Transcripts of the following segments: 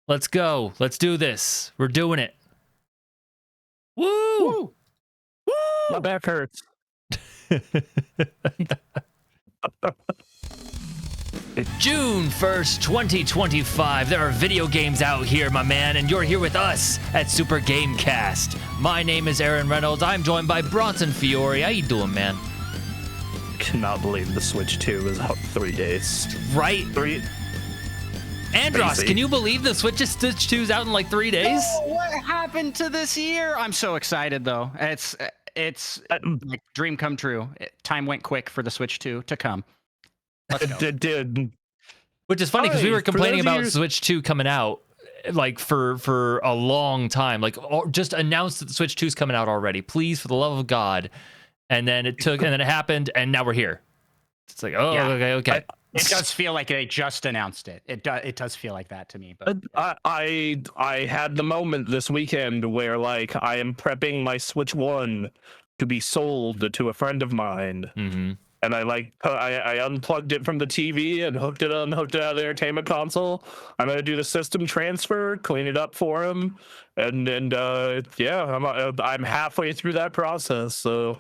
Let's go. Let's do this. We're doing it. Woo! Woo! Woo! My back hurts. June 1st, 2025. There are video games out here, my man, and you're here with us at Super Gamecast. My name is Aaron Reynolds. I'm joined by Bronson Fiore. How you doing, man? Cannot believe the Switch 2 is out 3 days. Right? Andross, can you believe the Switch 2's out in like 3 days? No, what happened to this year? I'm so excited though. It's like dream come true. Time went quick for the Switch 2 to come. Let's go. It did. Which is funny because we were complaining about Switch 2 coming out like for a long time. Like, just announce that the Switch 2 is coming out already, please, for the love of God. And then it happened, and now we're here. It's like, oh, yeah. okay. It does feel like they just announced it. It does feel like that to me. But I had the moment this weekend where like I am prepping my Switch 1 to be sold to a friend of mine. Mm-hmm. And I unplugged it from the TV and hooked it out of the entertainment console. I'm gonna do the system transfer, clean it up for him, and yeah, I'm halfway through that process. So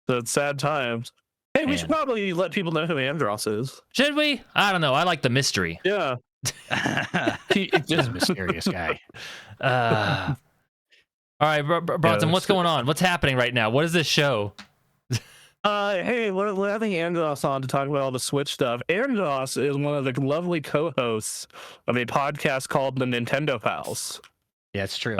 it's sad times. Hey, we should probably let people know who Andross is. Should we? I don't know. I like the mystery. Yeah, he's a mysterious guy. All right, Bronson, what's going on? What's happening right now? What is this show? Hey, we're having Andross on to talk about all the Switch stuff. Andross is one of the lovely co-hosts of a podcast called the Nintendo Pals. Yeah, it's true.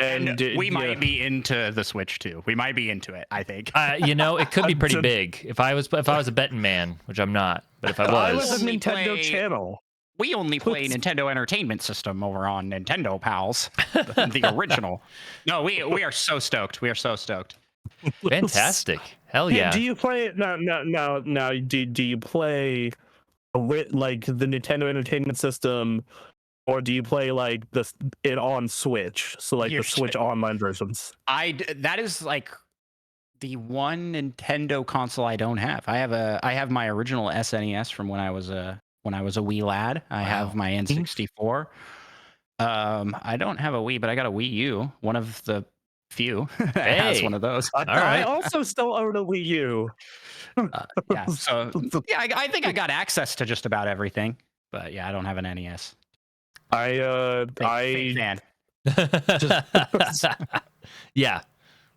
And we might be into the Switch too. We might be into it, I think. It could be pretty big if I was a betting man, which I'm not. But if I was a Nintendo channel. We only play Nintendo Entertainment System over on Nintendo Pals, the original. No, we are so stoked. We are so stoked. Fantastic. Hell yeah. Do you play no do you play like the Nintendo Entertainment System, or do you play like it on Switch? So like the Switch online versions. That is like the one Nintendo console I don't have. I have my original SNES from when I was a wee lad. I have my N64. I don't have a Wii, but I got a Wii U. One of the few that has one of those. All right. I also still own a Wii U. Yeah. So yeah, I think I got access to just about everything. But yeah, I don't have an NES. Big fan. Yeah.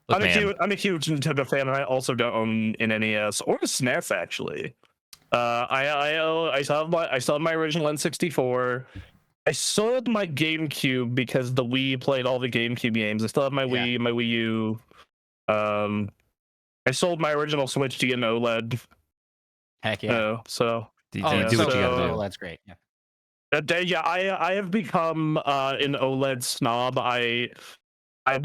Look, I'm a huge Nintendo fan, and I also don't own an NES or a SNES actually. I still have my original N64. I sold my GameCube because the Wii played all the GameCube games. I still have my Wii, my Wii U. I sold my original Switch to get an OLED. Heck yeah! So do what you gotta do. OLED's great. Yeah. I have become an OLED snob. I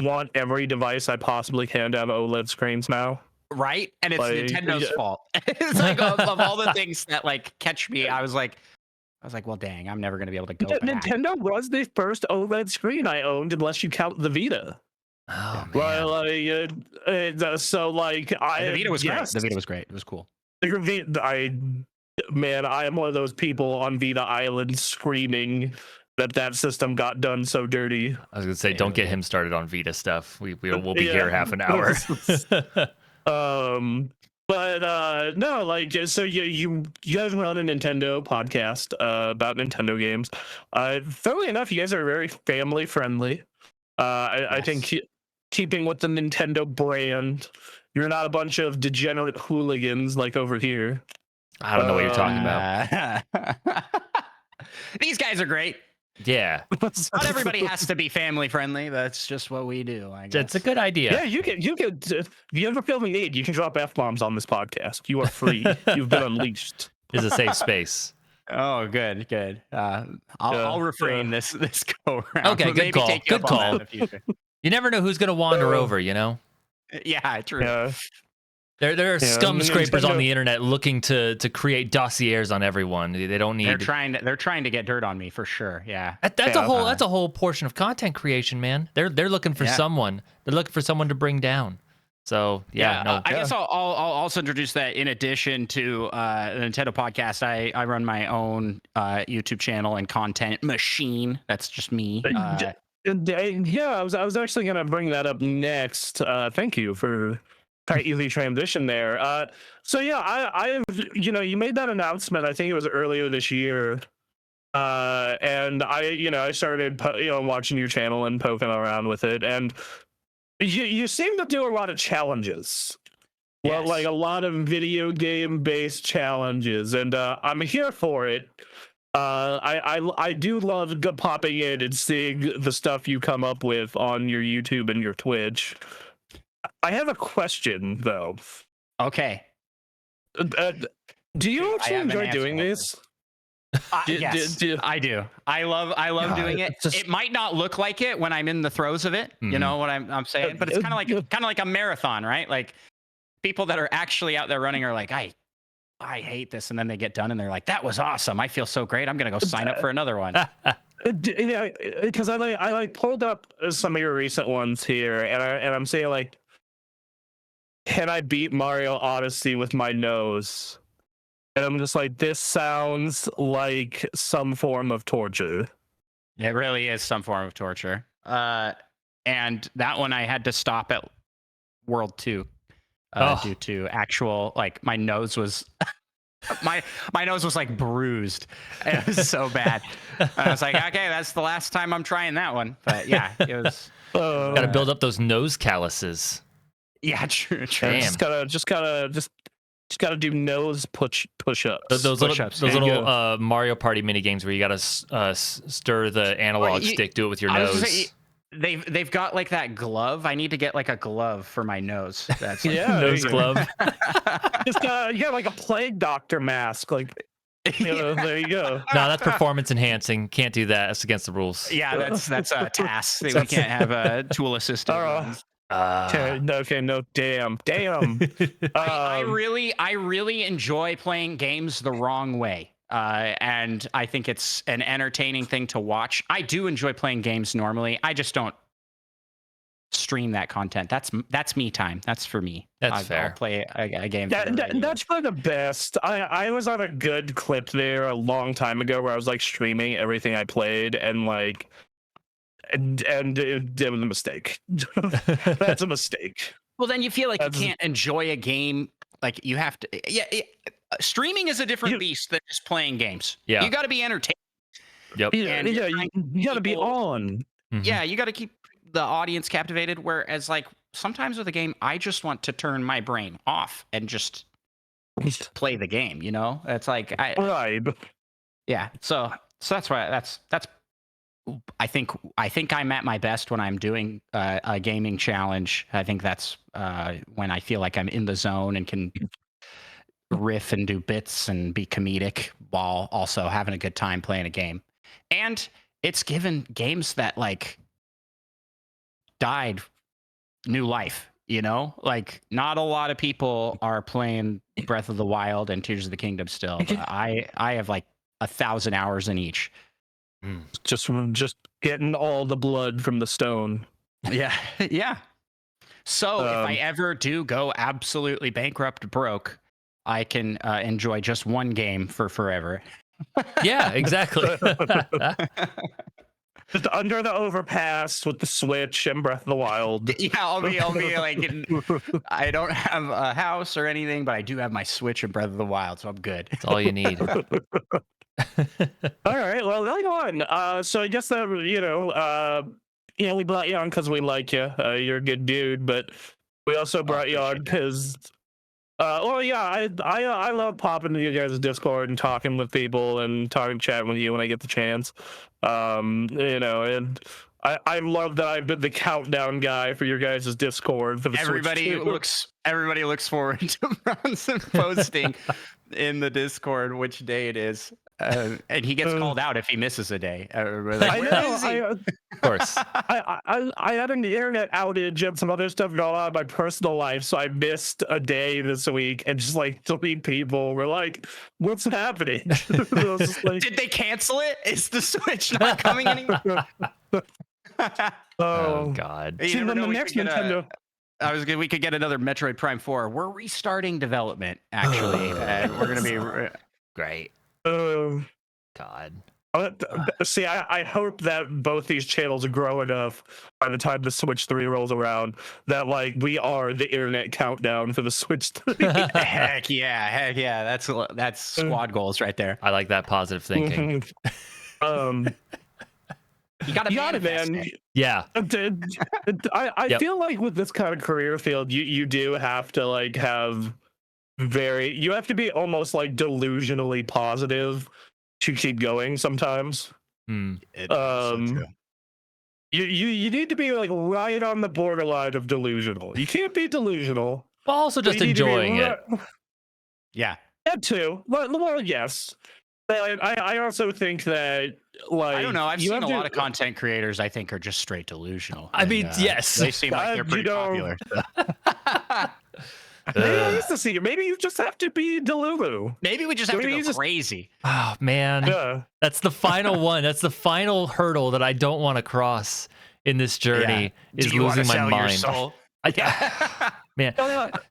want every device I possibly can to have OLED screens now. Right, and it's Nintendo's fault. It's like of all the things that like catch me, I was like, well, dang, I'm never gonna be able to go back. Nintendo was the first OLED screen I owned, unless you count the Vita. Oh man. Well, so like the Vita was great. The Vita was great. It was cool. I am one of those people on Vita Island screaming that system got done so dirty. I was gonna say, don't get him started on Vita stuff. We'll be here half an hour. But no, like, so you guys run a Nintendo podcast about Nintendo games. Funnily enough, you guys are very family friendly. I think keeping with the Nintendo brand, you're not a bunch of degenerate hooligans like over here. I don't know what you're talking about. These guys are great. Yeah. Not everybody has to be family friendly. That's just what we do, I guess. That's a good idea. Yeah, you can. If you ever feel the need, you can drop F-bombs on this podcast. You are free. You've been unleashed. It's a safe space. Oh, good. I'll refrain this go around. Okay, good call. Good call. In the future. You never know who's gonna wander over, you know? Yeah, true. Yeah. There are scum scrapers on the internet looking to create dossiers on everyone. They don't need. They're trying to get dirt on me for sure. Yeah. That's a whole portion of content creation, man. They're looking for someone. They're looking for someone to bring down. So no. I guess I'll also introduce that in addition to the Nintendo podcast, I run my own YouTube channel and content machine. That's just me. Yeah, I was actually gonna bring that up next. Thank you for kind of easy transition there. So yeah, I you made that announcement. I think it was earlier this year. And I started watching your channel and poking around with it, and you seem to do a lot of challenges. Yes. Well, like a lot of video game based challenges, and I'm here for it. I do love popping in and seeing the stuff you come up with on your YouTube and your Twitch. I have a question though. Okay. Do you actually enjoy doing these? Yes, I do. I love doing it. It might not look like it when I'm in the throes of it. You know what I'm saying? But it's kind of like a marathon, right? Like people that are actually out there running are like, I hate this, and then they get done and they're like, that was awesome. I feel so great. I'm gonna go sign up for another one. Yeah, because I pulled up some of your recent ones here, and I'm saying like, can I beat Mario Odyssey with my nose? And I'm just like, this sounds like some form of torture. It really is some form of torture. And that one I had to stop at World 2 due to actual, like, my nose was my nose was like bruised. It was so bad. I was like, okay, that's the last time I'm trying that one. But yeah, it was gotta build up those nose calluses. Yeah, true. Damn. Just gotta do nose push-ups. Those little Mario Party mini games where you gotta stir the analog stick, do it with your nose. They've got like that glove. I need to get like a glove for my nose. That's like, nose glove. Just like a plague doctor mask. Like, there you go. No, that's performance enhancing. Can't do that. That's against the rules. Yeah, that's a task. We can't have a tool assisted. Okay, no, damn. I really enjoy playing games the wrong way, and I think it's an entertaining thing to watch. I do enjoy playing games normally. I just don't stream that content. That's me time. That's for me. That's fair. I'll play a game. That's for the best. I was on a good clip there a long time ago where I was like streaming everything I played, and like. And it was a mistake. That's a mistake. Well, then you feel like you can't enjoy a game. Like you have to. Yeah, streaming is a different beast than just playing games. Yeah, you got to be entertained. Yep. You got to be on. Mm-hmm. Yeah, you got to keep the audience captivated. Whereas, like sometimes with a game, I just want to turn my brain off and just play the game. You know, it's like Yeah. So that's why that's. I think I'm at my best when I'm doing a gaming challenge. I think that's when I feel like I'm in the zone and can riff and do bits and be comedic while also having a good time playing a game. And it's given games that like died new life, you know? Like not a lot of people are playing Breath of the Wild and Tears of the Kingdom still. But I have like 1,000 hours in each. Just getting all the blood from the stone. Yeah. So if I ever do go absolutely bankrupt broke, I can enjoy just one game for forever. Yeah, exactly. Just under the overpass with the Switch and Breath of the Wild. Yeah, I'll be like, I don't have a house or anything, but I do have my Switch and Breath of the Wild, so I'm good. That's all you need. All right, well, right on. So I guess that we brought you on because we like you. You're a good dude, but we also brought you on because, I love popping to you guys' Discord and talking with people and chatting with you when I get the chance. And I love that I've been the countdown guy for your guys' Discord for the everybody looks forward to Bronson posting in the Discord which day it is. And he gets called out if he misses a day. I know. Of course. I had an internet outage and some other stuff going on in my personal life, so I missed a day this week. And just like 3 people were like, "What's happening?" Did they cancel it? Is the Switch not coming anymore? Oh God! See, when the next Nintendo. We could get another Metroid Prime 4. We're restarting development, actually, and we're gonna be great. Um, God. See, I hope that both these channels grow enough by the time the Switch 3 rolls around that like we are the internet countdown for the Switch 3. Heck yeah. That's squad goals right there. I like that positive thinking. You gotta manifest man. it. Yeah. I feel like with this kind of career field, you do have to like have you have to be almost like delusionally positive to keep going sometimes. So true. You need to be like right on the borderline of delusional. You can't be delusional. But also just enjoying it. Yeah. That too. Well, yes. But I also think that like I don't know. I've seen a lot of content creators I think are just straight delusional. I mean, yes. They seem like they're pretty popular. Maybe I used to see you. Maybe you just have to be Delulu. Maybe we just have to go crazy. Oh man. Yeah. That's the final one. That's the final hurdle that I don't want to cross in this journey is losing my mind. Man,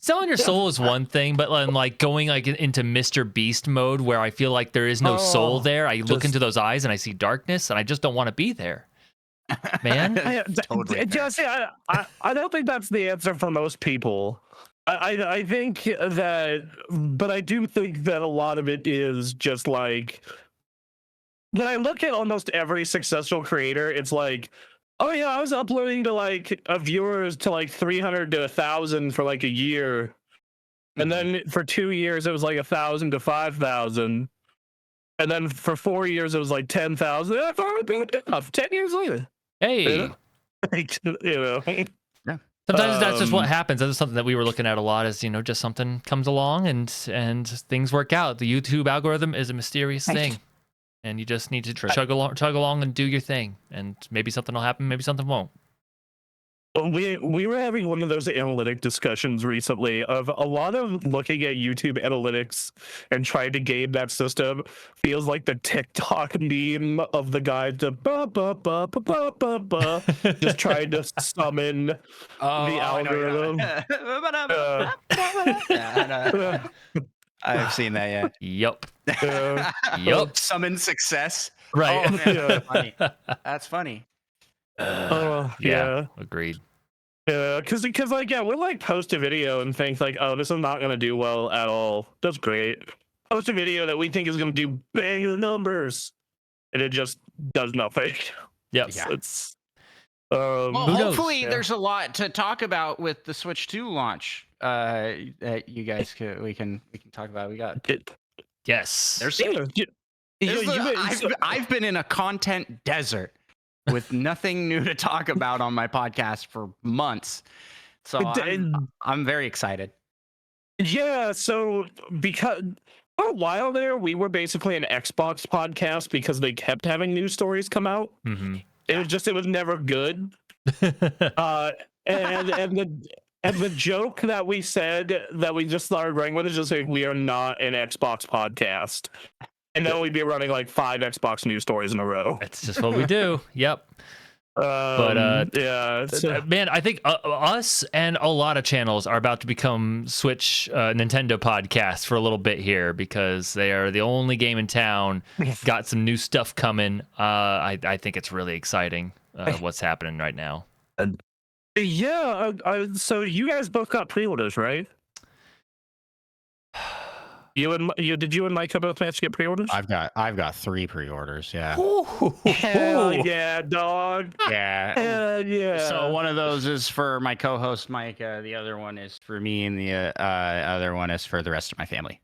selling your soul is one thing, but like going like into Mr. Beast mode where I feel like there is no soul there. I look into those eyes and I see darkness and I just don't want to be there. Man, totally. I don't think that's the answer for most people. I think that, but I do think that a lot of it is just like when I look at almost every successful creator, it's like, oh yeah, I was uploading to like viewers to like 300 to 1,000 for like a year, and then for 2 years it was like 1,000 to 5,000, and then for 4 years it was like 10,000. I thought it would be enough. 10 years later, hey, Sometimes that's just what happens. That's something that we were looking at a lot. Is just something comes along and things work out. The YouTube algorithm is a mysterious thing. And you just need to chug along and do your thing. And maybe something will happen, maybe something won't. Well, we were having one of those analytic discussions recently of a lot of looking at YouTube analytics and trying to game that system feels like the TikTok meme of the guy to just trying to summon the algorithm. I've seen that, yeah. Yup. Summon success. Right. Oh, man, that's funny. That's funny. Yeah. Agreed. Yeah, because like we'll like post a video and think like, oh, this is not gonna do well at all. That's great. Post a video that we think is gonna do bang numbers, and it just does nothing. Yep. Yeah. It's well, hopefully there's a lot to talk about with the Switch 2 launch. That you guys we can talk about. We got it. Yes. I've been in a content desert with nothing new to talk about on my podcast for months, so I'm very excited. Yeah, so because for a while there, we were basically an Xbox podcast because they kept having news stories come out. Mm-hmm. It was never good. And the joke that we said that we just started running with is just like, we are not an Xbox podcast. And then we'd be running like 5 Xbox news stories in a row. That's just what we do. Yep. Man, I think us and a lot of channels are about to become Switch Nintendo podcasts for a little bit here because they are the only game in town. Got some new stuff coming. I think it's really exciting what's happening right now. Yeah, so you guys both got pre-orders, right? Did you and Mike both manage to get pre-orders? I've got 3 pre-orders. Yeah. Hell yeah, dog. Yeah. Hell yeah. So one of those is for my co-host Mike. The other one is for me, and the other one is for the rest of my family.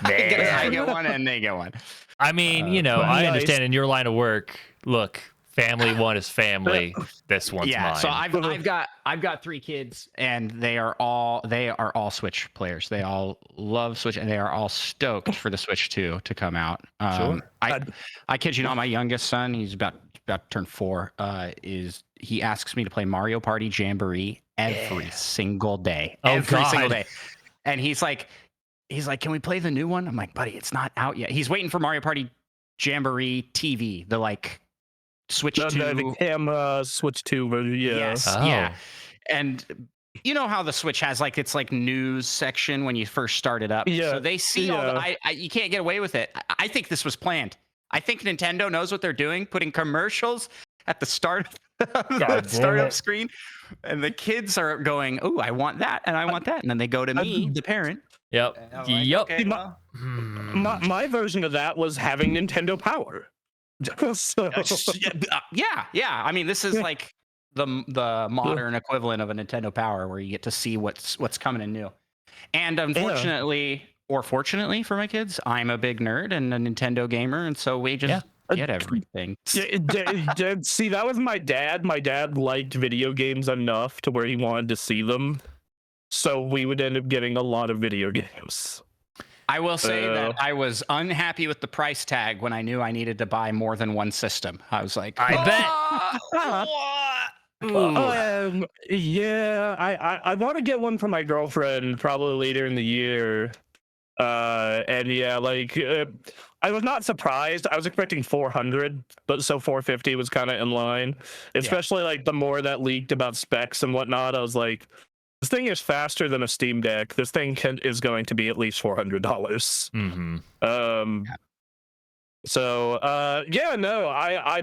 I get one, and they get one. I mean, I understand in your line of work. Look. Family one is family. This one's mine. So I've got 3 kids, and they are all Switch players. They all love Switch, and they are all stoked for the Switch 2 to come out. Sure. I kid you not, my youngest son, he's about to turn 4. He asks me to play Mario Party Jamboree every single day. Every single day. And he's like, can we play the new one? I'm like, buddy, it's not out yet. He's waiting for Mario Party Jamboree TV. The like. Switch 2 the camera Switch 2 version, yeah. Yes, yeah. And you know how the Switch has like its like news section when you first start it up. Yeah, So they see all the. You can't get away with it. I think this was planned. I think Nintendo knows what they're doing, putting commercials at the start of the startup screen, and the kids are going, "Oh, I want that, and I want that," and then they go to me, the parent. Yep. Like, yep. okay, My version of that was having Nintendo Power. So, yeah. I mean, this is like the modern equivalent of a Nintendo Power, where you get to see what's coming in new. And unfortunately, or fortunately for my kids, I'm a big nerd and a Nintendo gamer, and so we just get everything. See, that was my dad. My dad liked video games enough to where he wanted to see them, so we would end up getting a lot of video games. I will say that I was unhappy with the price tag when I knew I needed to buy more than one system. I was like, I yeah, I want to get one for my girlfriend probably later in the year. And yeah, like I was not surprised. I was expecting 400, but so 450 was kind of in line. Especially like the more that leaked about specs and whatnot, I was like, this thing is faster than a Steam Deck. This thing is going to be at least $400. So yeah, no, I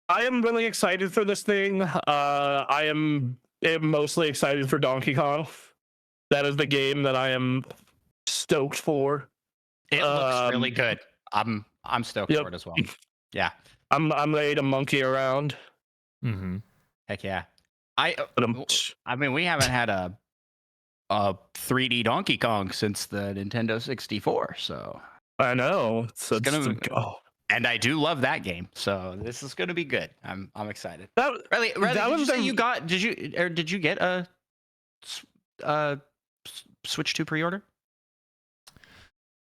am really excited for this thing. I am mostly excited for Donkey Kong. That is the game that I am stoked for. It looks really good. I'm stoked for it as well. Yeah, I'm ready to monkey around. Heck yeah. I mean, we haven't had a 3D Donkey Kong since the Nintendo 64, so I know it's gonna go. And I do love that game, so this is gonna be good. I'm excited. Riley, did you get a Switch 2 pre-order?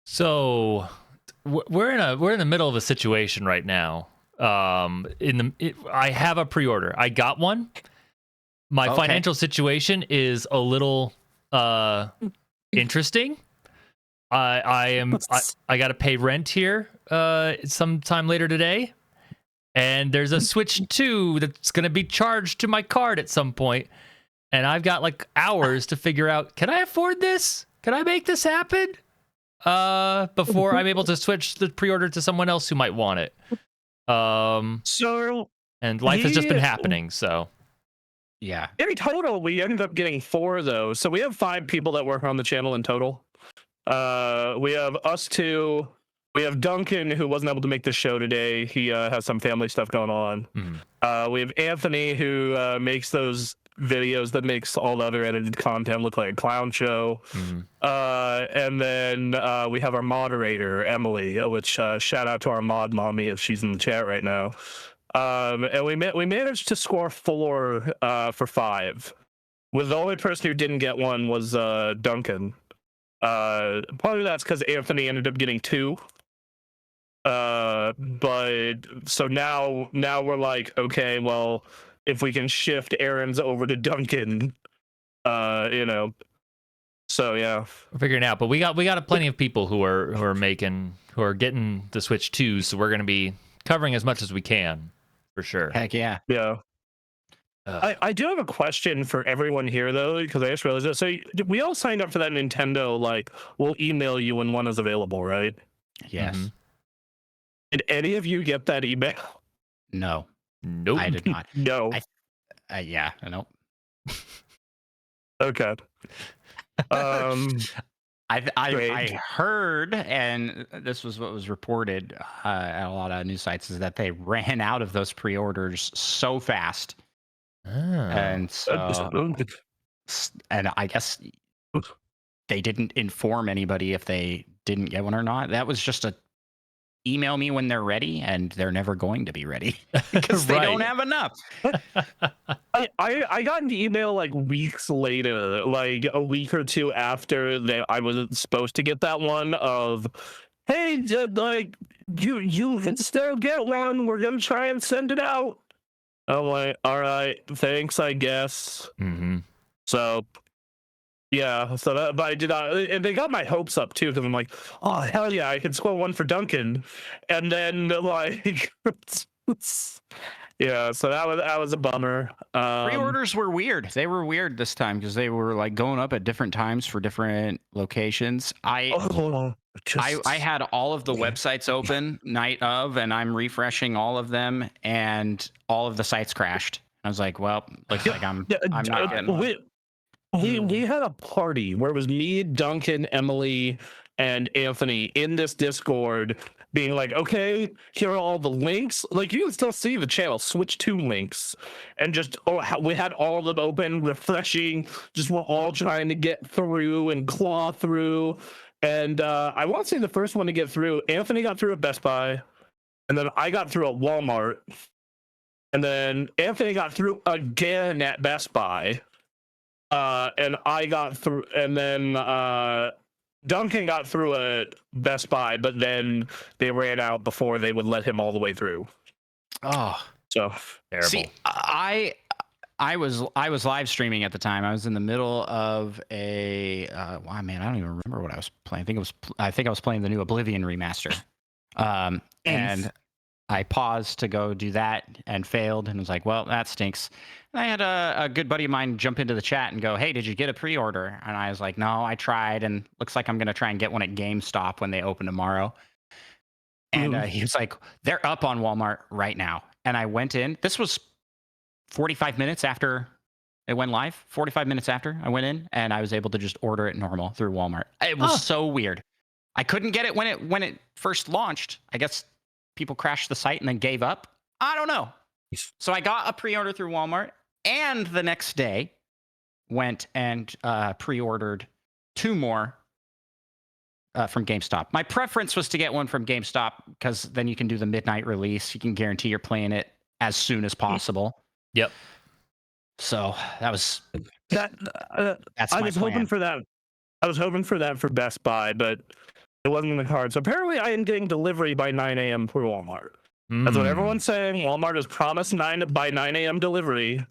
So we're in the middle of a situation right now. I have a pre-order. I got one. My financial situation is a little interesting. I got to pay rent here sometime later today, and there's a Switch 2 that's going to be charged to my card at some point, and I've got like hours to figure out, can I afford this? Can I make this happen? Before I'm able to switch the pre-order to someone else who might want it. And life has just been happening, so. Yeah. In total, we ended up getting 4 though. So we have 5 people that work on the channel in total. We have us 2. We have Duncan, who wasn't able to make the show today. He has some family stuff going on. We have Anthony, who makes those videos that makes all the other edited content look like a clown show. And then we have our moderator, Emily, which shout out to our mod mommy if she's in the chat right now. And we managed to score 4 for 5. With the only person who didn't get one was Duncan. Probably that's because Anthony ended up getting 2. But so now we're like, okay, well, if we can shift errands over to Duncan, so yeah, we're figuring it out. But we got plenty of people who are getting the Switch 2, so we're going to be covering as much as we can. For sure. Heck yeah. Yeah. I do have a question for everyone here, though, because I just realized that. So we all signed up for that Nintendo, like, we'll email you when one is available, right? Yes. Did any of you get that email? No. Nope. I did not. No. Yeah, nope. Okay. I heard, and this was what was reported at a lot of news sites, is that they ran out of those pre-orders so fast. And so, and I guess they didn't inform anybody if they didn't get one or not. That was just a email me when they're ready, and they're never going to be ready because they don't have enough. I got an email like weeks later, like a week or 2 after I was supposed to get that one of, hey, like you can still get one. We're gonna try and send it out. I'm like, all right, thanks, I guess. So. Yeah, so that, but I did not, and they got my hopes up too, because I'm like, oh hell yeah, I can score one for Duncan, and then like, Yeah, so that was a bummer. Pre-orders were weird. They were weird this time because they were like going up at different times for different locations. Oh, I had all of the websites open night of, and I'm refreshing all of them, and all of the sites crashed. I was like, well, looks like I'm not getting one. We had a party where it was me, Duncan, Emily, and Anthony in this Discord being like, okay, here are all the links. Like, you can still see the channel, Switch 2 links. And just, we had all of them open, refreshing. Just we're all trying to get through and claw through. And I want to say the first one to get through, Anthony got through at Best Buy. And then I got through at Walmart. And then Anthony got through again at Best Buy. And I got through, and then Duncan got through at Best Buy, but then they ran out before they would let him all the way through. Oh, so terrible. See, I was live streaming at the time. I was in the middle of a wow, man, I don't even remember what I was playing. I think I was playing the new Oblivion remaster. And I paused to go do that and failed and was like, well, that stinks. And I had a good buddy of mine jump into the chat and go, hey, did you get a pre-order? And I was like, no, I tried, and looks like I'm going to try and get one at GameStop when they open tomorrow. And he was like, they're up on Walmart right now. And I went in. This was 45 minutes after it went live. 45 minutes after I went in, and I was able to just order it normal through Walmart. It was so weird. I couldn't get it when it first launched. I guess people crashed the site and then gave up. I don't know. So I got a pre-order through Walmart, and the next day went and pre-ordered 2 more from GameStop. My preference was to get one from GameStop because then you can do the midnight release. You can guarantee you're playing it as soon as possible. Yep. So that was that. That's I my was plan. hoping for that. I was hoping for that for Best Buy, but it wasn't in the cards. So apparently, I am getting delivery by 9 a.m. for Walmart. That's what everyone's saying. Walmart has promised by 9 a.m. delivery.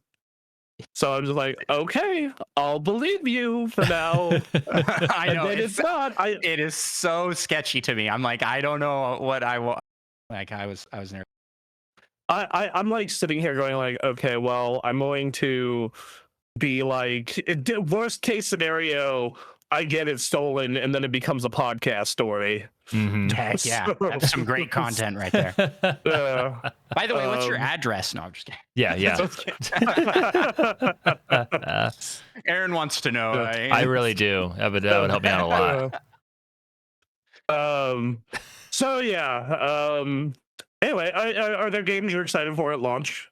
So I'm just like, okay, I'll believe you for now. I know it's not. It is so sketchy to me. I'm like, I don't know what I want. Like I was nervous. I'm like sitting here going like, okay, well, I'm going to be like, worst case scenario, I get it stolen and then it becomes a podcast story. Heck yeah, that's some great content right there. By the way, what's your address? No, I'm just kidding. Yeah. Aaron wants to know. I really do. That would help me out a lot. So yeah. Anyway, are there games you're excited for at launch?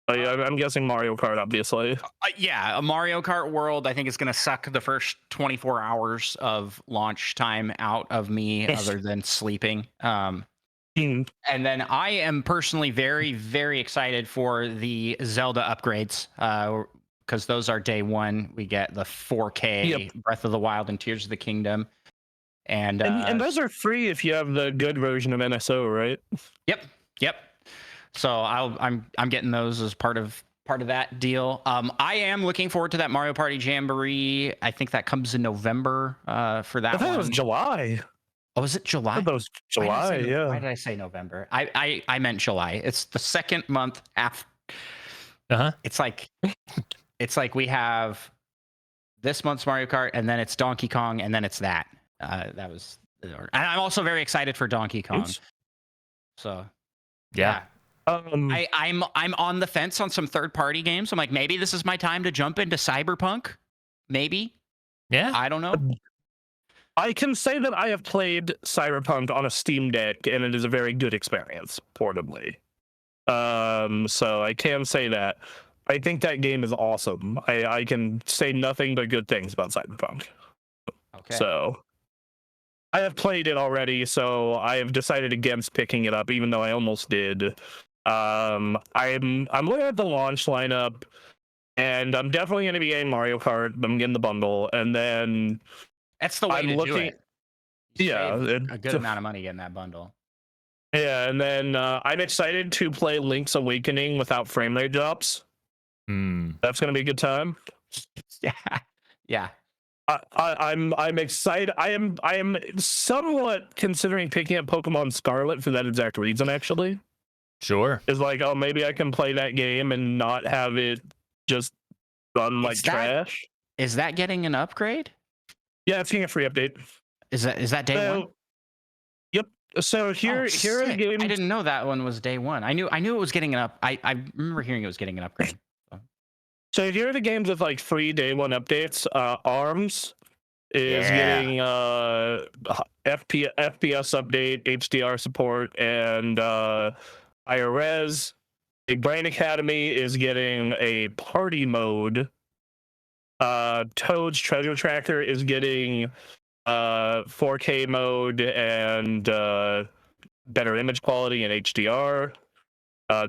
I'm guessing Mario Kart, obviously. Yeah, a Mario Kart World, I think, is going to suck the first 24 hours of launch time out of me, other than sleeping. And then I am personally very, very excited for the Zelda upgrades, because those are day one. We get the 4K Breath of the Wild and Tears of the Kingdom. And those are free if you have the good version of NSO, right? Yep. So I'm getting those as part of that deal. I am looking forward to that Mario Party Jamboree. I think that comes in November for that. I thought it was July. Oh, is it July? I thought it was July. Yeah. Why did I say November? I meant July. It's the second month after. It's like we have this month's Mario Kart, and then it's Donkey Kong, and then it's that. That was. And I'm also very excited for Donkey Kong. So. Yeah. I'm on the fence on some third-party games. I'm like, maybe this is my time to jump into Cyberpunk. Maybe. Yeah. I don't know. I can say that I have played Cyberpunk on a Steam Deck, and it is a very good experience portably. So I can say that. I think that game is awesome. I can say nothing but good things about Cyberpunk. Okay. So I have played it already, so I have decided against picking it up, even though I almost did. I'm looking at the launch lineup, and I'm definitely going to be getting Mario Kart. I'm getting the bundle, and then that's the way to do it. Yeah, a good amount of money getting that bundle. Yeah, and then I'm excited to play Link's Awakening without frame rate drops. That's going to be a good time. Yeah. I'm excited. I am somewhat considering picking up Pokemon Scarlet for that exact reason, actually. Sure. Is like, oh, maybe I can play that game and not have it just run like trash. Is that getting an upgrade? Yeah, it's getting a free update. Is that day one? Yep. So here are the games. I didn't know that one was day one. I knew it was getting an up. I remember hearing it was getting an upgrade. So here are the games with like free day one updates. ARMS is getting FPS update, HDR support, and higher res. Big Brain Academy is getting a party mode. Toad's Treasure Tracker is getting 4K mode and better image quality and HDR.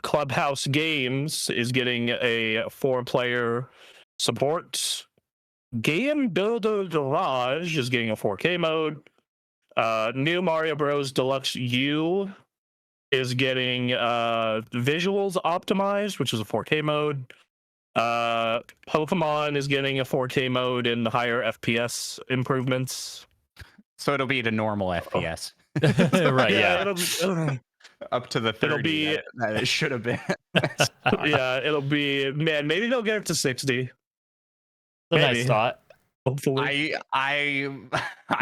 Clubhouse Games is getting a 4-player support. Game Builder Garage is getting a 4K mode. New Mario Bros. Deluxe U is getting visuals optimized, which is a 4K mode. Pokemon is getting a 4K mode and higher FPS improvements. So it'll be the normal FPS. Right, yeah. It'll, up to the 30 that it should have been. Yeah, it'll be, man, maybe they'll get it to 60. A nice thought. Hopefully. I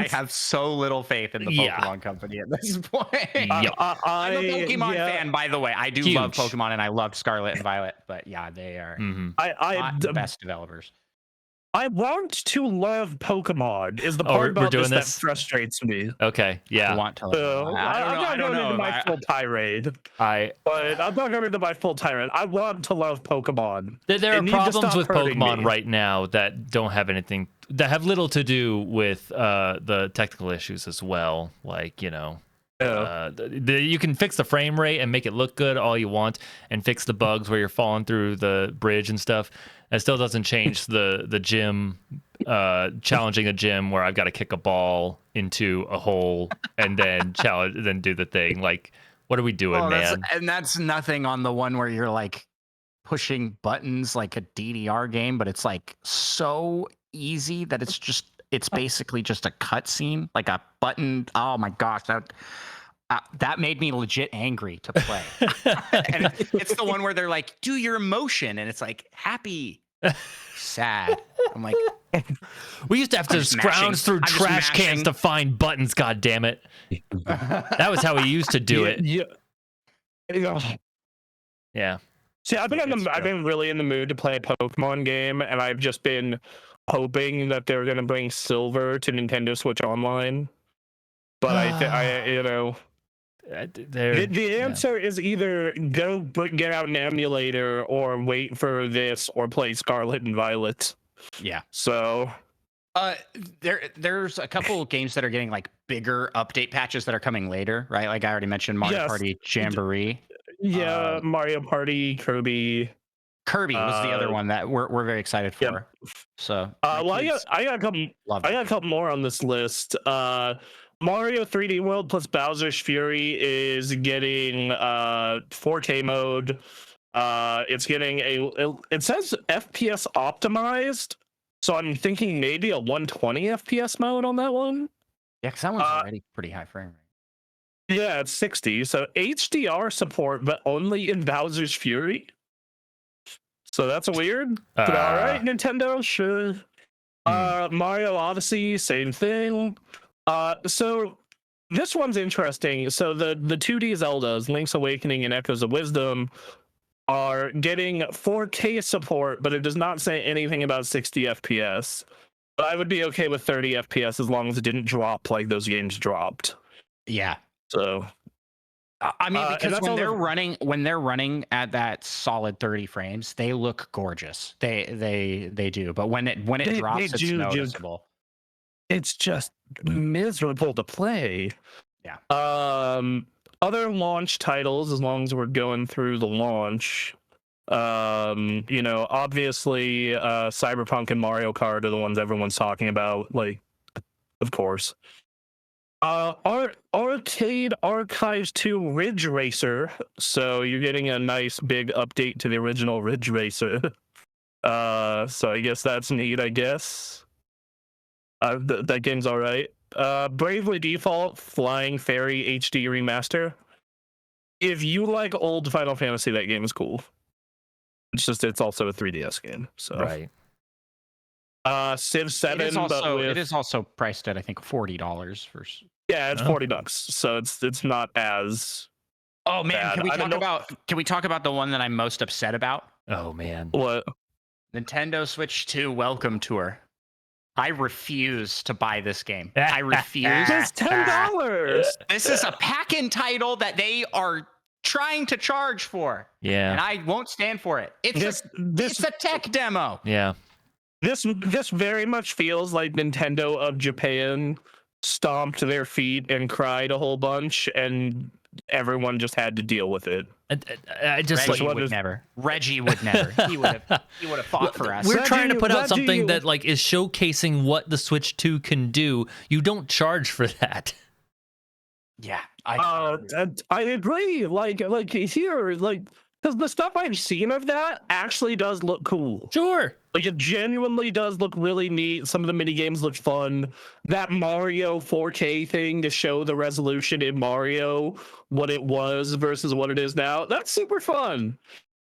have so little faith in the Pokemon company at this point. Yep. I'm a Pokemon fan, by the way. I do love Huge. Pokemon, and I loved Scarlet and Violet, but yeah, they are not the best developers. I want to love Pokemon is the part about this that frustrates me. Okay, yeah. I want to love I'm not going into my full tirade. But I'm not going into my full tirade. I want to love Pokemon. There are problems with Pokemon right now that don't have anything, that have little to do with the technical issues as well. Like, you know, you can fix the frame rate and make it look good all you want, and fix the bugs where you're falling through the bridge and stuff. It still doesn't change the gym, challenging a gym where I've got to kick a ball into a hole and then then do the thing. Like, what are we doing, man? That's nothing on the one where you're like pushing buttons like a DDR game, but it's like so easy that it's basically just a cutscene, like a button. Oh my gosh, that made me legit angry to play. And it's the one where they're like, do your emotion, and it's like happy, sad. I'm like, we used to have to scrounge through trash cans to find buttons. God damn it! That was how we used to do it. Yeah. See, I've been really in the mood to play a Pokemon game, and I've just been hoping that they're going to bring Silver to Nintendo Switch Online. But the answer is either go get out an emulator or wait for this or play Scarlet and Violet. Yeah. So there's a couple games that are getting like bigger update patches that are coming later, right? Like I already mentioned Mario Party Jamboree. Yeah, Mario Party, Kirby. Kirby was the other one that we're very excited for. Yep. So I got a couple more on this list. Mario 3D World plus Bowser's Fury is getting 4K mode. It's getting it says FPS optimized, so I'm thinking maybe a 120 FPS mode on that one. Yeah, because that one's already pretty high frame rate. Yeah, it's 60. So HDR support, but only in Bowser's Fury. So that's weird. But all right, Nintendo, sure. Mario Odyssey, same thing. So this one's interesting. So the 2D Zeldas, Link's Awakening and Echoes of Wisdom, are getting 4K support, but it does not say anything about 60 FPS. But I would be okay with 30 FPS as long as it didn't drop like those games dropped. Yeah. So I mean, because when they're running at that solid 30 frames, they look gorgeous. They do. But when it drops, it's noticeable. It's just miserable to play. Yeah. Other launch titles, as long as we're going through the launch, obviously Cyberpunk and Mario Kart are the ones everyone's talking about, like, of course. Arcade Archives 2 Ridge Racer, so you're getting a nice big update to the original Ridge Racer. So I guess that's neat, I guess. That game's all right. Bravely Default Flying Fairy HD Remaster. if you like old Final Fantasy, that game is cool. It's also a 3DS game. So Right. Civ 7, it is also priced at I think $40 for. Yeah, it's $40, so it's not as. Oh man, bad. can we talk about the one that I'm most upset about? Oh man. What? Nintendo Switch 2 Welcome Tour. I refuse to buy this game. I refuse. It's $10. This is a pack-in title that they are trying to charge for. Yeah. And I won't stand for it. It's a tech demo. Yeah. This very much feels like Nintendo of Japan stomped their feet and cried a whole bunch, and everyone just had to deal with it. I just Reggie would never. Reggie would never. He would have fought for us. We're trying to put out something that like is showcasing what the Switch 2 can do. You don't charge for that. Yeah, I agree. Like here, like because the stuff I've seen of that actually does look cool. Sure. Like it genuinely does look really neat. Some of the mini games look fun. That Mario 4K thing to show the resolution in Mario, what it was versus what it is now, that's super fun.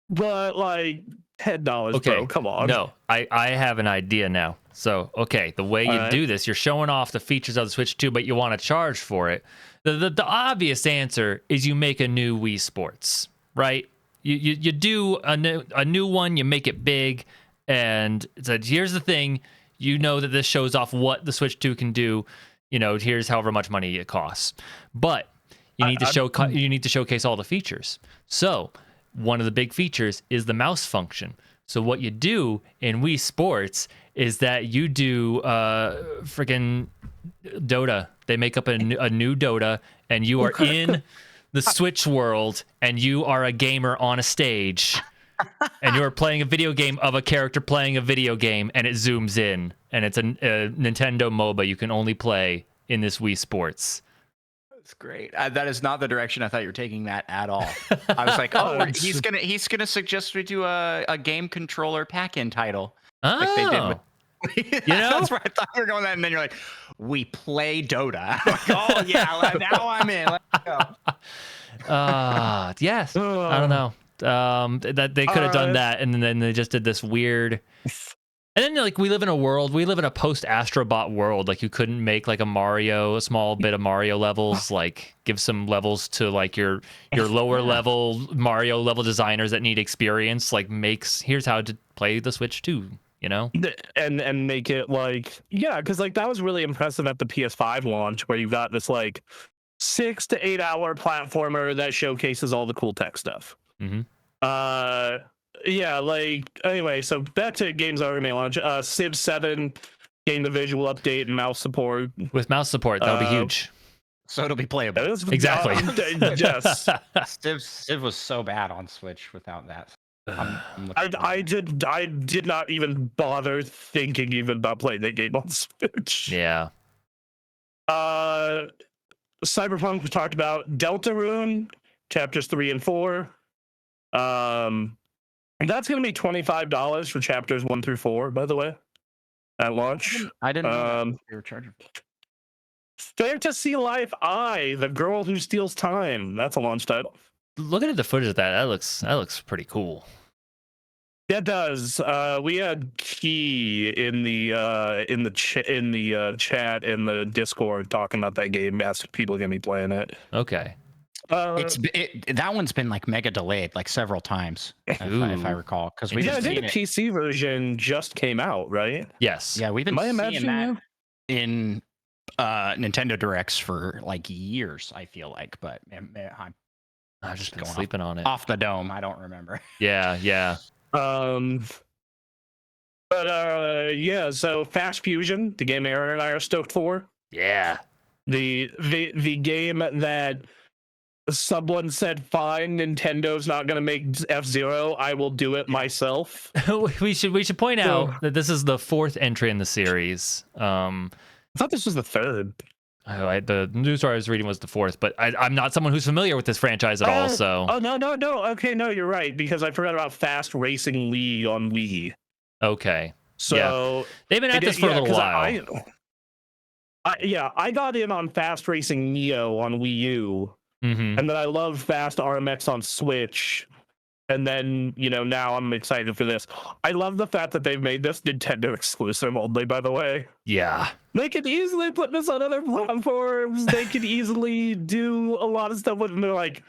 But like $10, okay, bro. Come on. No, I have an idea now. So okay, the way you do this, you're showing off the features of the Switch 2, but you want to charge for it. The obvious answer is you make a new Wii Sports, right? You do a new one, you make it big, and it's like, here's the thing, you know that this shows off what the Switch 2 can do. You know, here's however much money it costs, but you need to showcase all the features. So one of the big features is the mouse function. So what you do in Wii Sports is that you do freaking Dota. They make up a new Dota, and you are in the Switch world, and you are a gamer on a stage, and you are playing a video game of a character playing a video game, and it zooms in, and it's a Nintendo MOBA you can only play in this Wii Sports. That's great. That is not the direction I thought you were taking that at all. I was like, oh, he's gonna suggest we do a game controller pack-in title, like they did with. You know, that's where I thought you were going. That, and then you're like, we play Dota. I'm like, oh yeah, now I'm in. Let's go. Yes. I don't know. That they could have done that, and then they just did this weird. And then like we live in a post Astrobot world. Like you couldn't make like a small bit of Mario levels. Like give some levels to like your lower level Mario level designers that need experience. Like here's how to play the Switch 2. You know, and make it like, yeah, because like that was really impressive at the PS5 launch, where you got this like 6 to 8 hour platformer that showcases all the cool tech stuff. Mm-hmm. Yeah, like anyway, so back to games already may launch. Civ 7 getting the visual update and mouse support. With mouse support, that'll be huge. So it'll be playable. Exactly. Yes. Civ was so bad on Switch without that. I did not even bother thinking even about playing that game on Switch. Yeah. Cyberpunk we talked about. Deltarune chapters 3 and 4. That's gonna be $25 for chapters 1 through 4, by the way, at launch. I didn't know they were charging. Fantasy Life I, the girl who steals time. That's a launch title. Looking at the footage of that looks pretty cool. That does. We had Key in the chat in the Discord talking about that game, asking people gonna be playing it. Okay. That one's been like mega delayed like several times, if I recall, because I think the PC version just came out, right? Yes. Yeah, we've been seeing that in Nintendo Directs for like years. I feel like, but I've just been sleeping on it. Off the dome, I don't remember. Yeah. Yeah. So Fast Fusion, the game Aaron and I are stoked for. Yeah. The game that someone said, "Fine, Nintendo's not gonna make F-Zero. I will do it myself." we should point out that this is the 4th entry in the series. I thought this was the 3rd. The news story I was reading was the 4th, but I'm not someone who's familiar with this franchise at all. So no. Okay, no, you're right, because I forgot about Fast Racing League on Wii. Okay, so they've been at this for a little while. I got in on Fast Racing Neo on Wii U Mm-hmm. And then I love fast RMX on Switch. And then, now I'm excited for this. I love the fact that they've made this Nintendo exclusive only, by the way. Yeah. They could easily put this on other platforms. They could easily do a lot of stuff with it. And they're like,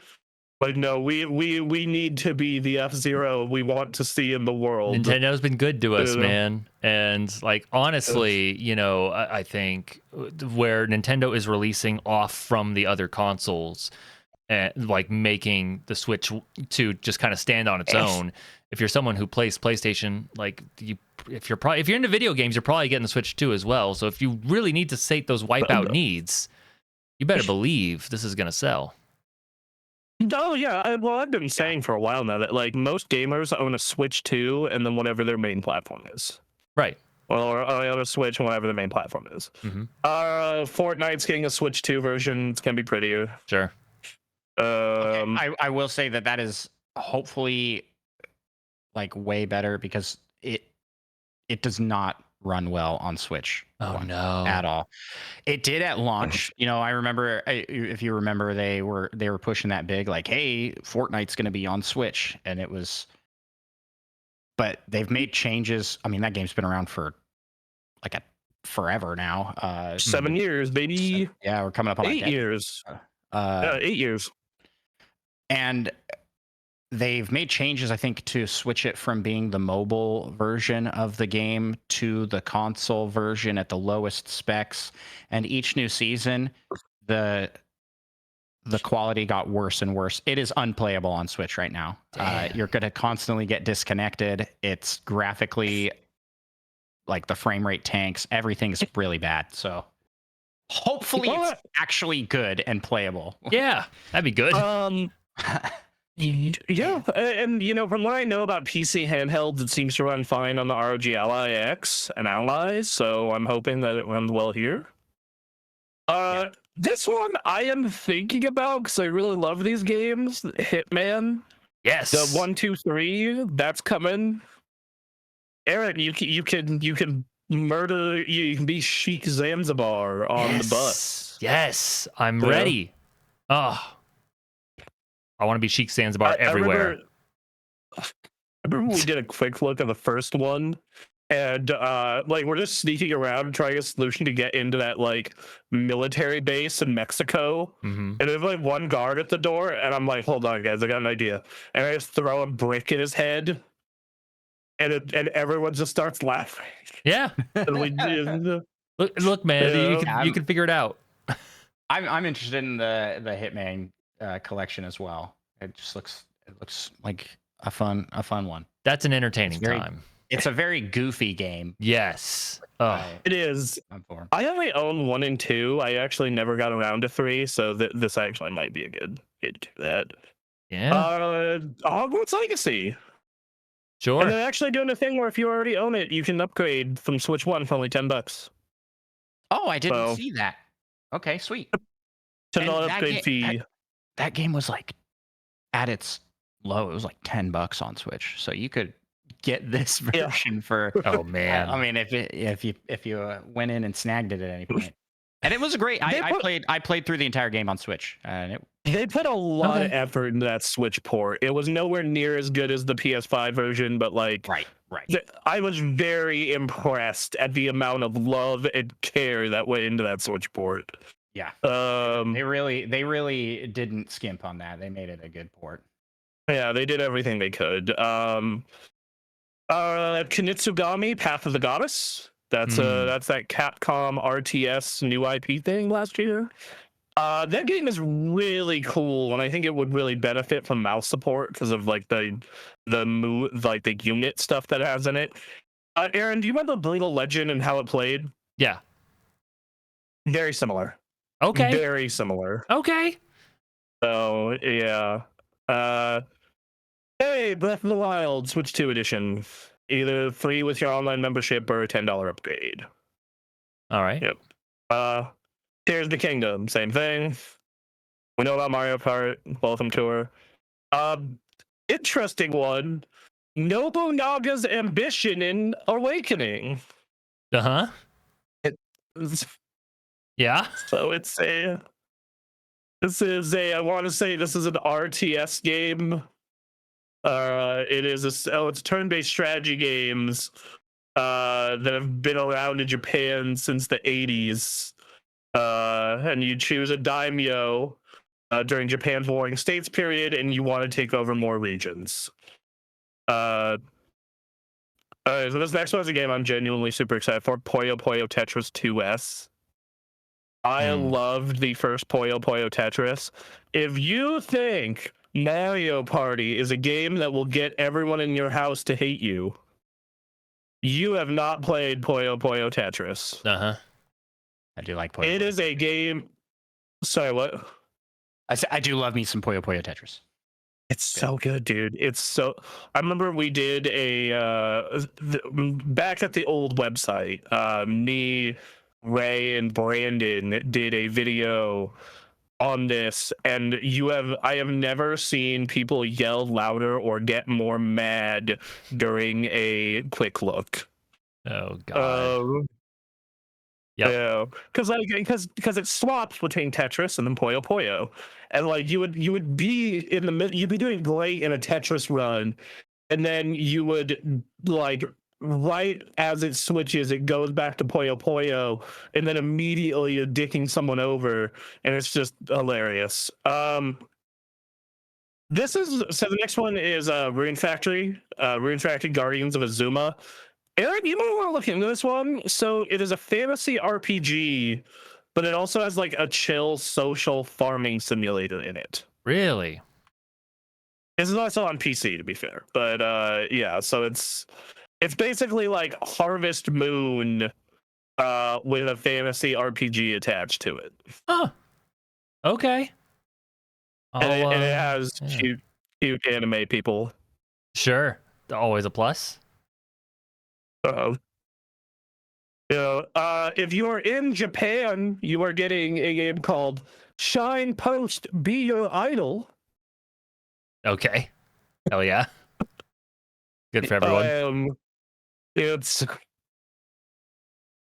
no, we need to be the F-Zero we want to see in the world. Nintendo's been good to us, man. And like, honestly, I think where Nintendo is releasing off from the other consoles and like making the Switch to just kind of stand on its own. If you're someone who plays PlayStation, like if you're into video games, you're probably getting the Switch 2 as well. So if you really need to sate those wipeout needs, you better believe this is going to sell. Oh yeah, I've been saying for a while now that like most gamers own a Switch 2 and then whatever their main platform is. Right. Or own a Switch and whatever the main platform is. Mm-hmm. Fortnite's getting a Switch 2 version. It's gonna be prettier. Sure. I will say that is hopefully like way better because it does not run well on Switch. Oh no, at all. It did at launch. I remember if you remember they were pushing that big like, hey, Fortnite's going to be on Switch, and it was. But they've made changes. I mean, that game's been around for like forever now. 7 years, baby. Yeah, we're coming up on 8 years. 8 years. And they've made changes, I think, to switch it from being the mobile version of the game to the console version at the lowest specs. And each new season, the quality got worse and worse. It is unplayable on Switch right now. You're going to constantly get disconnected. It's graphically, like the frame rate tanks. Everything's really bad. So hopefully it's actually good and playable. Yeah, that'd be good. Yeah, and from what I know about PC handhelds, it seems to run fine on the ROG Ally X and Allies, so I'm hoping that it runs well here. This one I am thinking about because I really love these games. Hitman. Yes. The 1, 2, 3, that's coming. Aaron, you can murder. You can be Sheik Zanzibar on the bus. Yes, I'm ready. Oh. I want to be Sheik Zanzibar everywhere. I remember we did a quick look at the first one, and we're just sneaking around trying a solution to get into that like military base in Mexico. Mm-hmm. And there's like one guard at the door, and I'm like, "Hold on, guys, I got an idea." And I just throw a brick in his head, and everyone just starts laughing. Yeah. And we look, man, you can figure it out. I'm interested in the Hitman collection as well. It looks like a fun one. That's an entertaining time. It's a very goofy game. Yes. It is. I only own 1 and 2. I actually never got around to 3, so this actually might be a good to do that. Yeah. Hogwarts Legacy. Sure. And they're actually doing a thing where if you already own it, you can upgrade from Switch 1 for only $10. Oh, I didn't see that. Okay, sweet. $10 upgrade fee. That game was like at its low. It was like $10 on Switch, so you could get this version for. Oh man! I mean, if you went in and snagged it at any point, and it was great. I played through the entire game on Switch, and they put a lot of effort into that Switch port. It was nowhere near as good as the PS5 version, but like right. I was very impressed at the amount of love and care that went into that Switch port. Yeah. They really didn't skimp on that. They made it a good port. Yeah, they did everything they could. Kunitsugami, Path of the Goddess. That's that Capcom RTS new IP thing last year. That game is really cool, and I think it would really benefit from mouse support because of like the unit stuff that it has in it. Aaron, do you remember Blade Legend and how it played? Yeah. Very similar. Okay. Very similar. Okay. So yeah. Hey, Breath of the Wild Switch 2 edition. Either free with your online membership or a $10 upgrade. All right. Yep. Tears of the Kingdom, same thing. We know about Mario Kart, Welcome Tour. Interesting one. Nobunaga's Ambition in Awakening. Uh-huh. Yeah. So it's I want to say this is an RTS game. It's turn-based strategy games that have been around in Japan since the 80s. And you choose a daimyo during Japan's Warring States period, and you want to take over more regions. So this next one is a game I'm genuinely super excited for, Puyo Puyo Tetris 2S. I loved the first Puyo Puyo Tetris. If you think Mario Party is a game that will get everyone in your house to hate you, you have not played Puyo Puyo Tetris. Uh-huh. I do like Puyo. It is a game. Sorry, what? I do love me some Puyo Puyo Tetris. It's so good, dude. It's so. I remember we did back at the old website. Me, Ray, and Brandon did a video on this, and I have never seen people yell louder or get more mad during a quick look. Oh god. Yeah, because it swaps between Tetris and then Puyo Puyo, and like you would be in the middle, you'd be doing great in a Tetris run, and then you would like right as it switches, it goes back to Puyo Puyo, and then immediately you're dicking someone over, and it's just hilarious. The next one is Rune Factory Guardians of Azuma. Eric, you might want to look into this one. So it is a fantasy RPG, but it also has like a chill social farming simulator in it. Really? This is also on PC, to be fair. But yeah, so it's basically like Harvest Moon with a fantasy RPG attached to it. Huh. Okay. And it has cute anime people. Sure. Always a plus. If you are in Japan, you are getting a game called Shine Post Be Your Idol. Okay. Hell yeah. Good for everyone.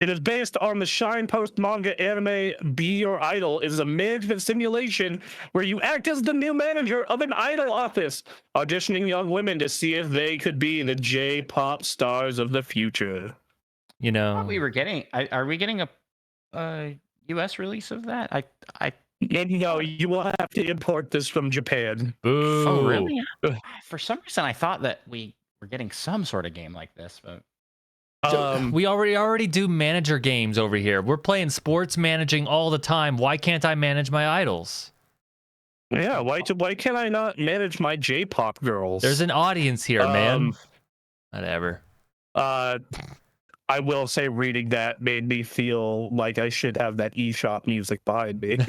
It is based on the Shine Post manga anime. Be Your Idol is a management simulation where you act as the new manager of an idol office, auditioning young women to see if they could be the J-pop stars of the future. You know, I thought we were getting. Are we getting a U.S. release of that? No, you will have to import this from Japan. Boo. Oh, really? For some reason, I thought that we were getting some sort of game like this, but. We already do manager games over here. We're playing sports managing all the time. Why can't I manage my idols? Yeah, why can't I not manage my J-pop girls? There's an audience here, man. Whatever. I will say reading that made me feel like I should have that eShop music behind me.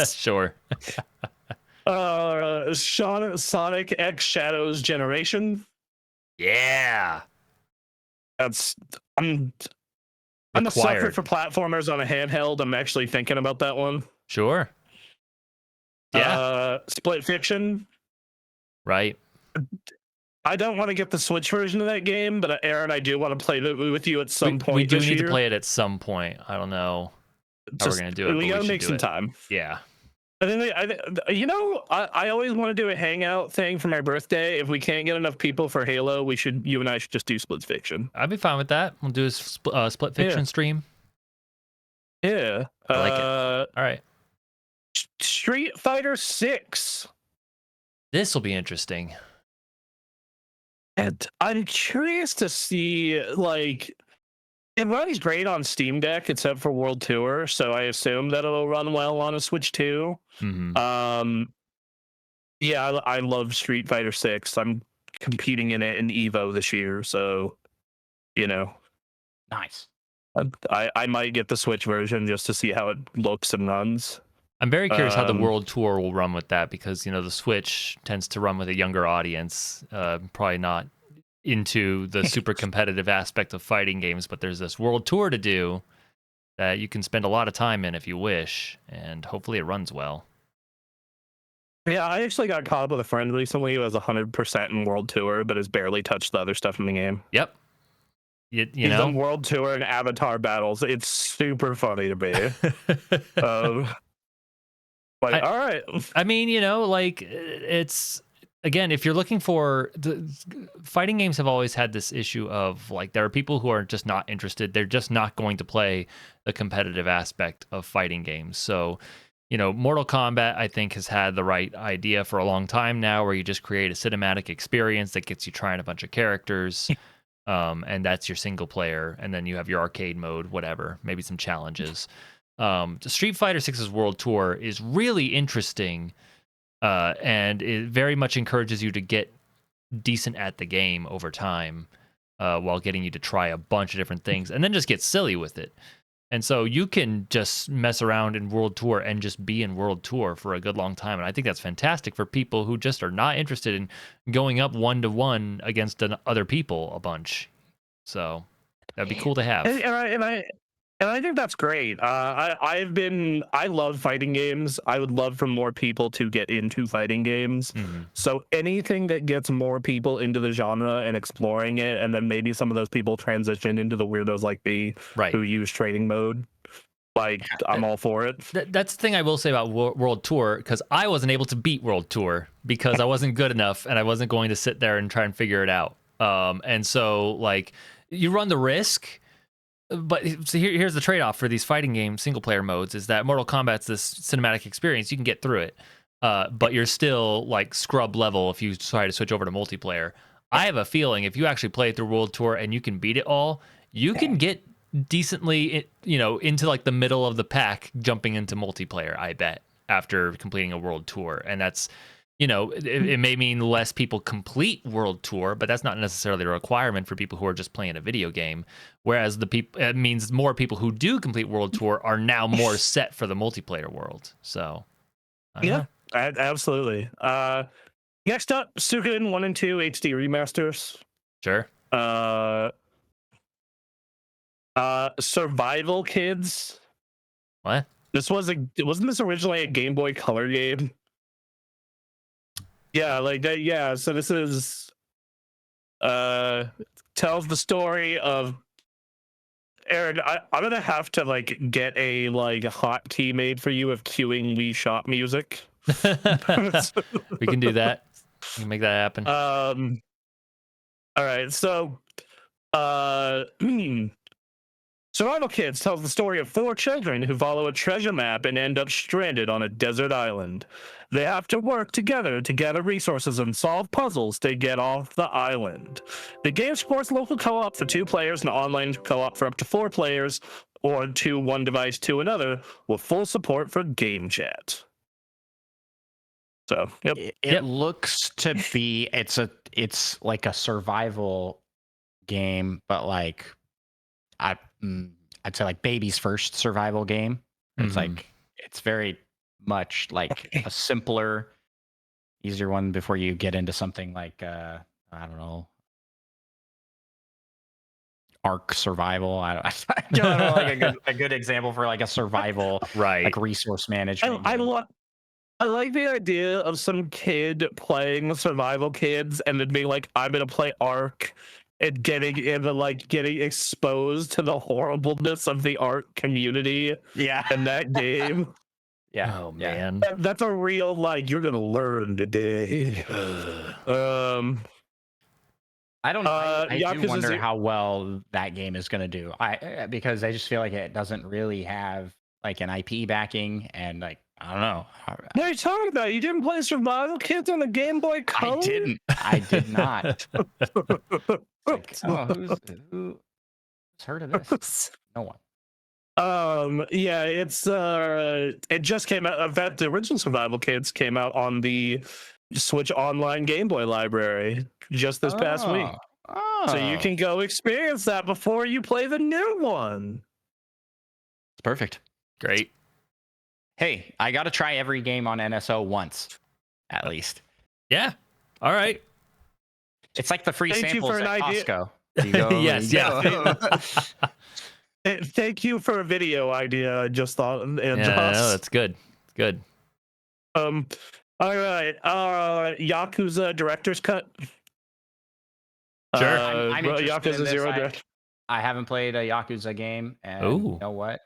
Sure. Sonic X Shadows Generation. Yeah. I'm a sucker for platformers on a handheld. I'm actually thinking about that one. Sure. Yeah. Split Fiction. Right. I don't want to get the Switch version of that game, but Aaron, I do want to play it with you at some point. We do need to play it at some point. I don't know how we're gonna do it. We gotta make some time. Yeah. And then I always want to do a hangout thing for my birthday. If we can't get enough people for Halo, you and I should just do Split Fiction. I'd be fine with that. We'll do a Split Fiction stream. Yeah. I like it. All right. Street Fighter 6. This will be interesting. And I'm curious to see, like, it runs great on Steam Deck except for World Tour, so I assume that it'll run well on a Switch too. Mm-hmm. Yeah, I love Street Fighter 6. I'm competing in it in Evo this year, so Nice. I might get the Switch version just to see how it looks and runs. I'm very curious how the World Tour will run with that, because the Switch tends to run with a younger audience, probably not into the super competitive aspect of fighting games, but there's this World Tour to do that you can spend a lot of time in if you wish, and hopefully it runs well. Yeah, I actually got caught up with a friend recently who has 100% in World Tour, but has barely touched the other stuff in the game. Yep. He's done World Tour and Avatar battles. It's super funny to me. Like, all right. I mean, like it's again, if you're looking for fighting games have always had this issue of like there are people who are just not interested. They're just not going to play the competitive aspect of fighting games. So, Mortal Kombat, I think, has had the right idea for a long time now, where you just create a cinematic experience that gets you trying a bunch of characters. And that's your single player, and then you have your arcade mode, whatever, maybe some challenges. Street Fighter 6's World Tour is really interesting, and it very much encourages you to get decent at the game over time, while getting you to try a bunch of different things, and then just get silly with it. And so you can just mess around in World Tour and just be in World Tour for a good long time. And I think that's fantastic for people who just are not interested in going up 1-to-1 against other people a bunch. So that'd be cool to have. And I think that's great. I love fighting games. I would love for more people to get into fighting games. Mm-hmm. So anything that gets more people into the genre and exploring it, and then maybe some of those people transition into the weirdos like me, Right, who use trading mode. Like, I'm all for it. That's the thing I will say about World Tour, because I wasn't able to beat World Tour because I wasn't good enough, and I wasn't going to sit there and try and figure it out. And so, like, you run the risk. But so here's the trade-off for these fighting game single-player modes is that Mortal Kombat's this cinematic experience. You can get through it, but you're still like scrub level if you try to switch over to multiplayer. I have a feeling if you actually play through World Tour and you can beat it all, you can get decently, into like the middle of the pack jumping into multiplayer, I bet, after completing a World Tour. And that's, it may mean less people complete World Tour, but that's not necessarily a requirement for people who are just playing a video game. Whereas it means more people who do complete World Tour are now more set for the multiplayer world. So, yeah, absolutely. Next up, Suikoden 1 and 2 HD remasters. Sure. Survival Kids. What? Wasn't this originally a Game Boy Color game? Yeah, like that. Yeah, so this is tells the story of Aaron. I'm gonna have to like get a like hot tea made for you of cueing Wii Shop music. We can do that. We can make that happen. All right, so Survival Kids tells the story of 4 children who follow a treasure map and end up stranded on a desert island. They have to work together to gather resources and solve puzzles to get off the island. The game supports local co-op for 2 players and online co-op for up to 4 players, or to one device to another, with full support for game chat. So, yep. It looks to be it's like a survival game, but like I'd say like baby's first survival game. It's like it's very much like a simpler, easier one before you get into something like I don't know, Ark Survival. I don't know, like a good example for like a survival, right? Like resource management. I like the idea of some kid playing Survival Kids and then being like, I'm gonna play Ark, and getting exposed to the horribleness of the Ark community. Yeah, in that game. Yeah. Oh man, that's a real like you're gonna learn today. I don't know. I do wonder how well that game is gonna do. Because I just feel like it doesn't really have like an IP backing, and like I don't know. What are you talking about? You didn't play Survival Kids on the Game Boy Color? I didn't. I did not. Like, who's heard of this? No one. Yeah, it's it just came out. In fact, the original Survival Kids came out on the Switch Online Game Boy library just this past week. So you can go experience that before you play the new one. It's perfect. Great. Hey, I got to try every game on NSO once, at least. Yeah. All right. It's like the free samples at Costco. Yes. Yeah. Thank you for a video idea. I just thought. Yeah, no, that's good. Good. All right. Yakuza director's cut. Sure. I'm interested Yakuza in this. 0 direct. I haven't played a Yakuza game, and you know what?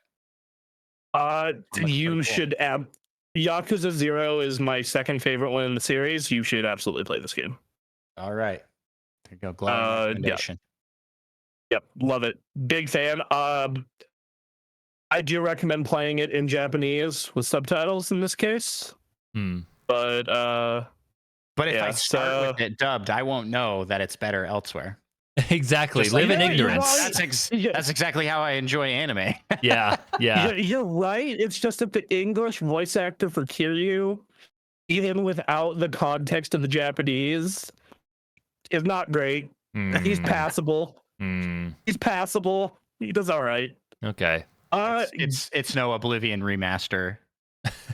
You should Yakuza 0 is my second favorite one in the series. You should absolutely play this game. All right. There you go. Glowing recommendation. Yep, love it. Big fan. I do recommend playing it in Japanese with subtitles in this case. But if I start with it dubbed, I won't know that it's better elsewhere. Exactly. Live in ignorance. That's exactly how I enjoy anime. Yeah. You're right. It's just that the English voice actor for Kiryu, even without the context of the Japanese, is not great. He's passable. He's passable. He does all right. Okay. It's no Oblivion remaster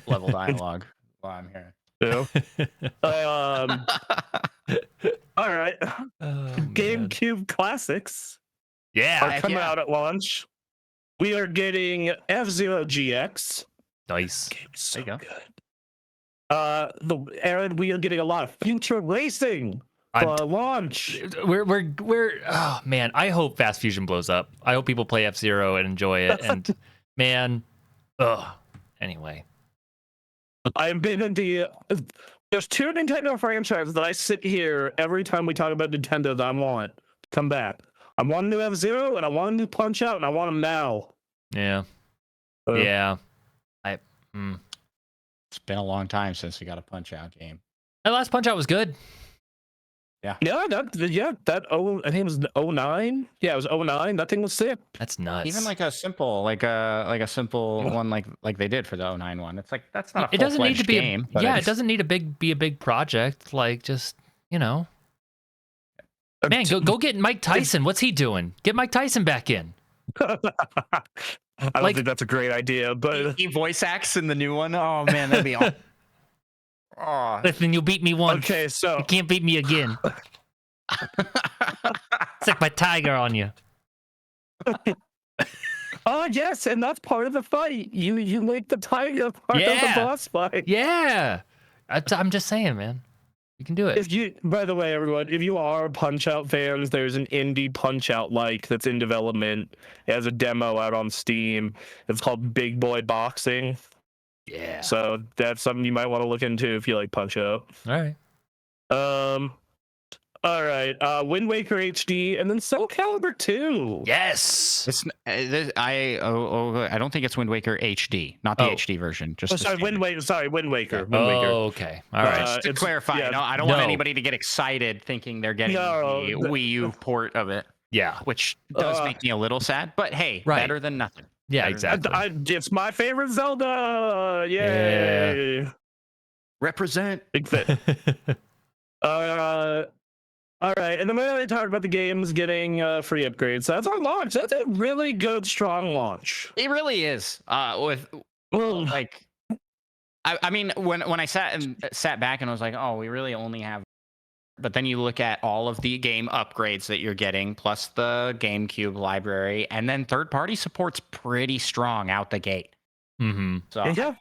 level dialogue while I'm here. All right. GameCube classics are coming out at launch. We are getting F-Zero GX. Nice. So good. Aaron, we are getting a lot of future racing for launch. Oh man, I hope Fast Fusion blows up. I hope people play F-Zero and enjoy it. And man, anyway. I've been in there's two Nintendo franchises that I sit here every time we talk about Nintendo that I want to come back. I want a new F-Zero and I want a new Punch Out and I want them now. Yeah. It's been a long time since we got a Punch Out game. That last Punch Out was good. I think it was 09. Yeah, it was 09. That thing was sick. That's nuts. Even like a simple one like they did for the 09 one. It's like that's not a it doesn't need to be game. It doesn't need to be a big project. Like just, man, go get Mike Tyson. What's he doing? Get Mike Tyson back in. I don't think that's a great idea, but he voice acts in the new one. Oh man, that'd be awesome. Oh. Listen, you beat me once. Okay, so you can't beat me again. Sick my tiger on you. Oh yes, and that's part of the fight. You make the tiger part of the boss fight. Yeah, I'm just saying, man. You can do it. By the way, everyone, if you are Punch Out fans, there's an indie Punch Out that's in development. It has a demo out on Steam. It's called Big Boy Boxing. Yeah. So that's something you might want to look into if you like Punch Out. All right. All right. Wind Waker HD and then Soul Calibur 2. Yes. I don't think it's Wind Waker HD, not the HD version. Just Wind Waker. Okay. All right. Just to clarify, I don't want anybody to get excited thinking they're getting the Wii U port of it. Yeah. Which does make me a little sad, but hey, better than nothing. Yeah, exactly. It's my favorite Zelda. Yay! Yeah. Represent. Big fit. All right, and then we talked about the games getting free upgrades. So that's our launch. That's a really good, strong launch. It really is. I mean, when I sat back and was like, oh, we really only have. But then you look at all of the game upgrades that you're getting, plus the GameCube library, and then third-party support's pretty strong out the gate. Mm-hmm. So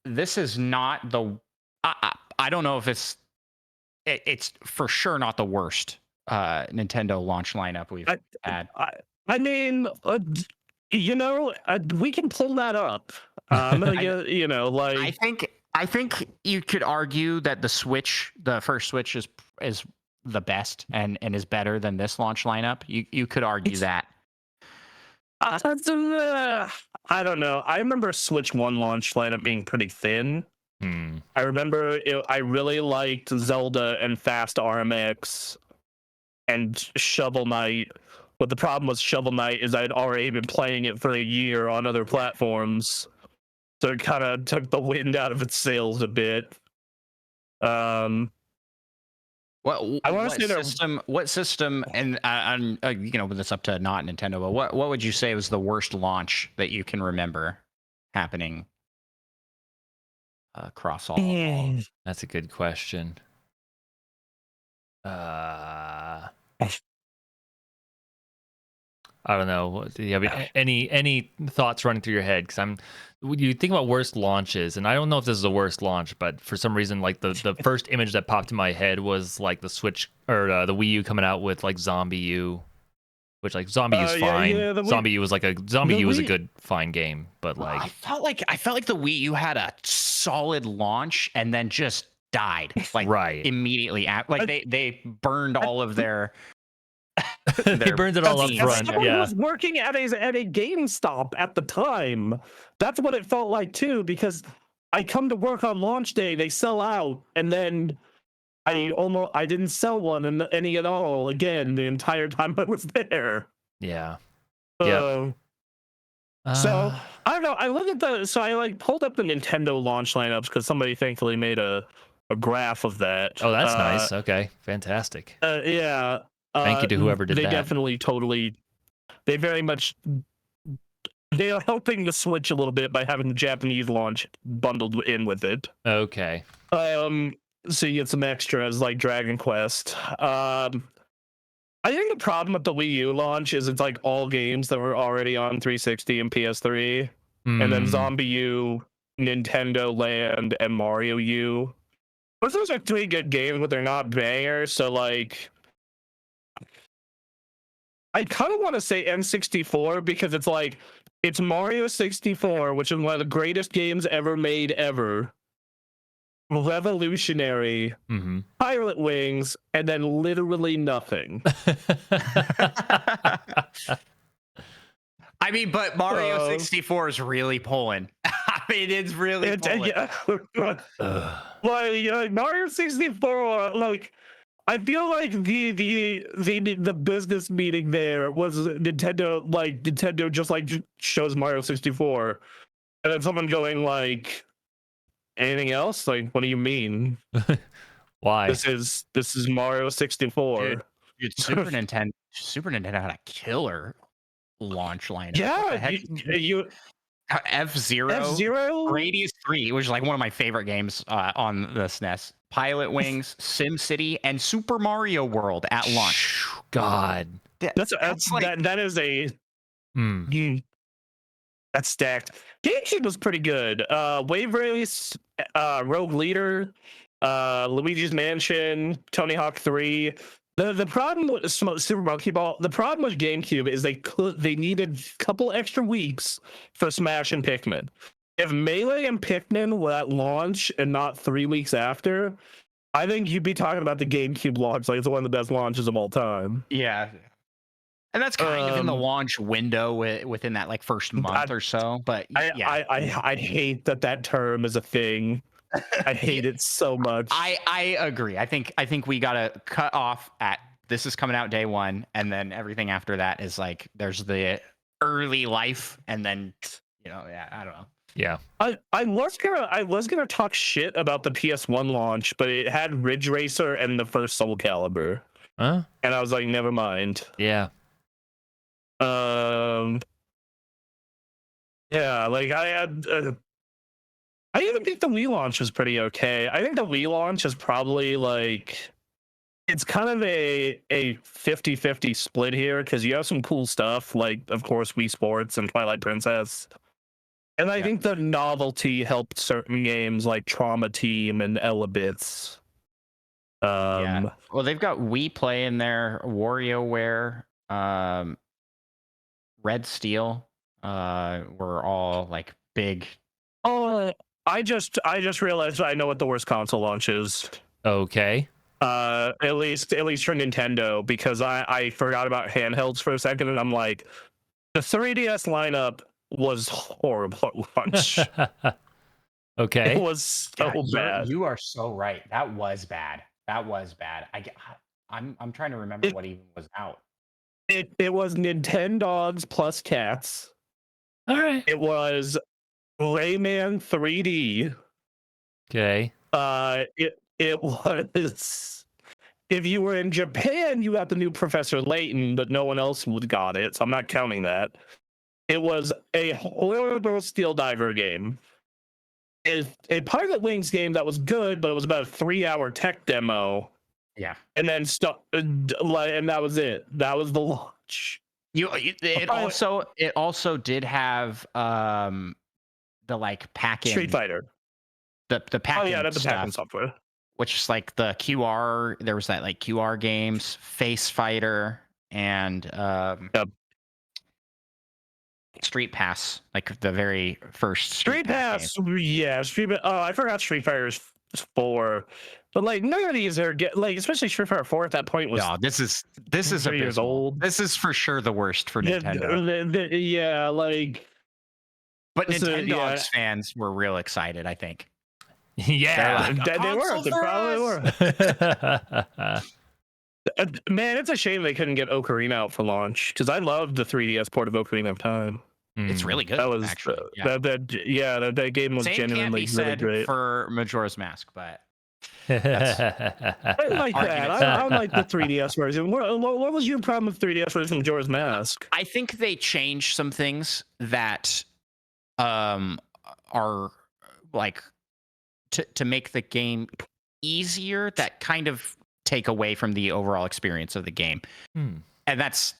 this is not the. I don't know if it's for sure not the worst Nintendo launch lineup we've had. I mean, we can pull that up. I think you could argue that the first Switch is the best and is better than this launch lineup. You could argue that. I don't know. I remember Switch 1 launch lineup being pretty thin. I remember I really liked Zelda and Fast RMX and Shovel Knight. But the problem with Shovel Knight is I'd already been playing it for a year on other platforms. So it kind of took the wind out of its sails a bit. I want to say what system, and it's up to not Nintendo, but what would you say was the worst launch that you can remember happening across all? That's a good question. I don't know. Do you have any thoughts running through your head? Because you think about worst launches, and I don't know if this is the worst launch, but for some reason, like the first image that popped in my head was like the Switch or the Wii U coming out with like Zombie U, which like Zombie U's fine. Zombie U was a good fine game, but like I felt like the Wii U had solid launch and then just died like Right. immediately. Like they burned all of their. They burned it all up front. Someone who Yeah. was working at a GameStop at the time. That's what it felt like too, because I come to work on launch day, they sell out, and then I didn't sell one any at all again the entire time I was there. Yeah. So Uh, I don't know. I look at so I like pulled up the Nintendo launch lineups because somebody thankfully made a graph of that. oh, that's nice. Okay. Fantastic. Yeah. Thank you to whoever did they that. Definitely, totally. They very much. They are helping the Switch a little bit by having the Japanese launch bundled in with it. Okay. So you get some extras like Dragon Quest. I think the problem with the Wii U launch is it's like all games that were already on 360 and PS3, and then Zombie U, Nintendo Land, and Mario U. Those are 3 good games, but they're not bangers. So like, I kind of want to say N64 because it's like it's Mario 64, which is one of the greatest games ever made ever. Revolutionary, Pilot Wings, and then literally nothing. I mean, but Mario 64 is really pulling. I mean, it's really pulling. Like Mario 64, like I feel like the business meeting there was Nintendo. Like Nintendo just like shows Mario 64, and then someone going like, anything else? Like, what do you mean? Why? This is Mario 64. Dude, Super Nintendo had a killer launch lineup. Yeah, you F-Zero, Radius 3, which is like one of my favorite games on the SNES. Pilot Wings, SimCity, and Super Mario World at launch. God, that's like that is a that's stacked. GameCube was pretty good. Wave Race, Rogue Leader, Luigi's Mansion, Tony Hawk 3. The problem with Super Monkey Ball, the problem with GameCube is they needed a couple extra weeks for Smash and Pikmin. If Melee and Pikmin were at launch and not 3 weeks after, I think you'd be talking about the GameCube launch like it's one of the best launches of all time. Yeah. And that's kind of in the launch window within that like first month or so. But yeah, I hate that term is a thing. I hate it so much. I agree. I think we gotta cut off at this is coming out day 1, and then everything after that is like there's the early life, and then I don't know. Yeah. I was gonna talk shit about the PS1 launch, but it had Ridge Racer and the first Soul Calibur. Huh? And I was like, never mind. Yeah. Yeah, like I had I even think the Wii launch was pretty okay. I think the Wii launch is probably like it's kind of a 50-50 split here because you have some cool stuff like of course Wii Sports and Twilight Princess. And I think the novelty helped certain games like Trauma Team and Elebits. Yeah. Well, they've got Wii Play in there, WarioWare, Red Steel, were all like big. Oh, I just realized I know what the worst console launch is. Okay. At least for Nintendo, because I forgot about handhelds for a second, and I'm like, the 3DS lineup was horrible at launch. Okay. It was so bad. You are so right. That was bad. I'm trying to remember what even was out. It was Nintendogs plus Cats. All right. It was Rayman 3D. Okay. It was. If you were in Japan, you got the new Professor Layton, but no one else would got it, so I'm not counting that. It was a horrible Steel Diver game. A Pilot Wings game that was good, but it was about a 3-hour tech demo. Yeah, and then and that was it. That was the launch. It also did have the like pack-in Street Fighter. The pack-in. Oh yeah, that's the stuff, pack-in software. Which is like the QR. There was that like QR games, Face Fighter, and Yep. Street Pass, like the very first Street Pass, yeah, Street. Oh, I forgot Street Fighter is 4, but like none of these are like, especially Street Fighter 4 at that point was. No, this is 3 years old. This is for sure the worst for Nintendo. Yeah, like. But Nintendo's fans were real excited, I think. Yeah, like, they were. They probably were. Man, it's a shame they couldn't get Ocarina out for launch because I loved the 3DS port of Ocarina of Time. It's really good. That was actually. That game was genuinely really great for Majora's Mask, but I like that. I like the 3DS version. What was your problem with 3DS version of Majora's Mask? I think they changed some things that are like to make the game easier that kind of take away from the overall experience of the game. And that's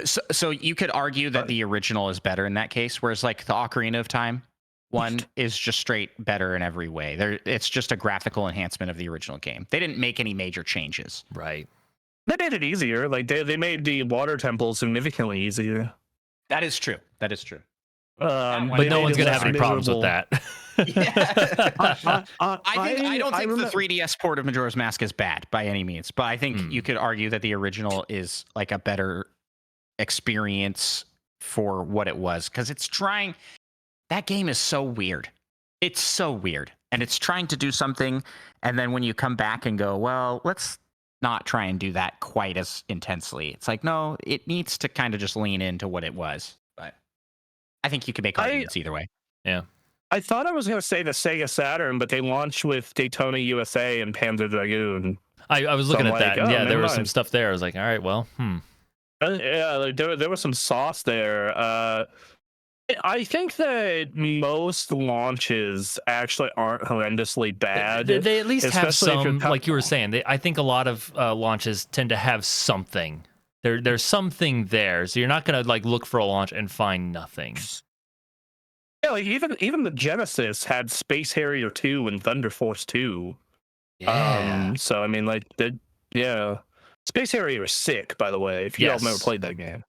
so you could argue that the original is better in that case, whereas like the Ocarina of Time one is just straight better in every way. It's just a graphical enhancement of the original game. They didn't make any major changes. Right. They made it easier. Like they made the water temple significantly easier. That is true. That is true. But no one's gonna have any problems with that. I don't think the 3DS port of Majora's Mask is bad by any means, but I think you could argue that the original is like a better experience for what it was, because it's trying. That game is so weird. It's so weird, and it's trying to do something, and then when you come back and go, well, let's not try and do that quite as intensely. It's like, no, it needs to kind of just lean into what it was. But I think you could make arguments either way. Yeah. I thought I was going to say the Sega Saturn, but they launched with Daytona USA and Panzer Dragoon. I was looking at that. And yeah, there was some stuff there. I was like, all right, well, Yeah, like, there was some sauce there. I think that most launches actually aren't horrendously bad. They at least have some, like you were saying. I think a lot of launches tend to have something. There's something there, so you're not gonna like look for a launch and find nothing. Yeah, like even the Genesis had Space Harrier 2 and Thunder Force 2. Yeah. So I mean, like, yeah, Space Harrier is sick. By the way, if you all have never played that game,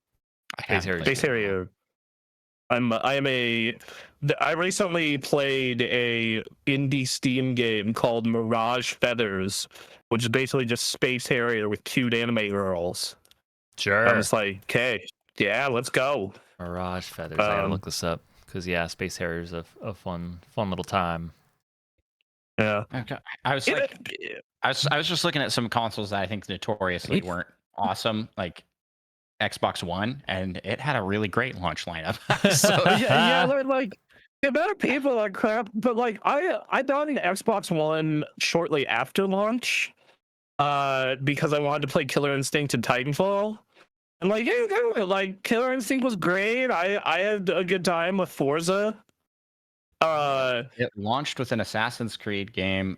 Space Harrier. I recently played a indie Steam game called Mirage Feathers, which is basically just Space Harrier with cute anime girls. Sure. I was like, okay, yeah, let's go. Mirage Feathers. I gotta look this up because Space Harrier's a fun little time. Yeah. Okay. I was just looking at some consoles that I think notoriously weren't awesome, like Xbox One, and it had a really great launch lineup. So, yeah, like the amount of people are crap, but like I bought an Xbox One shortly after launch, because I wanted to play Killer Instinct and Titanfall, and like like Killer Instinct was great. I had a good time with Forza. It launched with an Assassin's Creed game,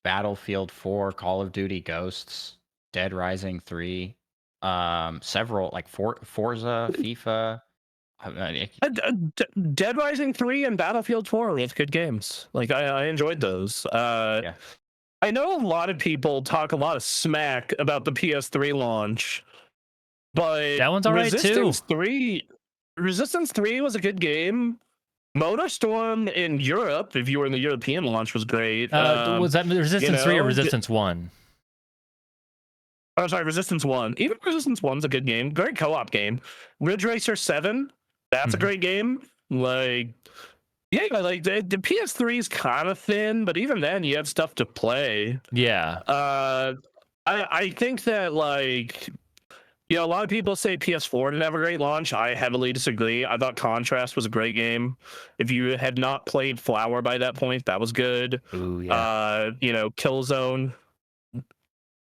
Battlefield 4, Call of Duty Ghosts, Dead Rising 3. Several like Forza, FIFA, Dead Rising 3 and Battlefield 4. It's good games. Like I enjoyed those. I know a lot of people talk a lot of smack about the PS3 launch, but that one's alright too. Resistance 3 was a good game. Motorstorm in Europe, if you were in the European launch, was great. Was that Resistance 3 or Resistance 1? Oh, sorry, Resistance 1. Even Resistance 1's a good game. Great co-op game. Ridge Racer 7, that's a great game. Like, yeah, like the PS3 is kind of thin, but even then you have stuff to play. Yeah. I think that, like, a lot of people say PS4 didn't have a great launch. I heavily disagree. I thought Contrast was a great game. If you had not played Flower by that point, that was good. Ooh, yeah. Killzone.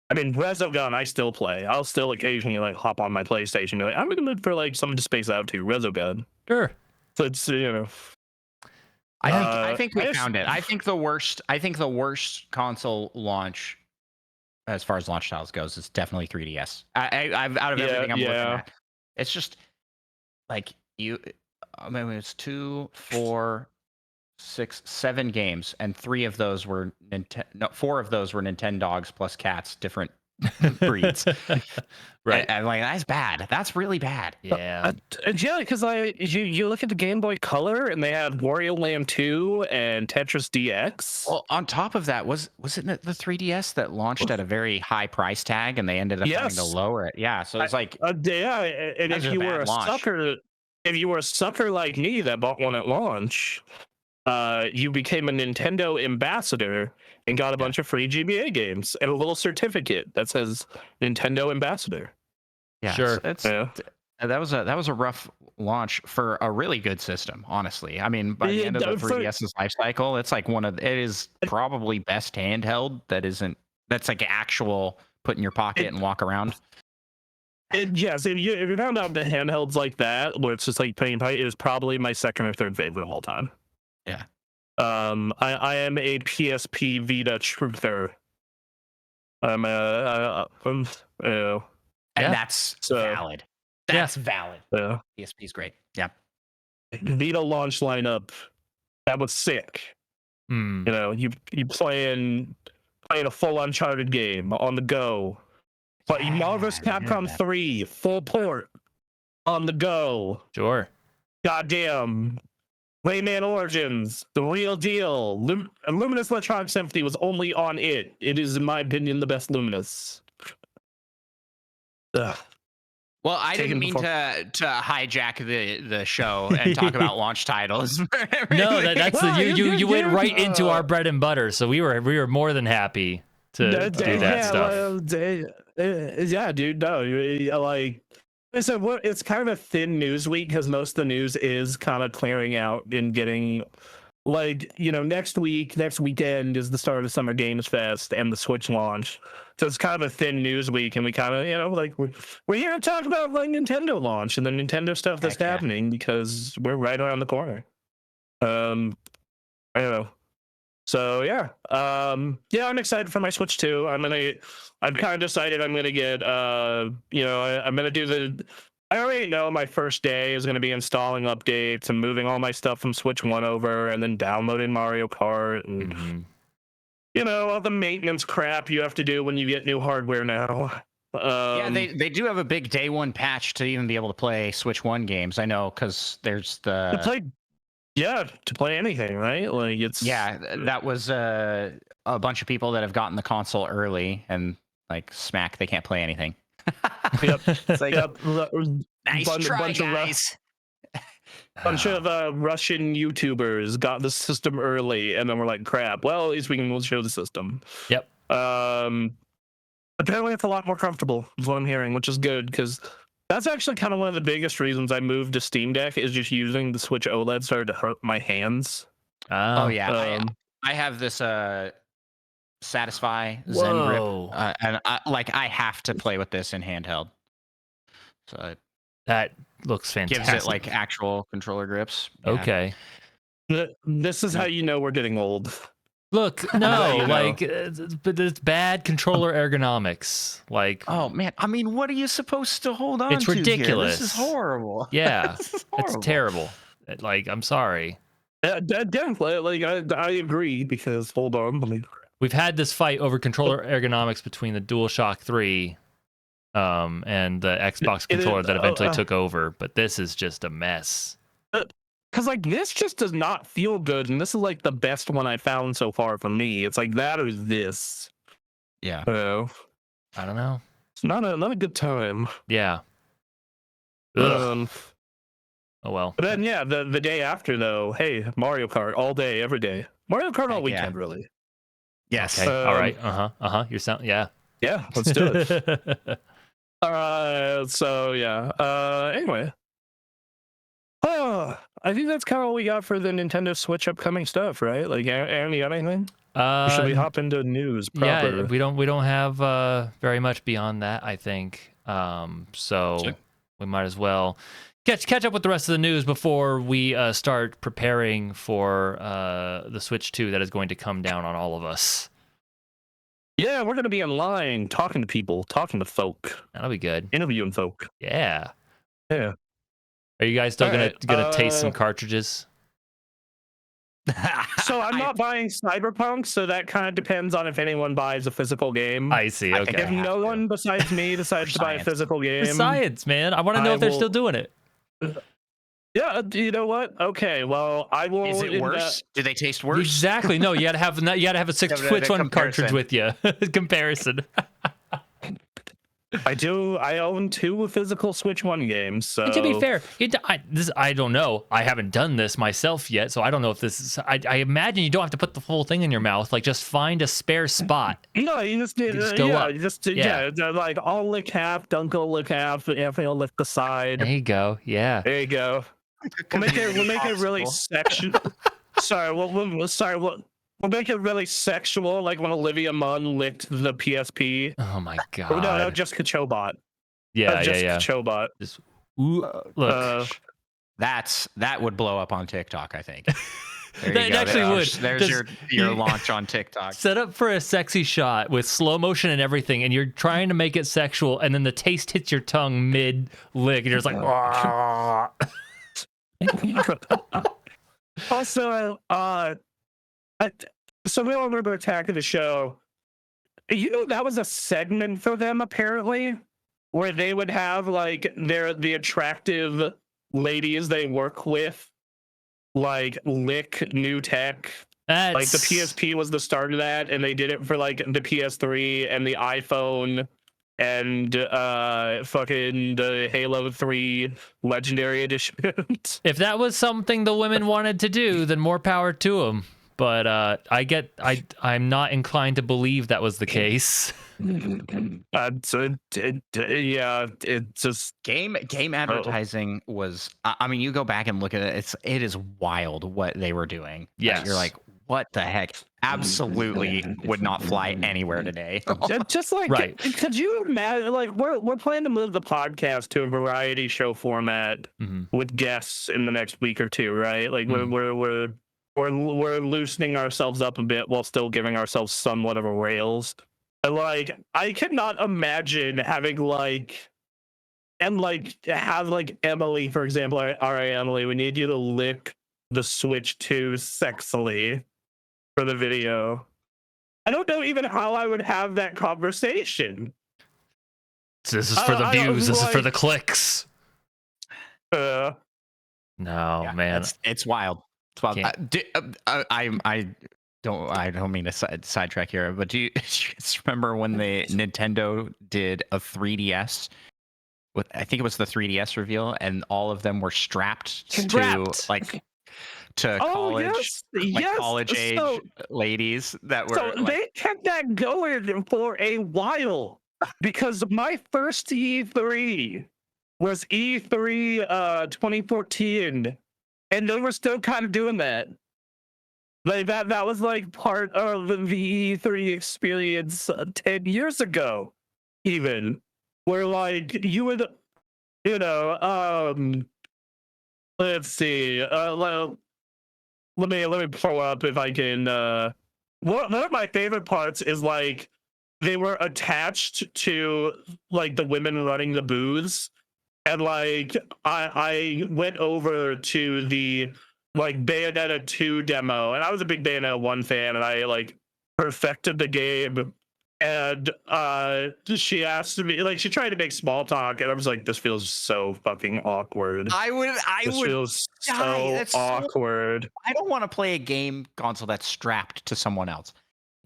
I mean, Resogun, I still play. I'll still occasionally like hop on my PlayStation and be like, I'm gonna look for like something to space out to. Resogun. Sure. So it's I think we found it. I think the worst console launch, as far as launch styles goes, is definitely 3DS. I've out of everything I'm looking at. It's just like it's 2, 4, 6, 7 games, and 4 of those were Nintendogs plus cats, different breeds. Right. And like, that's bad. That's really bad. Yeah. Yeah, because you look at the Game Boy Color and they had Wario Land 2 and Tetris DX. Well, on top of that, was it the 3DS that launched at a very high price tag and they ended up having to lower it? Yeah, so it's like yeah, and if you were a sucker, like me that bought one at launch, you became a Nintendo ambassador and got a bunch of free GBA games and a little certificate that says Nintendo ambassador. Yeah, sure. That was a rough launch for a really good system, honestly. I mean, by the end of the 3DS's life cycle, it's like it is probably best handheld that's like actual put in your pocket and walk around. Yes, if you found out the handhelds like that, where it's just like playing pipe, is probably my second or third favorite of all time. Yeah. I am a PSP Vita truther. I'm and that's valid. That's valid. Yeah. PSP is great. Yeah. Vita launch lineup, that was sick. You know, you playing a full Uncharted game on the go. But Marvel vs. Capcom 3 full port on the go. Sure. Goddamn. Rayman Origins, the real deal. Luminous Electronic Symphony was only on it. It is, in my opinion, the best Luminous. Ugh. Well, I didn't mean to hijack the show and talk about launch titles. No, that's you went right into our bread and butter. So we were more than happy to do that stuff. Yeah, dude. No, like. So it's kind of a thin news week because most of the news is kind of clearing out and getting, like, you know, next weekend is the start of the Summer Games Fest and the Switch launch. So it's kind of a thin news week, and we kind of, you know, like we're here to talk about like Nintendo launch and the Nintendo stuff that's happening because we're right around the corner. I don't know. So yeah, I'm excited for my Switch 2. I've kind of decided I'm gonna get, you know, I'm gonna do I already know my first day is gonna be installing updates and moving all my stuff from Switch 1 over, and then downloading Mario Kart and you know, all the maintenance crap you have to do when you get new hardware now. Yeah, they do have a big day one patch to even be able to play Switch 1 games. I know because there's to play anything, right? Like that was a bunch of people that have gotten the console early and like smack, they can't play anything. Yep. It's like, nice try, guys. Bunch of Russian YouTubers got the system early, and then we're like, crap. Well, at least we'll show the system. Yep. Apparently, it's a lot more comfortable, is what I'm hearing, which is good because that's actually kind of one of the biggest reasons I moved to Steam Deck is just using the Switch OLED started to hurt my hands. Oh yeah, I have this Satisfy Zen Grip, and I have to play with this in handheld. So that looks fantastic. Gives it like actual controller grips. Yeah. Okay. This is how you know we're getting old. Look, no, like, but it's bad controller ergonomics. Like, oh man, I mean, what are you supposed to hold on to? It's ridiculous. This is horrible. Yeah, it's terrible. Like, I'm sorry. Definitely, like I agree because hold on, we've had this fight over controller ergonomics between the DualShock 3 and the Xbox controller that eventually took over, but this is just a mess. Because like this just does not feel good, and this is like the best one I found so far for me. It's like that or this. Yeah. I don't know. It's not a good time. Yeah. Oh well. But then yeah, the day after though, hey, Mario Kart all day, every day. Mario Kart all weekend, really. Yes. Okay. All right. You're sound. Yeah. Yeah. Let's do it. All right. So yeah. Anyway. I think that's kind of all we got for the Nintendo Switch upcoming stuff, right? Like, Aaron, you got anything? Should we hop into news proper? Yeah, we don't have very much beyond that, I think. So we might as well catch up with the rest of the news before we start preparing for the Switch 2 that is going to come down on all of us. Yeah, we're going to be in line talking to people, talking to folk. That'll be good. Interviewing folk. Yeah. Yeah. Are you guys still gonna taste some cartridges? So I'm not buying Cyberpunk, so that kind of depends on if anyone buys a physical game. I see. I think Okay. If no one besides me decides to buy a science. physical game, For science, man. I want to know I if they're will- still doing it. yeah, you know what? Okay, well, I will. Is it worse? Do they taste worse? Exactly. No, you gotta have a Yeah, Switch the One cartridge comparison. with you. Comparison. I do. I own 2 physical Switch 1 games. So And to be fair, I don't know. I haven't done this myself yet, so I don't know if this is. I imagine you don't have to put the full thing in your mouth. Like, just find a spare spot. no, you just need. just go yeah, up. you just Yeah. like I'll lick half, Dunk will lick half, Anthony will lick the side. There you go. Yeah. There you go. We'll make it really sexual. Sorry, we'll make it really sexual, like when Olivia Munn licked the PSP. Oh my god. Oh, no, Jessica Chobot. Yeah, Jessica yeah. Chobot. Just, ooh, look. That would blow up on TikTok, I think. There That you go. actually would. There's Just- your launch on TikTok. Set up for a sexy shot with slow motion and everything, and you're trying to make it sexual, and then the taste hits your tongue mid lick, and you're just like, "Ah." Also, so we all remember Attack of the Show. You know, that was a segment for them apparently, where they would have like the attractive ladies they work with, like lick new tech. That's, Like the PSP was the start of that, and they did it for like the PS3 and the iPhone and fucking the Halo 3 Legendary Edition. if that was something the women wanted to do, then more power to them. But I'm not inclined to believe that was the case. It's just Game advertising was. I mean, you go back and look at it. It is wild what they were doing. Yes. You're like, what the heck? Absolutely would not fly anywhere today. just like Right. Could you imagine? Like we're planning to move the podcast to a variety show format with guests in the next week or two, right? Like we're loosening ourselves up a bit while still giving ourselves somewhat of a rails. And like I cannot imagine having have Emily, for example. All right, Emily, we need you to lick the Switch 2 sexily for the video. I don't know even how I would have that conversation. This is for the views. This is for the clicks. No, Yeah, man. it's wild. It's wild. I don't mean to sidetrack here, but do you just remember when the Nintendo did a 3DS? I think it was the 3DS reveal, and all of them were strapped. To college, college age ladies that were. So they kept that going for a while, because my first E3 was E3 2014, and they were still kind of doing that. Like that was like part of the E3 experience 10 years ago, even, where like you would, let's see, let me pull up if I can. One of my favorite parts is like they were attached to like the women running the booths, and like I went over to the like Bayonetta 2 demo, and I was a big Bayonetta 1 fan, and I like perfected the game. And she asked me, like, she tried to make small talk, and I was like, this feels so fucking awkward. This feels so awkward. I don't want to play a game console that's strapped to someone else.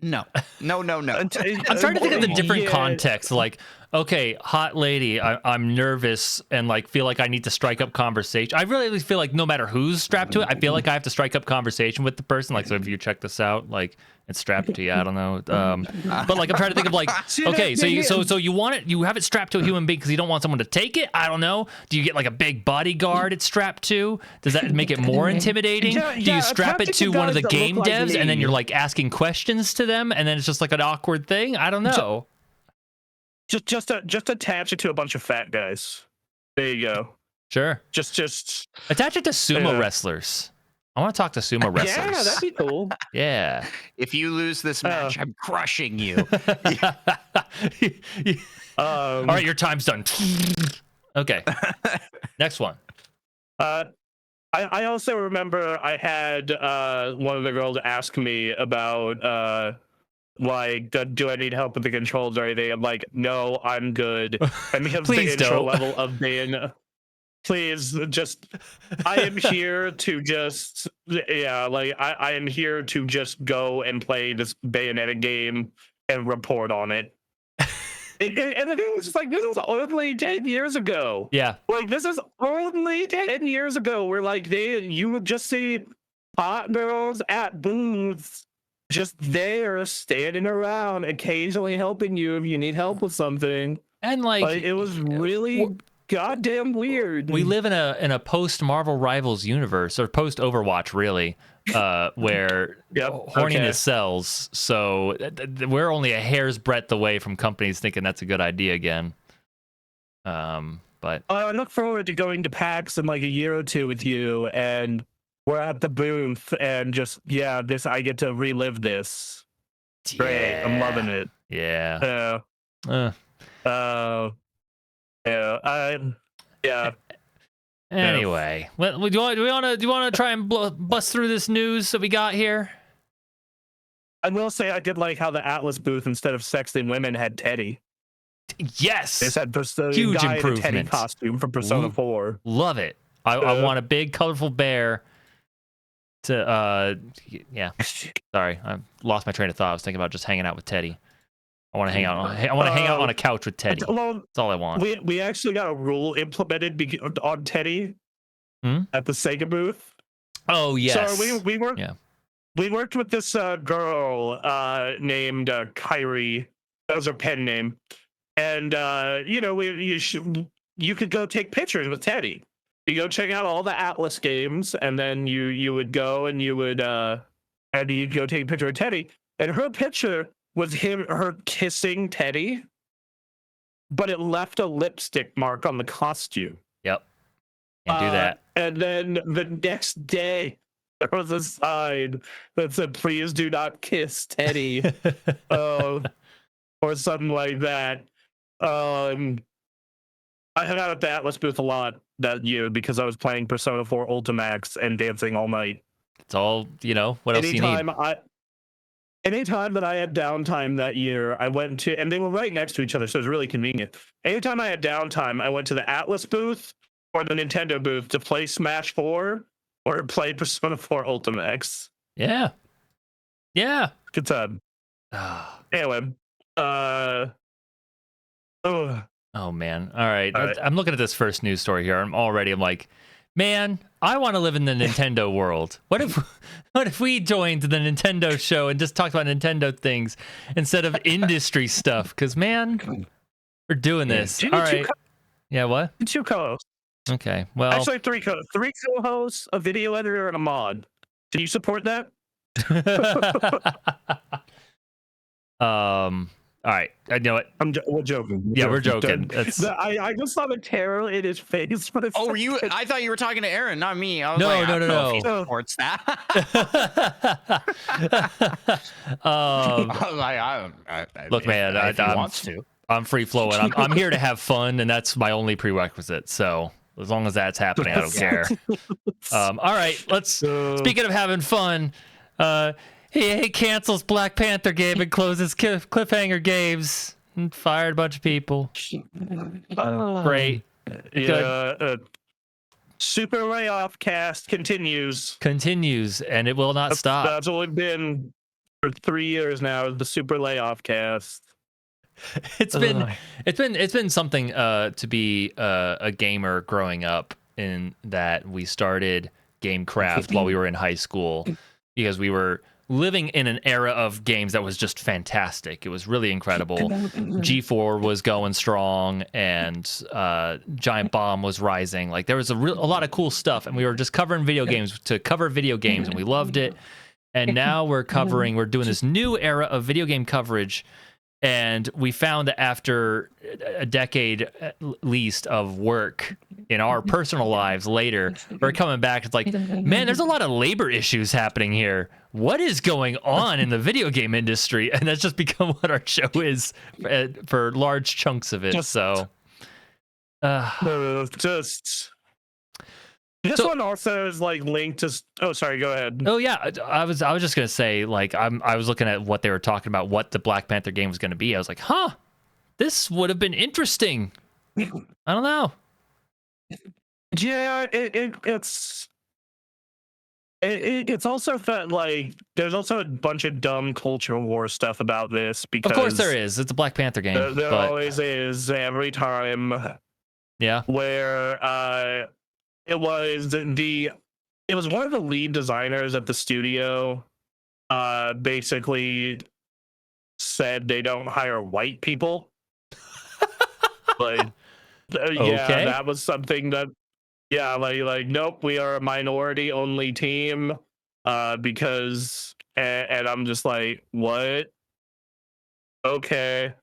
No. I'm trying to think of the different contexts. Like, okay, hot lady, I'm nervous and like feel like I need to strike up conversation. I really feel like no matter who's strapped to it, I feel like I have to strike up conversation with the person. Like, so if you check this out, like it's strapped to you. I don't know. But like I'm trying to think of like, okay, so you want it, you have it strapped to a human being because you don't want someone to take it. I don't know. Do you get like a big bodyguard it's strapped to? Does that make it more intimidating? Do you strap it to one of the game devs and then you're like asking questions to them and then it's just like an awkward thing? I don't know. Just attach it to a bunch of fat guys. There you go. Sure. Just attach it to sumo wrestlers. I want to talk to sumo wrestlers. Yeah, that'd be cool. Yeah. If you lose this match, I'm crushing you. All right, your time's done. Okay. Next one. I I also remember I had one of the girls ask me about like, do I need help with the controls or anything? I'm like, no, I'm good. And because the Please intro don't. level of being, please just, I am here to just, yeah, like I am here to just go and play this Bayonetta game and report on it. And it was just like, this was only 10 years ago. Yeah. Like, this is only 10 years ago where, like, you would just see hot girls at booths just there standing around, occasionally helping you if you need help with something. And like It was really goddamn weird. we live in a post Marvel Rivals universe, or post Overwatch, really, where horniness sells. So we're only a hair's breadth away from companies thinking that's a good idea again. But I look forward to going to PAX in like a year or two with you, and we're at the booth, and just I get to relive this. Great, I'm loving it. Yeah. Anyway, do you want to try and bust through this news that we got here? I will say I did like how the Atlas booth, instead of sexting women, had Teddy. Yes, they said huge guy improvement. In a Teddy costume from Persona 4. Love it. I want a big, colorful bear. To sorry, I lost my train of thought. I was thinking about just hanging out with Teddy. I want to hang out. I want to hang out on a couch with Teddy. That's all I want. We actually got a rule implemented on Teddy at the Sega booth. Oh yes. So we worked. Yeah. We worked with this girl named Kyrie. That was her pen name, and you could go take pictures with Teddy. You go check out all the Atlas games, and then you would go and you'd go take a picture of Teddy, and her picture was her kissing Teddy, but it left a lipstick mark on the costume. Yep. Can't do that. And then the next day, there was a sign that said, "Please do not kiss Teddy," or something like that. I hung out at the Atlas booth a lot that year because I was playing Persona 4 Ultimax and dancing all night. It's all, what else you need? Anytime that I had downtime that year, I went to, and they were right next to each other, so it was really convenient. Anytime I had downtime, I went to the Atlas booth or the Nintendo booth to play Smash 4 or play Persona 4 Ultimax. Yeah. Yeah. Good time. Anyway, Oh man. All right. I'm looking at this first news story here. I'm like, man, I want to live in the Nintendo world. What if we joined the Nintendo show and just talked about Nintendo things instead of industry stuff? Because man, we're doing this. All right. Yeah. What? 2 co-hosts. Okay. Well, actually 3 co-hosts, a video editor, and a mod. Can you support that? All right, I know it. We're joking. We're joking. I just saw the terror in his face. Oh, were you? I thought you were talking to Aaron, not me. I was no. I don't know if he supports that. Look, man, if he wants to. I'm free flowing. I'm here to have fun, and that's my only prerequisite. So as long as that's happening, I don't care. All right, let's. Speaking of having fun, he cancels Black Panther game and closes Cliffhanger Games and fired a bunch of people. Great. Super layoff cast continues, and it will not stop. That's only been for 3 years now. The super layoff cast. It's been something to be a gamer growing up, in that we started GameCraft while we were in high school because we were living in an era of games that was just fantastic. It was really incredible. G4 was going strong, and Giant Bomb was rising. Like, there was a lot of cool stuff, and we were just covering video games to cover video games, and we loved it. And now we're doing this new era of video game coverage. And we found that after a decade at least of work in our personal lives later, we're coming back. It's like, man, there's a lot of labor issues happening here. What is going on in the video game industry? And that's just become what our show is for large chunks of it. This one also is like linked to. Oh, sorry. Go ahead. Oh yeah, I was just gonna say, like, I was looking at what they were talking about, what the Black Panther game was gonna be. I was like, huh, this would have been interesting. I don't know. Yeah, it's also that like there's also a bunch of dumb culture war stuff about this because Of course there is. It's a Black Panther game. There but, always is every time. Yeah. Where it was one of the lead designers at the studio basically said they don't hire white people. Like yeah, that was something that like nope, we are a minority only team because and I'm just like, what? Okay.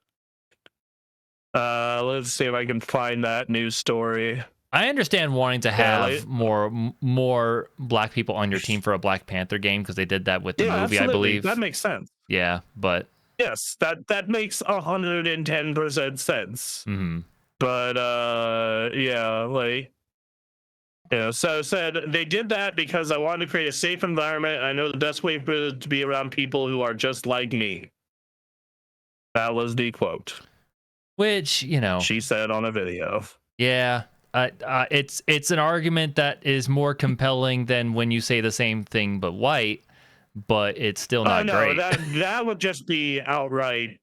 Let's see if I can find that news story. I understand wanting to have more black people on your team for a Black Panther game because they did that with the movie, absolutely. I believe. That makes sense. Yeah, but yes, that makes 110% sense. Mm-hmm. But yeah, like so said they did that because I wanted to create a safe environment. I know the best way for it to be around people who are just like me. That was the quote. Which, she said on a video. Yeah. It's an argument that is more compelling than when you say the same thing but white, but it's still not great. That would just be outright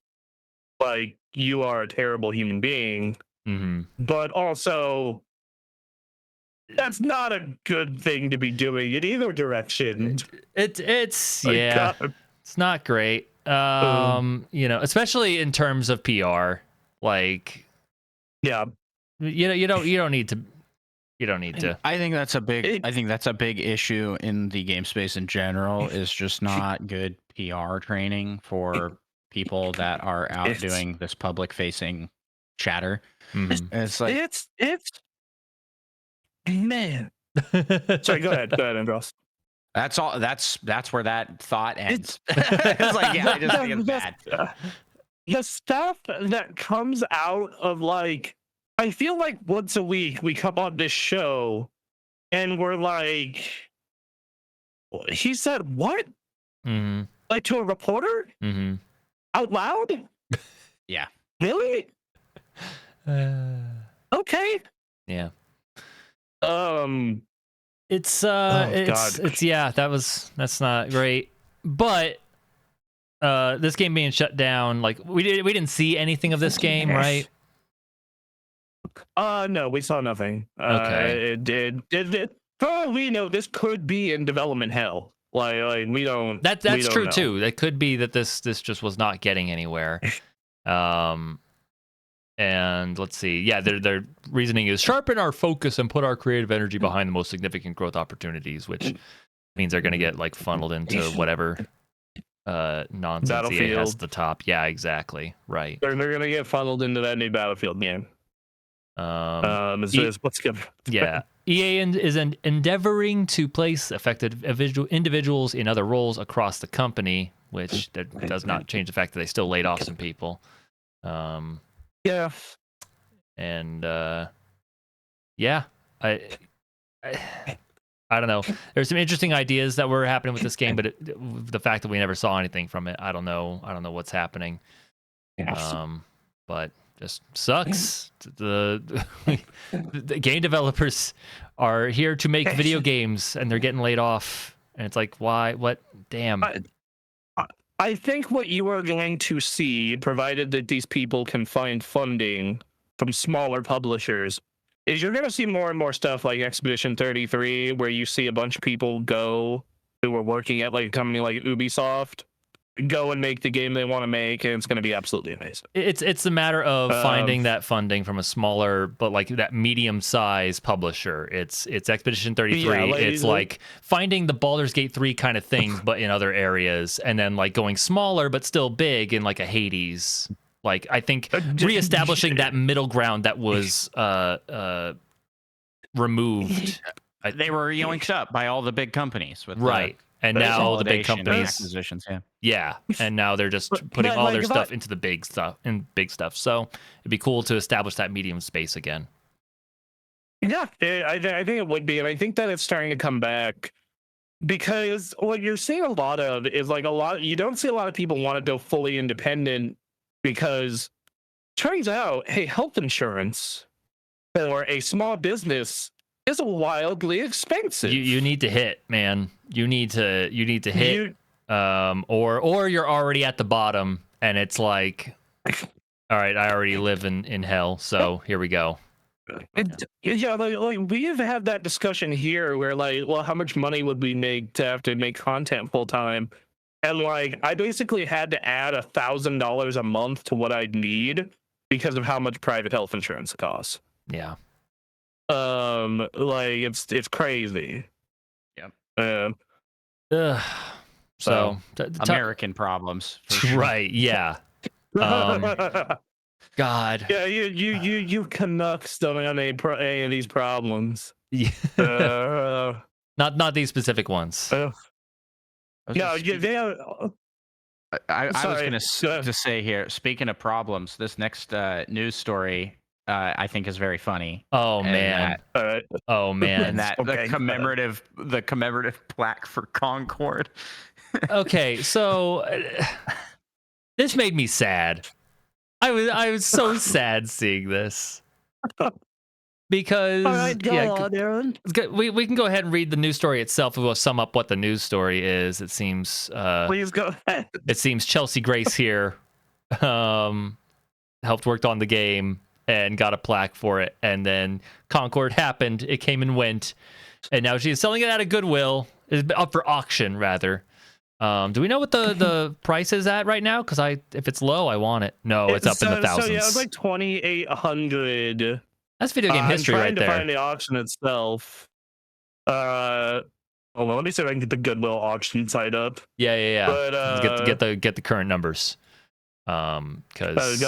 like you are a terrible human being. Mm-hmm. But also, that's not a good thing to be doing in either direction. It's yeah, God. It's not great. Especially in terms of PR. Like, yeah. You don't need to. I think that's a big issue in the game space in general, is just not good PR training for people that are out doing this public facing chatter. Mm-hmm. It's like it's man. Sorry, go ahead, Andross. That's all. That's where that thought ends. It's like, yeah, I just think it's bad. The stuff that comes out of like, I feel like once a week we come on this show and we're like, he said what? Mm-hmm. Like to a reporter? Mm-hmm. Out loud? Yeah. Really? Okay. Yeah. It's yeah, that's not great. But this game being shut down, like we didn't see anything of this game, right? No, we saw nothing. Okay. It did. For all we know, this could be in development hell. Like we don't. That's true know. Too. It could be that this just was not getting anywhere. And let's see. Yeah, their reasoning is sharpen our focus and put our creative energy behind the most significant growth opportunities, which means they're going to get like funneled into whatever nonsense EA has at the top. Yeah, exactly. Right. They're going to get funneled into that new Battlefield game. What's good? Yeah. EA is endeavoring to place affected individuals in other roles across the company, which does not change the fact that they still laid off some people. Yeah. And yeah, I don't know. There's some interesting ideas that were happening with this game, but the fact that we never saw anything from it, I don't know what's happening. Yes. But just sucks. The game developers are here to make video games, and they're getting laid off. And it's like, why? What? Damn. I think what you are going to see, provided that these people can find funding from smaller publishers, is you're going to see more and more stuff like Expedition 33, where you see a bunch of people go who are working at like a company like Ubisoft, go and make the game they want to make, and it's going to be absolutely amazing. It's a matter of finding that funding from a smaller, but like that medium-sized publisher. It's Expedition 33. Yeah, it's like finding the Baldur's Gate 3 kind of thing, but in other areas, and then like going smaller but still big in like a Hades. Like I think reestablishing that middle ground that was removed. They were yoinked up by all the big companies with right. And now the big companies, acquisitions, yeah, and now they're just putting all their stuff into the big stuff. So it'd be cool to establish that medium space again. Yeah, I think it would be, and I think that it's starting to come back because what you're seeing a lot of is like you don't see a lot of people want to go fully independent because turns out, hey, health insurance for a small business is wildly expensive. You need to hit, man. You need to hit, or you're already at the bottom, and it's like, all right, I already live in hell, so here we go. Yeah, like we've had that discussion here where like, well, how much money would we make to have to make content full time? And like, I basically had to add $1,000 a month to what I'd need because of how much private health insurance costs. Yeah. Like it's crazy. Yep. So American problems. For sure. Right? Yeah. God. Yeah, you Canucks don't have any of these problems. Yeah. Not these specific ones. No, they are. I was going to say here, speaking of problems, this next news story I think is very funny. Oh man. Oh man. And that the commemorative plaque for Concord. Okay, so this made me sad. I was so sad seeing this. Because all right, go on, Aaron. We can go ahead and read the news story itself. We'll sum up what the news story is. It seems please go ahead. It seems Chelsea Grace here helped work on the game and got a plaque for it, and then Concord happened. It came and went, and now she's selling it at a Goodwill. It's up for auction, rather. Do we know what the price is at right now? Because if it's low, I want it. No, it's up in the thousands. So yeah, it's like 2,800. That's video game history right there. I'm trying to find the auction itself. Hold on, let me see if I can get the Goodwill auction site up. Yeah. But get the current numbers. Because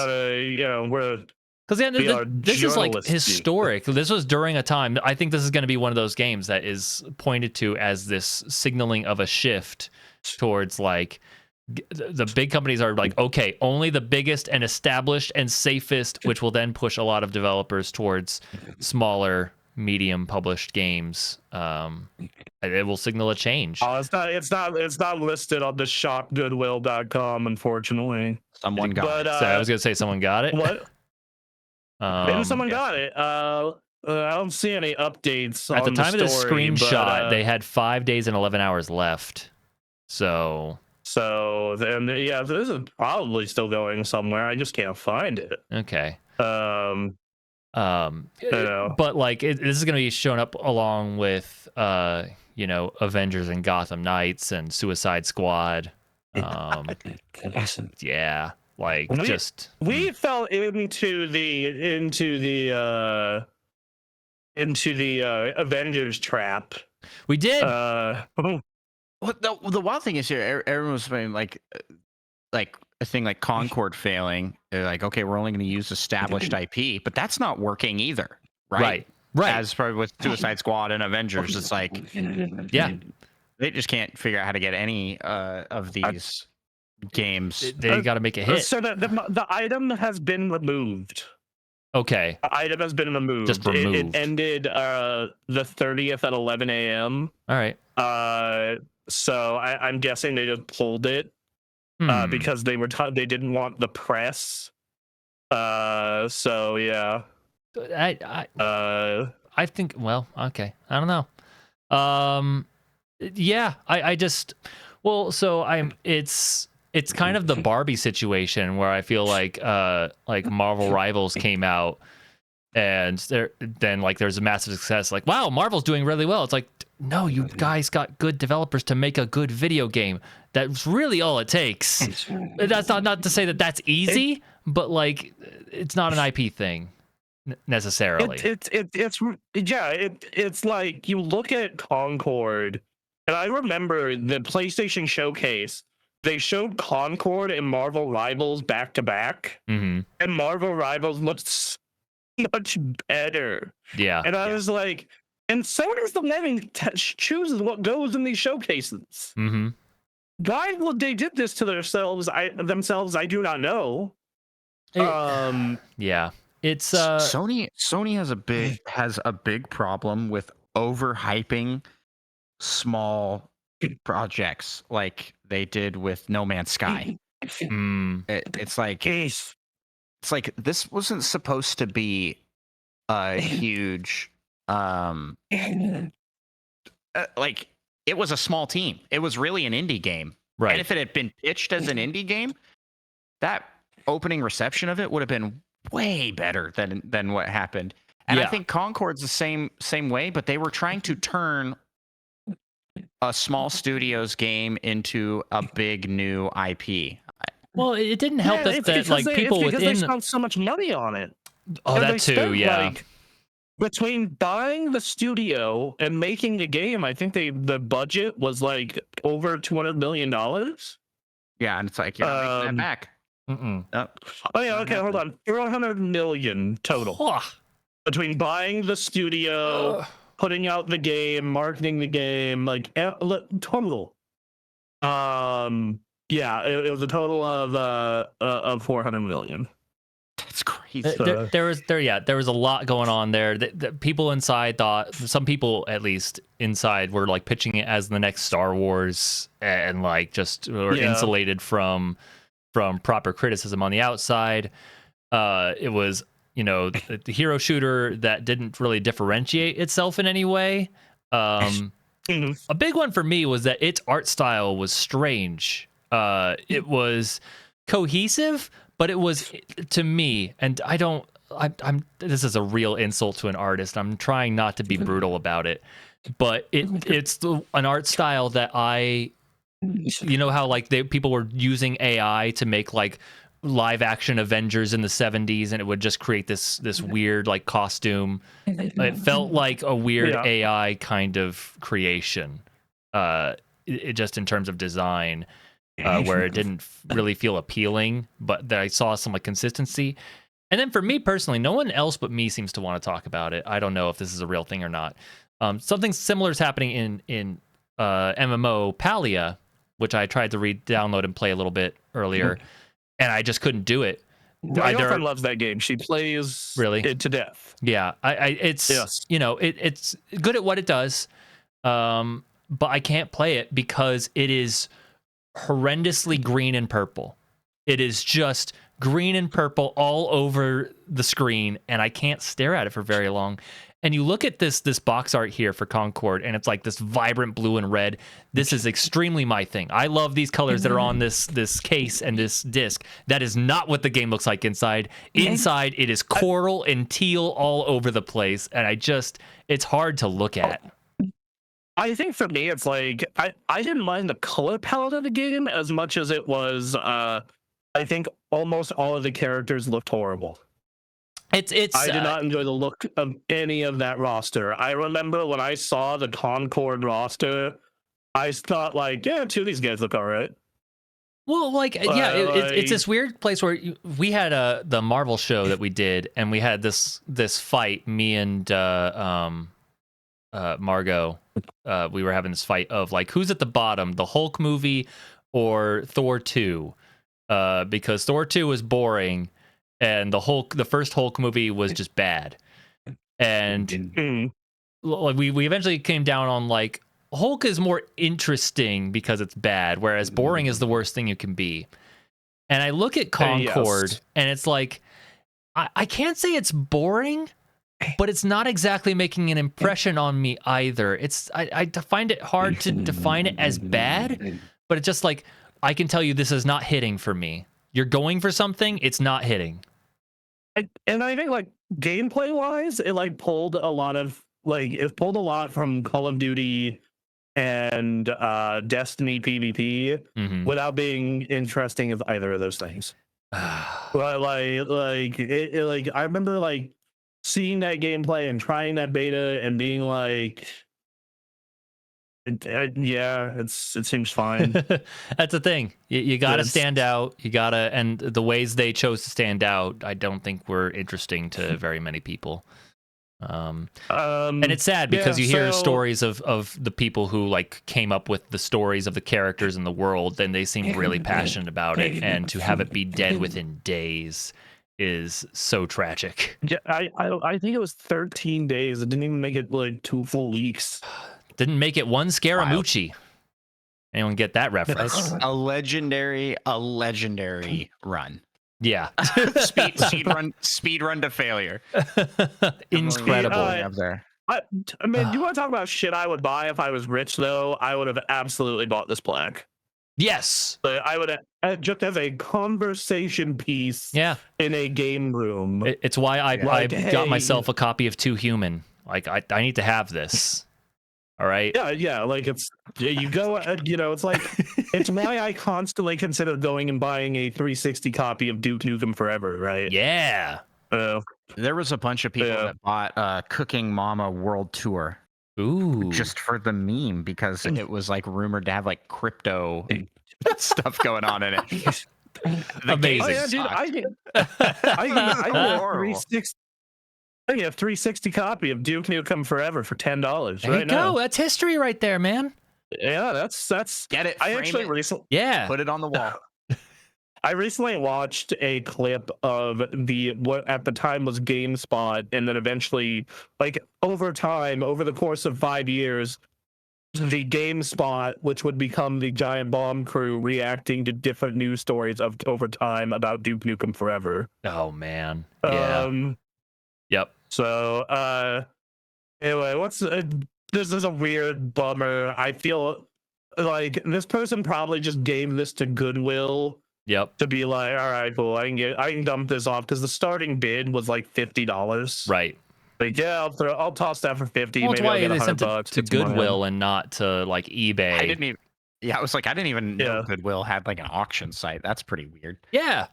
this is like historic. This was during a time. I think this is going to be one of those games that is pointed to as this signaling of a shift towards like the big companies are like, okay, only the biggest and established and safest, which will then push a lot of developers towards smaller, medium published games. It will signal a change. Oh, it's not listed on the shopgoodwill.com, unfortunately. Someone got it. So I was gonna say someone got it. What? Maybe someone got it. I don't see any updates at the time of the screenshot. They had 5 days and 11 hours left. So then, yeah, this is probably still going somewhere. I just can't find it. Okay. But like this is going to be shown up along with Avengers and Gotham Knights and Suicide Squad. Yeah, like we fell into the Avengers trap. We did. Well, the wild thing is here, everyone was saying like a thing like Concord failing. They're like, okay, we're only going to use established IP, but that's not working either, right? Right. As probably with Suicide Squad and Avengers, it's like, yeah, they just can't figure out how to get any of these games. They got to make a hit. So the item has been removed. Okay. The item has been removed. Just removed. It ended the 30th at 11 a.m. All right. So I'm guessing they just pulled it because they didn't want the press. So yeah. I think. Well, okay. I don't know. Yeah. I just. Well, so It's kind of the Barbie situation where I feel like Marvel Rivals came out and there's a massive success. Like, wow, Marvel's doing really well. It's like, no, you guys got good developers to make a good video game. That's really all it takes. That's not to say that that's easy, but like, it's not an IP thing necessarily. It's like you look at Concord, and I remember the PlayStation Showcase. They showed Concord and Marvel Rivals back to back, and Marvel Rivals looked so much better. Yeah, and I was like, and so does the living chooses what goes in these showcases. Why would they did this to themselves? I do not know. Yeah, It's Sony has a big problem with overhyping small projects like they did with No Man's Sky. It's like this wasn't supposed to be a huge like it was a small team. It was really an indie game. right. And if it had been pitched as an indie game, that opening reception of it would have been way better than what happened. And I think Concord's the same way, but they were trying to turn a small studio's game into a big new IP. Well, it didn't help that like people within they spent so much money on it. Oh, And that they too, spent, yeah. Like, between buying the studio and making the game, I think the budget was like over $200 million. Yeah, and it's like you're not making that back. Oh yeah, okay, hold on. 400 million total between buying the studio, putting out the game, marketing the game, like total. Yeah, it was a total of 400 million. That's crazy. There was a lot going on there. The people inside thought, some people at least inside were like pitching it as the next Star Wars, and like just were insulated from proper criticism on the outside. It was, the hero shooter that didn't really differentiate itself in any way. A big one for me was that its art style was strange. It was cohesive, but it was, to me, and I'm this is a real insult to an artist. I'm trying not to be brutal about it, but it's an art style that how like people were using AI to make like live action Avengers in the 70s, and it would just create this weird like costume. It felt like a weird AI kind of creation, it just in terms of design. Where it didn't really feel appealing, but that I saw some like consistency. And then for me personally, no one else but me seems to want to talk about it. I don't know if this is a real thing or not. Something similar is happening in MMO Palia, which I tried to download and play a little bit earlier, and I just couldn't do it. My girlfriend loves that game. She plays it to death. Yeah, it's it's good at what it does, but I can't play it because it is horrendously green and purple. It is just green and purple all over the screen, and I can't stare at it for very long. And you look at this box art here for Concord, and it's like this vibrant blue and red. This is extremely my thing. I love these colors that are on this case and this disc. That is not what the game looks like inside. Inside, it is coral and teal all over the place, and it's hard to look at. I think for me, it's like I didn't mind the color palette of the game as much as it was. I think almost all of the characters looked horrible. I did not enjoy the look of any of that roster. I remember when I saw the Concord roster, I thought like, yeah, two of these guys look all right. Well, like, it's this weird place where we had the Marvel show that we did, and we had this fight. Me and Margot, we were having this fight of like who's at the bottom, the Hulk movie or Thor 2, because Thor 2 was boring and the first Hulk movie was just bad, and we eventually came down on like Hulk is more interesting because it's bad, whereas boring is the worst thing you can be. And I look at Concord and it's like I can't say it's boring, but it's not exactly making an impression on me either. I find it hard to define it as bad, but it's just like, I can tell you this is not hitting for me. You're going for something, it's not hitting. And I think like gameplay wise, it like pulled a lot from Call of Duty and Destiny PvP without being interesting as either of those things. But I remember like seeing that gameplay and trying that beta and being like, it seems fine. That's the thing. You gotta stand out. And the ways they chose to stand out, I don't think were interesting to very many people. And it's sad because you hear stories of the people who like came up with the stories of the characters in the world, and they seem really passionate about it, and to have it be dead within days is so tragic. Yeah, I think it was 13 days. It didn't even make it like 2 full weeks. Didn't make it one Scaramucci. Anyone get that reference? A legendary run. Yeah. speed run to failure. Incredible. Up there. I mean, do you want to talk about shit I would buy if I was rich? Though I would have absolutely bought this plaque. Yes. But I would have, just as a conversation piece. Yeah. In a game room. It's why I Like, got hey. myself a copy of Too Human. Like I need to have this. All right. Yeah. Like you go. It's like it's why I constantly consider going and buying a 360 copy of Duke Nukem Forever. Right. Yeah. There was a bunch of people that bought Cooking Mama World Tour. Ooh. Just for the meme, because it was like rumored to have like crypto stuff going on in it. Amazing. Oh, yeah, dude, I get a 360. I get a 360 copy of Duke Nukem Forever for $10 There right you now. go. That's history right there, man. Yeah, that's. Get it. I actually recently. Yeah. Put it on the wall. I recently watched a clip of what at the time was GameSpot, and then eventually, like over time, over the course of 5 years, the GameSpot, which would become the Giant Bomb Crew, reacting to different news stories over time about Duke Nukem Forever. Oh man. Yeah. Yep. So, anyway, this is a weird bummer. I feel like this person probably just gave this to Goodwill. Yep. To be like, all right, cool, I can dump this off because the starting bid was like $50. Right. Like, yeah, I'll toss that for 50. Well, that's Maybe I'll why get they sent $100 it to Goodwill and not to like eBay. I didn't even know Goodwill had like an auction site. That's pretty weird. Yeah.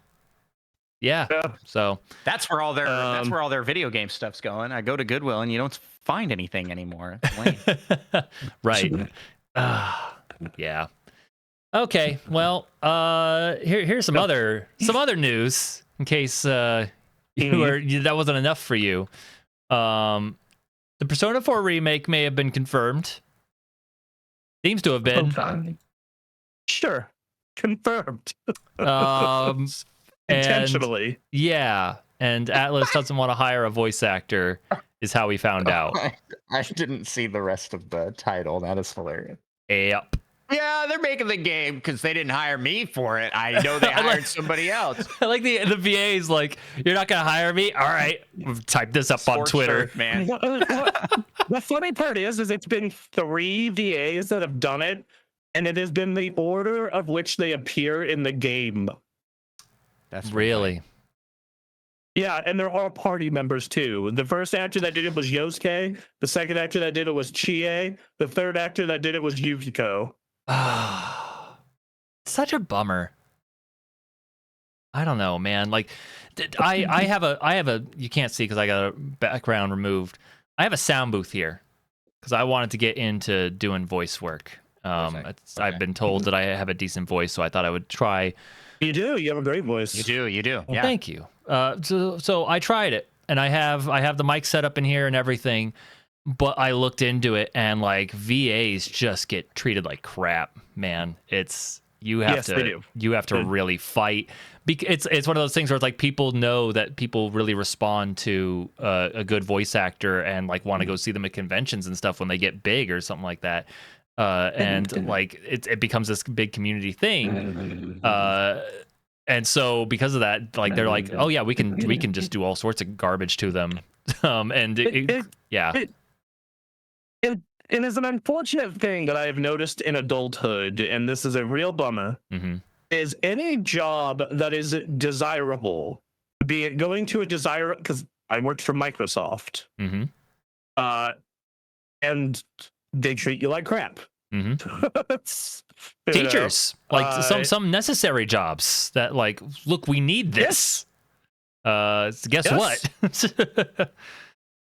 So that's where all their video game stuff's going. I go to Goodwill and you don't find anything anymore. It's lame. Right. Yeah. Okay. Well, here's some other news in case that wasn't enough for you. The Persona 4 remake may have been confirmed. Seems to have been. Sure. Confirmed. Intentionally. Yeah. And Atlas doesn't want to hire a voice actor, is how we found out. I didn't see the rest of the title. That is hilarious. Yep. Yeah, they're making the game because they didn't hire me for it. I know they hired somebody else. I like the VA's like, you're not gonna hire me? All right, we've typed this up on Twitter, man. The funny part is it's been 3 VAs that have done it, and it has been the order of which they appear in the game. That's really. Yeah, and they're all party members too. The first actor that did it was Yosuke. The second actor that did it was Chie. The third actor that did it was Yukiko. Such a bummer. I don't know, man. Like, I have a. You can't see because I got a background removed. I have a sound booth here because I wanted to get into doing voice work. I've been told that I have a decent voice, so I thought I would try. You do. You have a great voice. You do. Well, thank you. So I tried it, and I have the mic set up in here and everything. But I looked into it, and like VAs just get treated like crap, man. You have to really fight. It's one of those things where it's like people know that people really respond to a good voice actor and like want to go see them at conventions and stuff when they get big or something like that. And like it becomes this big community thing. And so because of that, like they're like, oh yeah, we can just do all sorts of garbage to them. It is an unfortunate thing that I have noticed in adulthood, and this is a real bummer, is any job that is desirable, be it going to a because I worked for Microsoft, and they treat you like crap. Teachers, like some necessary jobs that like, look, we need this. Guess what?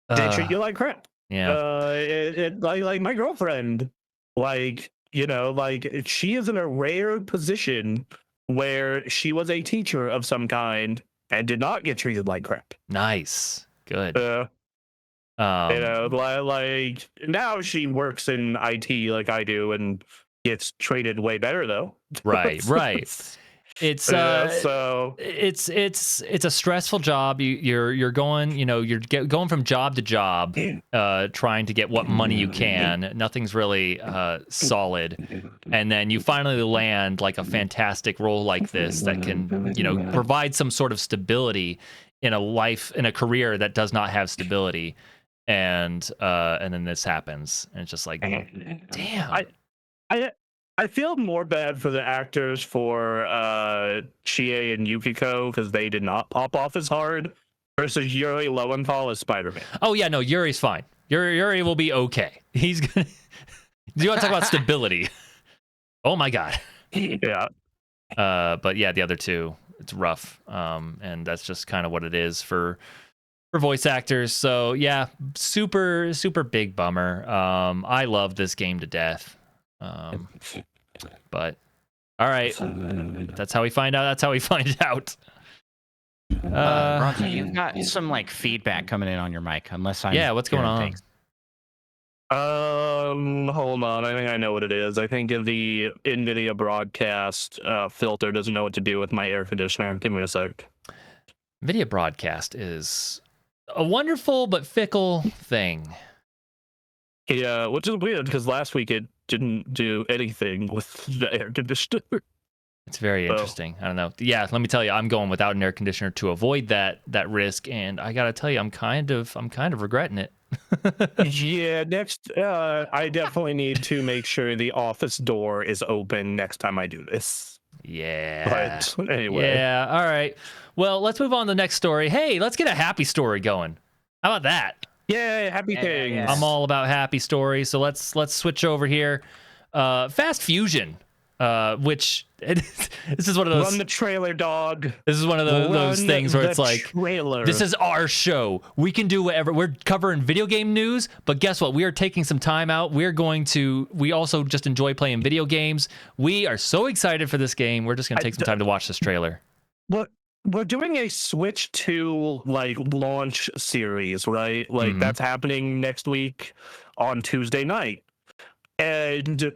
They treat you like crap. Yeah. Like my girlfriend, like, she is in a rare position where she was a teacher of some kind and did not get treated like crap. Nice. Good. Like now she works in IT like I do and gets treated way better though. Right. It's so it's a stressful job. You're going, you're going from job to job, trying to get what money you can. Nothing's really solid, and then you finally land like a fantastic role like this that can, provide some sort of stability in a career that does not have stability, and then this happens, and it's just like, damn. I feel more bad for the actors for Chie and Yukiko because they did not pop off as hard versus Yuri Lowenthal as Spider-Man. Oh yeah, no, Yuri's fine. Yuri will be okay. He's gonna. Do you want to talk about stability? Oh my god. Yeah. But yeah, the other two, it's rough. And that's just kind of what it is for voice actors. So yeah, super big bummer. I love this game to death. But all right, that's how we find out. That's how we find out. Bronte, you've got some like feedback coming in on your mic, unless I'm. Yeah, what's going on? Things. Hold on. I think I know what it is. I think the NVIDIA broadcast filter doesn't know what to do with my air conditioner. Give me a sec. NVIDIA broadcast is a wonderful but fickle thing. Yeah, which is weird because last week it didn't do anything with the air conditioner. It's very interesting. I don't know. Yeah, let me tell you, I'm going without an air conditioner to avoid that risk, and I gotta tell you, I'm kind of regretting it. Yeah, next, I definitely need to make sure the office door is open next time I do this. Yeah. But anyway. Yeah. All right. Well, let's move on to the next story. Hey, let's get a happy story going. How about that? Yay, happy things. yeah. I'm all about happy stories. So let's switch over here. Fast Fusion, which this is one of those. Run the trailer, dog. This is one of those things where it's like, trailer. This is our show. We can do whatever. We're covering video game news, but guess what? We are taking some time out. We also just enjoy playing video games. We are so excited for this game. We're just going to take some time to watch this trailer. What? We're doing a Switch 2 like launch series, right? Like that's happening next week on Tuesday night. And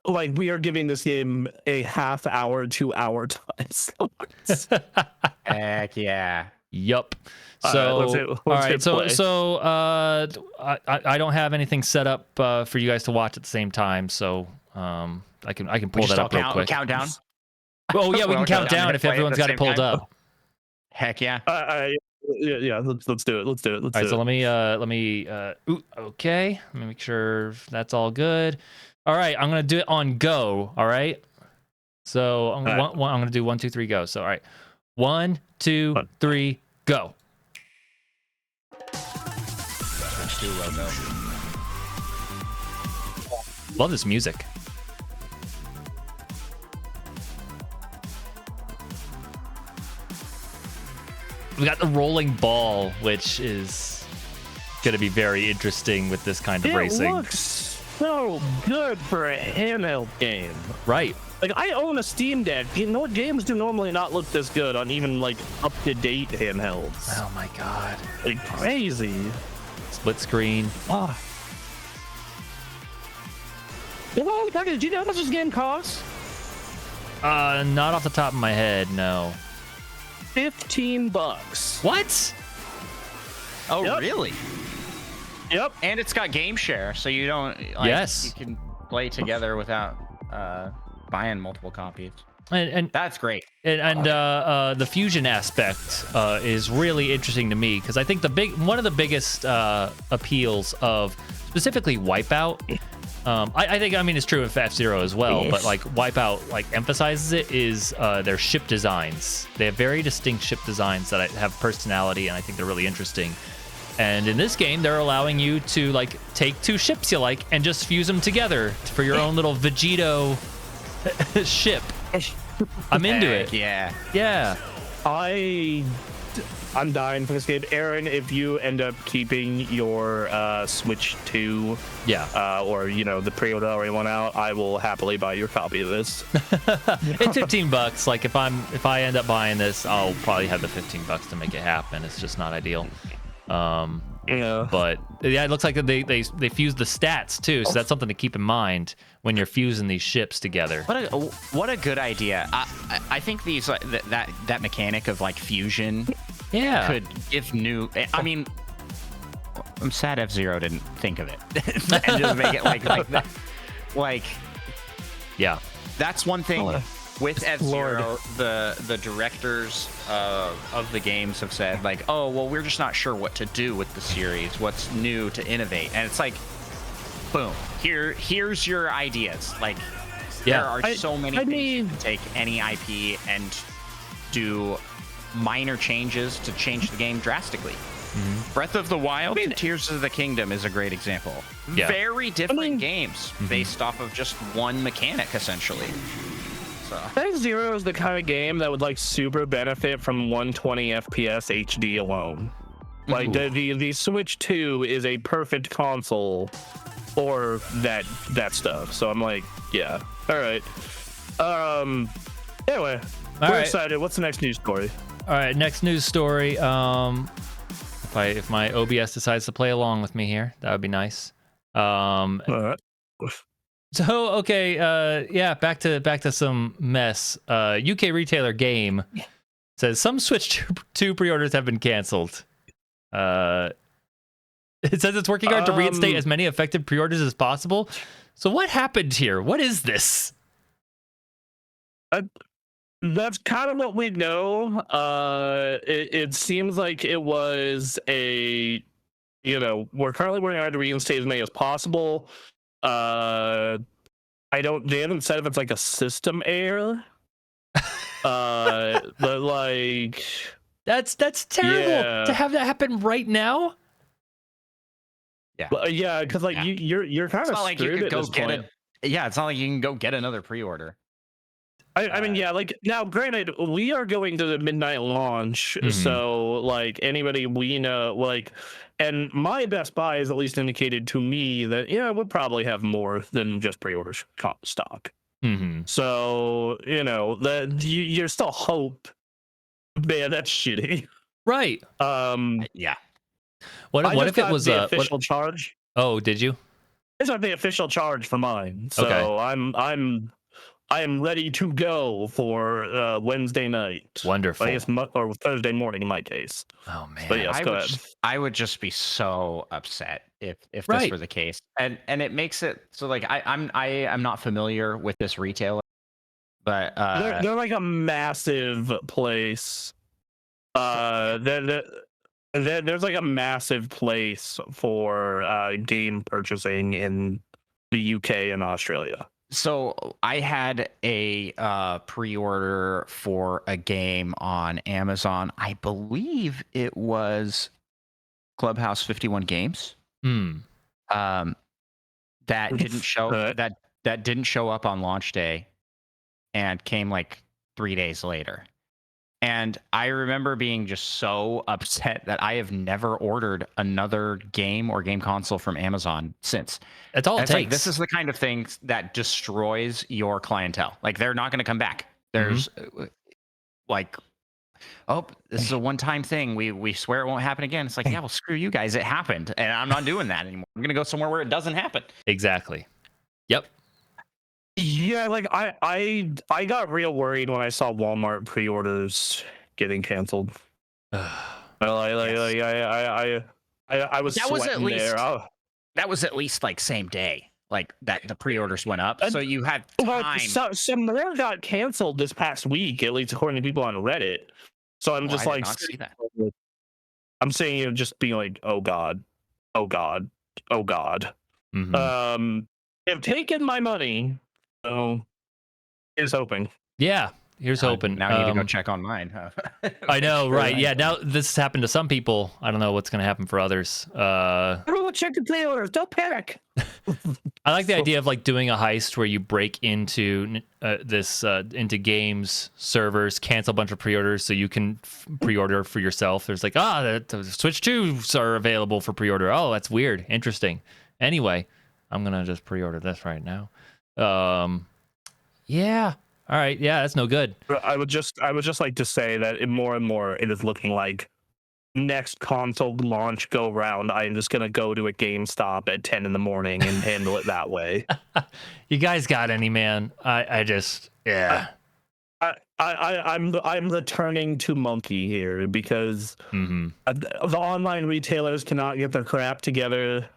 like we are giving this game a half hour, 2 hour time slot. Heck yeah. Yup. So I don't have anything set up for you guys to watch at the same time, so I can pull that up real quick. Countdown. Oh yeah, we can count down if everyone's got it pulled up. Heck yeah. Yeah, let's do it. All right, so let me okay. Let me make sure that's all good. All right, I'm gonna do it on go. All right. So I'm gonna do 1, 2, 3, go. So all right, 1, 2, 3, go. Love this music. We got the rolling ball, which is going to be very interesting with this kind of racing. It looks so good for a handheld game. Right. Like, I own a Steam Deck. You know what? Games do normally not look this good on even, like, up-to-date handhelds. Oh, my God. Like, crazy. Split screen. Ah. Do you know how much this game costs? Not off the top of my head, no. $15. What? Oh, Yep. really? Yep. And it's got game share, so you don't. Like, Yes. You can play together without buying multiple copies. And That's great. the fusion aspect is really interesting to me because I think one of the biggest appeals of specifically Wipeout. I think it's true of F-Zero as well, but like Wipeout like emphasizes it is their ship designs. They have very distinct ship designs that have personality, and I think they're really interesting. And in this game, they're allowing you to like take two ships you like and just fuse them together for your own little Vegito ship. I'm into it. Yeah. Yeah. I'm dying for this game. Aaron, if you end up keeping your Switch 2, or the pre-order already went out, I will happily buy your copy of this. It's $15. Like if I end up buying this, I'll probably have the $15 to make it happen. It's just not ideal. Yeah. But yeah, it looks like they fuse the stats too, so that's something to keep in mind when you're fusing these ships together. What a good idea. I think these that mechanic of like fusion could give new. I mean, I'm sad F-Zero didn't think of it and just make it like that. Like, yeah, that's one thing with F-Zero. The directors of the games have said like, oh well, we're just not sure what to do with the series, what's new to innovate, and it's like, boom, here's your ideas. Like, there are so many things you can take any IP and do minor changes to change the game drastically. Breath of the Wild and Tears of the Kingdom is a great example. Very different games based off of just one mechanic, essentially. So F-Zero is the kind of game that would like super benefit from 120 FPS HD alone. Like the Switch 2 is a perfect console for that stuff. So I'm like, yeah, all right. Anyway, we're excited. What's the next news story? All right, next news story. If my OBS decides to play along with me here, that would be nice. All right. So okay, back to some mess. UK retailer Game says some Switch 2 pre-orders have been canceled. It says it's working hard to reinstate as many affected pre-orders as possible. So what happened here? What is this? That's kind of what we know. It seems like it was we're currently working hard to reinstate as many as possible. They haven't said if it's like a system error. But like that's terrible to have that happen right now. Yeah, because like you're kind of screwed at this point. It's not like you can go get another pre-order. I mean, yeah, like now, granted, we are going to the midnight launch, so like anybody we know, like, and my Best Buy has at least indicated to me that we'll probably have more than just pre-order stock. So that you're still hope. Man, that's shitty. Right. Yeah. What if it was the official charge? Oh, did you? It's not the official charge for mine, so I am ready to go for Wednesday night. Wonderful. I guess or Thursday morning in my case. Oh man. But yes, go ahead. I would just be so upset if this were the case, and it makes it so like I'm not familiar with this retailer, but they're like a massive place. There's like a massive place for game purchasing in the UK and Australia. So I had a pre-order for a game on Amazon. I believe it was Clubhouse 51 Games. That didn't show that didn't show up on launch day, and came like 3 days later. And I remember being just so upset that I have never ordered another game or game console from Amazon since. That's all it takes. Like, this is the kind of thing that destroys your clientele. Like, they're not going to come back. There's like, oh, this is a one-time thing. We swear it won't happen again. It's like, yeah, well, screw you guys. It happened, and I'm not doing that anymore. I'm going to go somewhere where it doesn't happen. Exactly. Yep. Yeah, like I got real worried when I saw Walmart pre-orders getting canceled. I was sweating there. That was at least like same day, like that the pre-orders went up, so you had time. Some more got canceled this past week, at least according to people on Reddit. So I'm just like, see that. I'm saying just being like, oh god, oh god, oh god. They've taken my money. So here's hoping. Yeah, here's hoping. Now I need to go check on mine. I know, right? Yeah, now this has happened to some people. I don't know what's going to happen for others. Everyone check the pre-orders. Don't panic. I like the idea of like doing a heist where you break into into games servers, cancel a bunch of pre-orders so you can pre-order for yourself. There's like, the Switch 2s are available for pre-order. Oh, that's weird. Interesting. Anyway, I'm going to just pre-order this right now. Yeah. All right. Yeah, that's no good. I would just like to say that more and more it is looking like next console launch go round, I'm just gonna go to a GameStop at 10 in the morning and handle it that way. You guys got any, man? I just, yeah. I'm the turning to monkey here because the online retailers cannot get their crap together.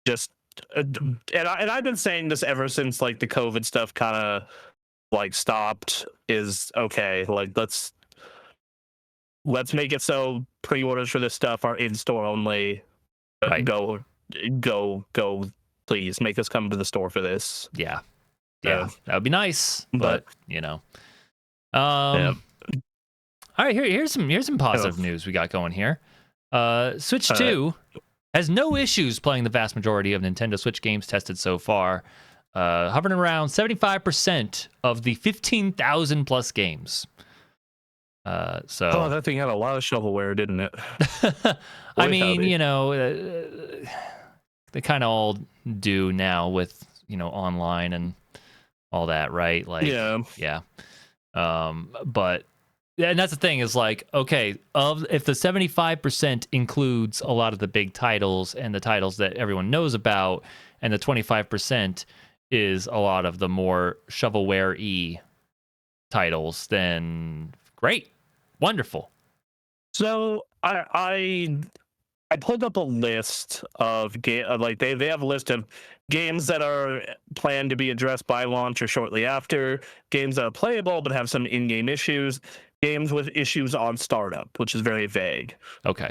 Just and I've been saying this ever since like the COVID stuff kind of like stopped. Is okay. Like let's make it so pre-orders for this stuff are in store only. Right. Go, please make us come to the store for this. Yeah. That would be nice, but you know. Yeah. All right, here's some positive news we got going here. Switch 2 has no issues playing the vast majority of Nintendo Switch games tested so far, hovering around 75% of the 15,000 plus games. So that thing had a lot of shovelware, didn't it? I mean, you know, they kind of all do now with, you know, online and all that, right? Like, yeah. But and that's the thing is like, okay, if the 75% includes a lot of the big titles and the titles that everyone knows about, and the 25% is a lot of the more shovelware-y titles, then great, wonderful. So I pulled up a list of like they have a list of games that are planned to be addressed by launch or shortly after, games that are playable but have some in-game issues, games with issues on startup, which is very vague. Okay.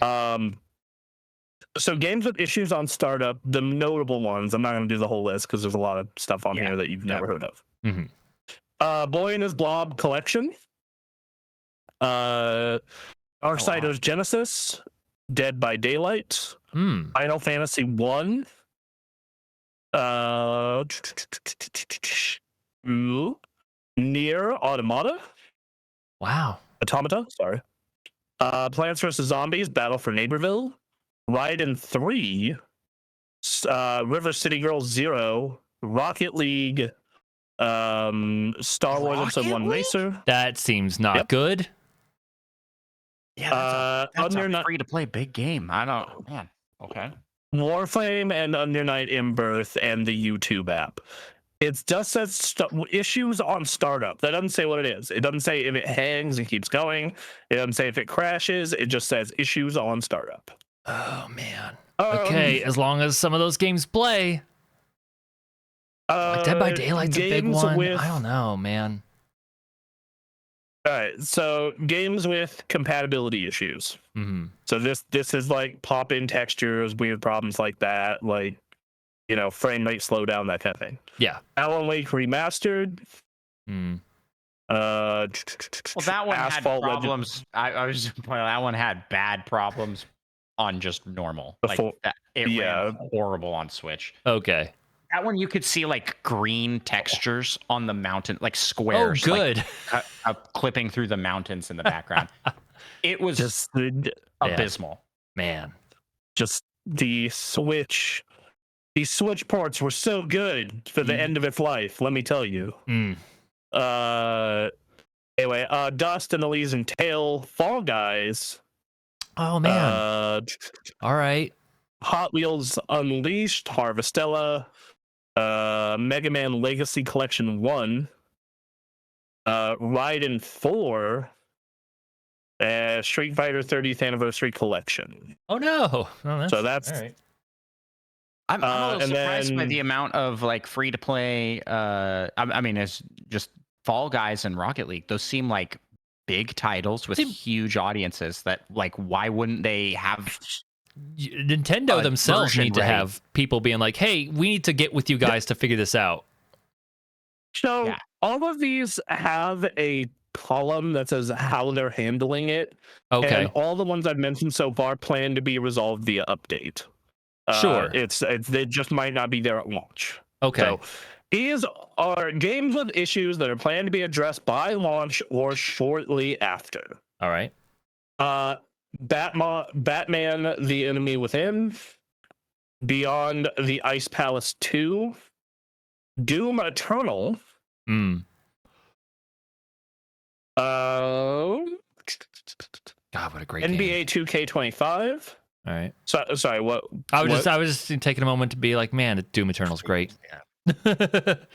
So games with issues on startup, the notable ones, I'm not going to do the whole list because there's a lot of stuff on here that you've never heard of. Boy and His Blob Collection, Darksiders Genesis, Dead by Daylight, Final Fantasy 1, Nier Automata. Wow. Automata, sorry. Plants vs. Zombies, Battle for Neighborville, Raiden 3, River City Girls 0, Rocket League, Star Wars Episode 1 Racer. That seems not good. Yeah, that's a free-to-play big game. I don't, man. Okay. Warframe and Under Night in Birth and the YouTube app. It just says issues on startup. That doesn't say what it is. It doesn't say if it hangs and keeps going. It doesn't say if it crashes. It just says issues on startup. Oh, man. Okay, as long as some of those games play. Like Dead by Daylight's a big one. I don't know, man. All right, so games with compatibility issues. So this is like pop-in textures, weird problems like that, like, you know, frame rate slowdown, that kind of thing. Yeah. Alan Wake Remastered. Well, that one had problems. I was just pointing out, that one had bad problems on just normal. Like that, it ran horrible on Switch. Okay. That one you could see like green textures on the mountain, like squares. Oh, good. Like, clipping through the mountains in the background. It was just abysmal. Man. Just the Switch. These Switch ports were so good for the end of its life, let me tell you. Anyway, Dust and Elysian Tail, Fall Guys. Oh, man. All right. Hot Wheels Unleashed, Harvestella, Mega Man Legacy Collection 1, Raiden 4, Street Fighter 30th Anniversary Collection. Oh, no. So that's... All right. I'm a little surprised by the amount of like free to play. I mean, it's just Fall Guys and Rocket League. Those seem like big titles with huge audiences. That like, why wouldn't they have? Nintendo themselves need to have people being like, "Hey, we need to get with you guys to figure this out." So all of these have a column that says how they're handling it. Okay. And all the ones I've mentioned so far plan to be resolved via update. Sure. They just might not be there at launch. Okay. So these are games with issues that are planned to be addressed by launch or shortly after. All right. Batman: The Enemy Within, Beyond the Ice Palace 2, Doom Eternal. God, what a great game. NBA 2K25. All right. So, sorry, what? I was just taking a moment to be like, man, Doom Eternal's great. It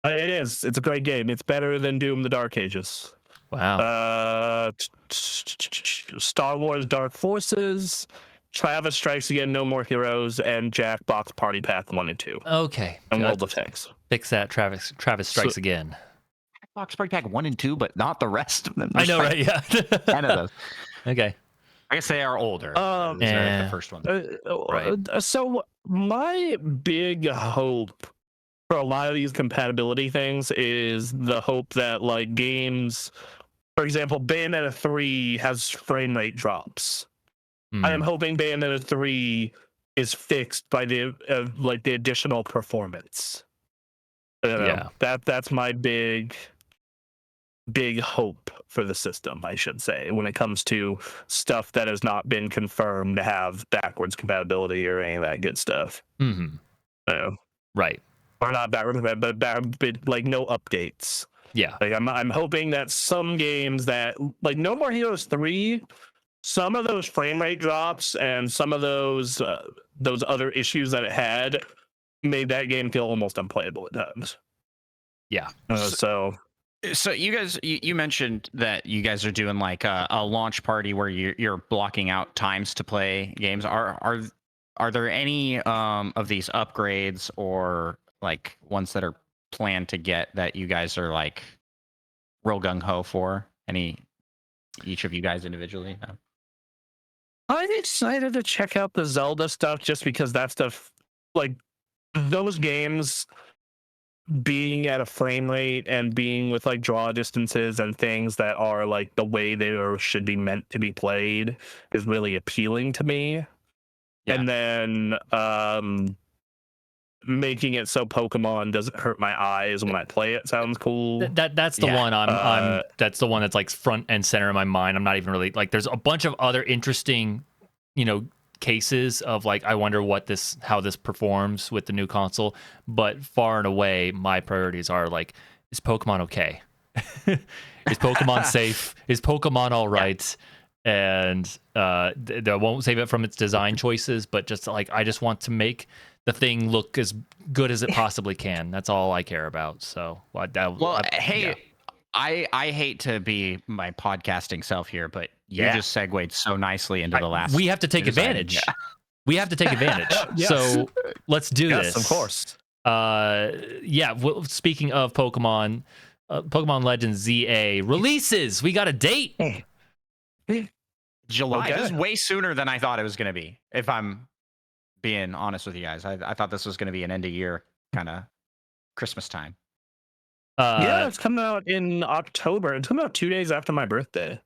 is. It's a great game. It's better than Doom: The Dark Ages. Wow. Star Wars: Dark Forces, Travis Strikes Again, No More Heroes, and Jackbox Party Pack 1 and 2. Okay. And World of Tanks. Fix that. Travis Strikes Again. Box Party Pack 1 and 2, but not the rest of them. I know, right? Yeah. 10 of those. Okay. I guess they are older. Yeah. The first one. Right. So my big hope for a lot of these compatibility things is the hope that like games, for example, Bayonetta 3 has frame rate drops. I am hoping Bayonetta 3 is fixed by the the additional performance. Yeah. That's my big hope for the system, I should say, when it comes to stuff that has not been confirmed to have backwards compatibility or any of that good stuff. Mm-hmm. Right. Or not backwards, but like no updates. Yeah. Like I'm hoping that some games that like No More Heroes 3, some of those frame rate drops and some of those other issues that it had made that game feel almost unplayable at times. Yeah. So you guys, you mentioned that you guys are doing like a launch party where you're blocking out times to play games. Are there any of these upgrades or like ones that are planned to get that you guys are like real gung ho for? Each of you guys individually? No? I'm excited to check out the Zelda stuff just because that stuff, like those games being at a frame rate and being with like draw distances and things that are like the way they should be meant to be played is really appealing to me. Yeah. And then making it so Pokemon doesn't hurt my eyes when I play it sounds cool. That's the one I'm that's the one that's like front and center in my mind. I'm not even really like there's a bunch of other interesting, cases of like I wonder how this performs with the new console, but far and away my priorities are like, is Pokemon okay? Is Pokemon safe? Is Pokemon all right? And I won't save it from its design choices, but just like I just want to make the thing look as good as it possibly can. That's all I care about. So hey, I hate to be my podcasting self here, but you just segued so nicely into the last. We have to take advantage. Yeah. We have to take advantage. Yes. So let's do this. Of course. Well, speaking of Pokemon, Pokemon Legends ZA releases. We got a date. July. Okay. This is way sooner than I thought it was going to be. If I'm being honest with you guys, I thought this was going to be an end of year kind of Christmas time. It's coming out in October. It's coming out 2 days after my birthday.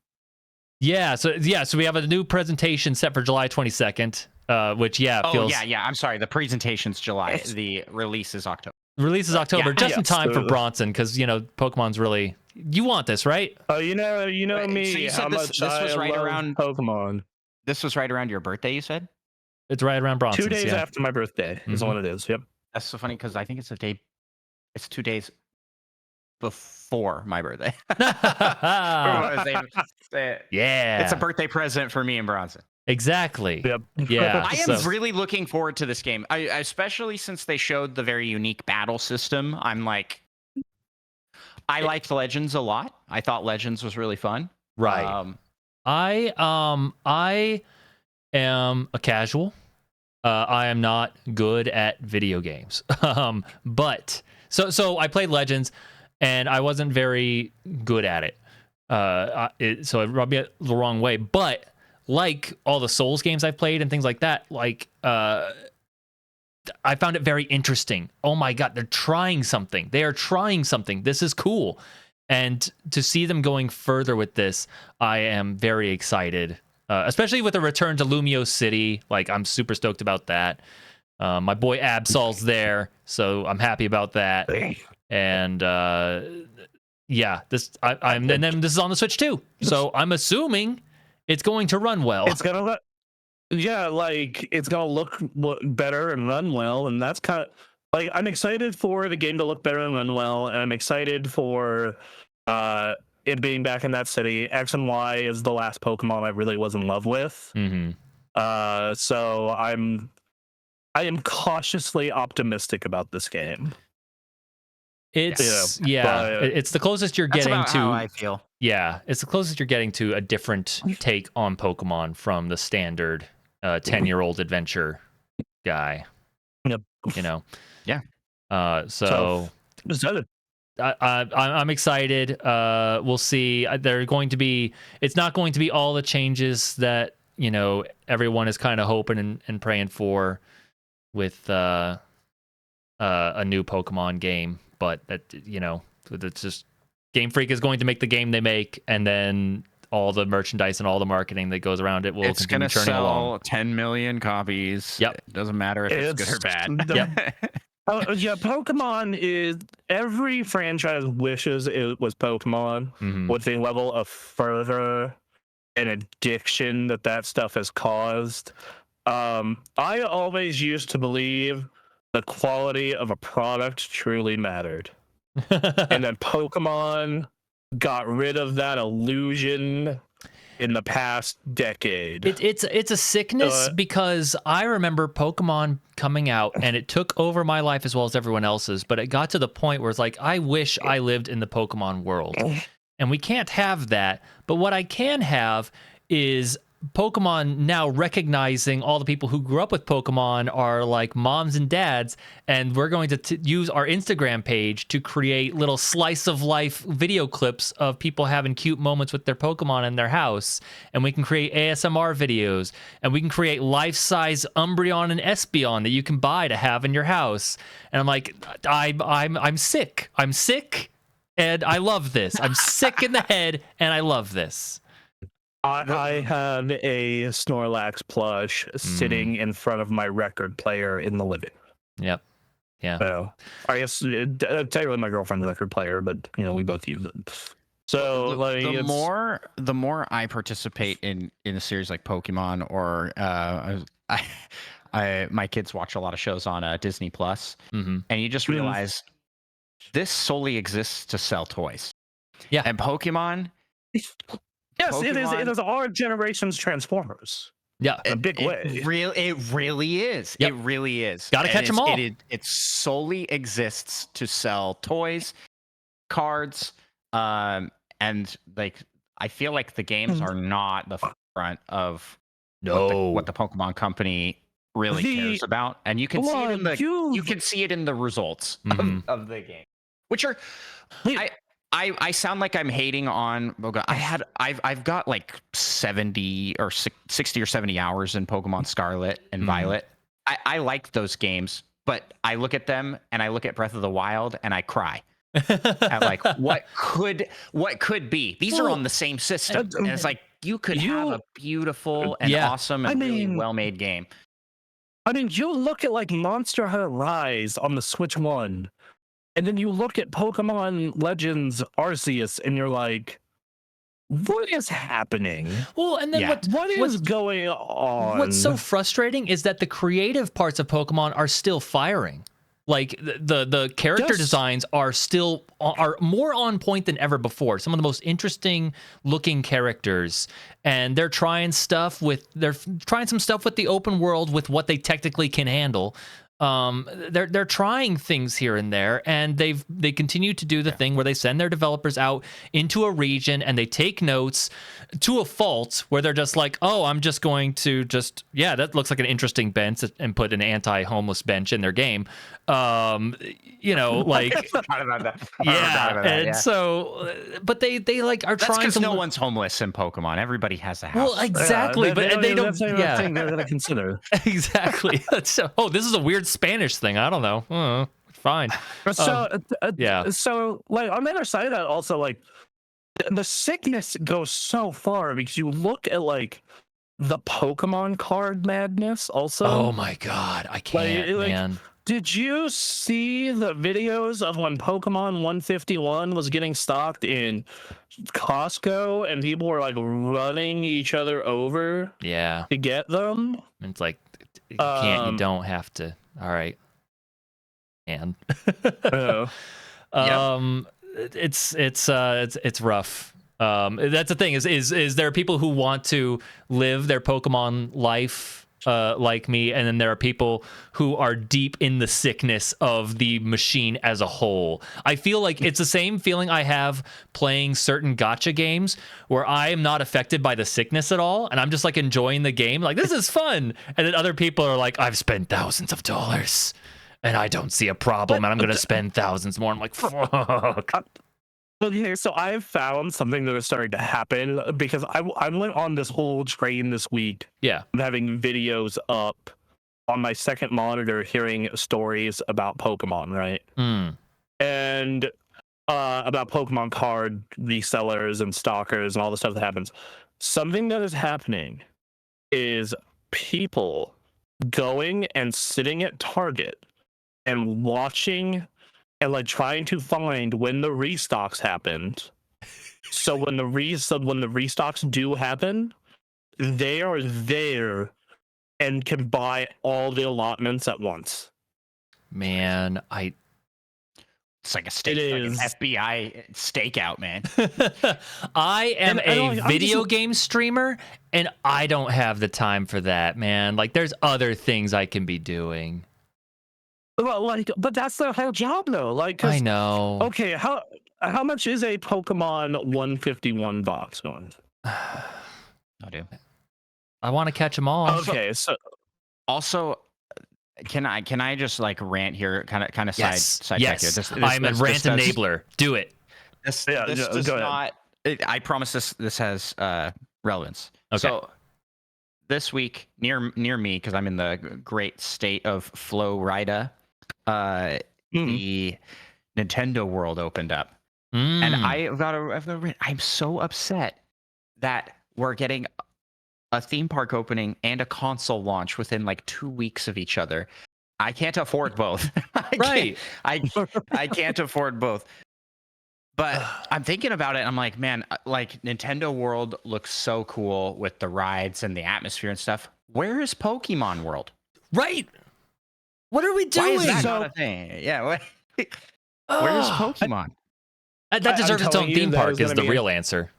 So we have a new presentation set for July 22nd, which feels... I'm sorry. The presentation's July. The release is October. Release is October, just in time for Bronson, because Pokemon's really... You want this, right? Oh, you know me. So how much this was right around Pokemon. This was right around your birthday, you said? It's right around Bronson. 2 days after my birthday is what it is. Yep. That's so funny because I think it's 2 days before my birthday. Yeah. It's a birthday present for me and Bronson. Exactly. Yep. Yeah. I am really looking forward to this game. Especially since they showed the very unique battle system. I'm like, I liked Legends a lot. I thought Legends was really fun. Right. I am a casual. I am not good at video games. But so I played Legends and I wasn't very good at it. So it rubbed me the wrong way. But like all the Souls games I've played and things like that, I found it very interesting. Oh my God, they're trying something. They are trying something. This is cool. And to see them going further with this, I am very excited. Especially with a return to Lumio City. Like, I'm super stoked about that. My boy Absol's there, so I'm happy about that. And and then this is on the Switch too. So I'm assuming it's going to run well. It's gonna it's gonna look better and run well, and that's kind of like I'm excited for the game to look better and run well, and I'm excited for it being back in that city. X and Y is the last Pokemon I really was in love with. So I am cautiously optimistic about this game. It's it's the closest you're getting to how I feel. Yeah, it's the closest you're getting to a different take on Pokemon from the standard 10-year-old adventure guy. Yep. You know. Yeah. So I'm excited. We'll see. It's not going to be all the changes that, everyone is kind of hoping and praying for with a new Pokemon game, but that, it's just Game Freak is going to make the game they make, and then all the merchandise and all the marketing that goes around it will continue churning along. It's going to sell 10 million copies. Yep. It doesn't matter if it's good or bad. Yep. Pokemon is, every franchise wishes it was Pokemon with the level of fervor and addiction that stuff has caused. I always used to believe the quality of a product truly mattered. And then Pokemon got rid of that illusion in the past decade. It's a sickness because I remember Pokemon coming out and it took over my life as well as everyone else's, but it got to the point where it's like, I wish I lived in the Pokemon world. And we can't have that. But what I can have is Pokemon now recognizing all the people who grew up with Pokemon are like moms and dads, and we're going to use our Instagram page to create little slice of life video clips of people having cute moments with their Pokemon in their house, and we can create ASMR videos, and we can create life-size Umbreon and Espeon that you can buy to have in your house. And I'm like, I'm sick, and I love this. I'm sick in the head, and I love this. I had a Snorlax plush sitting in front of my record player in the living room. Yep. Yeah. So I guess technically my girlfriend's a record player, but we both use it. So the more I participate in a series like Pokemon, or my kids watch a lot of shows on Disney Plus, and you just realize this solely exists to sell toys. Yeah. And Pokemon. Yes, Pokemon, it is our generation's Transformers. Yeah, in a big way. It really is. Yep. It really is. Got to catch them all. It solely exists to sell toys, cards, and like I feel like the games are not the front of what the Pokemon company really cares about, and you can see it in you can see it in the results of the game, which are I sound like I'm hating on. I've got like 70 or 60 or 70 hours in Pokemon Scarlet and Violet. I like those games, but I look at them and I look at Breath of the Wild and I cry. At like what could be. These are on the same system, and it's like you could have a beautiful and awesome and really well-made game. I mean, you look at like Monster Hunter Rise on the Switch 1. And then you look at Pokemon Legends Arceus, and you're like, what is happening? Well, and then what is going on? What's so frustrating is that the creative parts of Pokemon are still firing. Like the character designs are more on point than ever before. Some of the most interesting looking characters, and they're trying some stuff with the open world with what they technically can handle. They're trying things here and there, and they continue to do the thing where they send their developers out into a region and they take notes to a fault, where they're just like, oh, I'm just going to that looks like an interesting bench, and put an anti-homeless bench in their game. Like so, but they like are trying. Because no one's homeless in Pokemon. Everybody has a house. Well, exactly, but they don't. That's the thing they're gonna consider. Exactly. So, this is a weird Spanish thing. I don't know. Fine. So like on the other side of that, also like the sickness goes so far, because you look at like the Pokemon card madness also. Oh my god, I can't, man. Did you see the videos of when Pokemon 151 was getting stocked in Costco and people were like running each other over to get them? It's like, you can't, you don't have to. All right. And it's rough. That's the thing is there are people who want to live their Pokemon life like me, and then there are people who are deep in the sickness of the machine as a whole. I feel like it's the same feeling I have playing certain gacha games where I am not affected by the sickness at all, and I'm just like enjoying the game, like this is fun. And then other people are like, I've spent thousands of dollars and I don't see a problem, and I'm gonna spend thousands more. I'm like, fuck. Okay, so I've found something that is starting to happen because I went on this whole train this week. Yeah. Of having videos up on my second monitor, hearing stories about Pokemon, right? And about Pokemon card resellers and stalkers and all the stuff that happens. Something that is happening is people going and sitting at Target and watching and like trying to find when the restocks happened. So when the restocks do happen, they are there and can buy all the allotments at once. Man, it's like a steak, like an FBI stakeout, man. I am a video game streamer, and I don't have the time for that, man. Like, there's other things I can be doing. Well, like, but that's their whole job, though. Like, I know. Okay, how much is a Pokemon 151 box going? I do. I want to catch them all. Okay, so also, can I just like rant here, kind of side yes. here? This, I'm a rant enabler. Do it. This does not. I promise this has relevance. Okay. So this week near me, because I'm in the great state of Florida, the Nintendo World opened up, and I'm so upset that we're getting a theme park opening and a console launch within like 2 weeks of each other. I can't afford both. I can't afford both. But I'm thinking about it. I'm like, man, like Nintendo World looks so cool with the rides and the atmosphere and stuff. Where is Pokemon World? Right. What are we doing? Why is that not a thing? Yeah. Where's Pokemon? That deserves its own theme park is the real answer.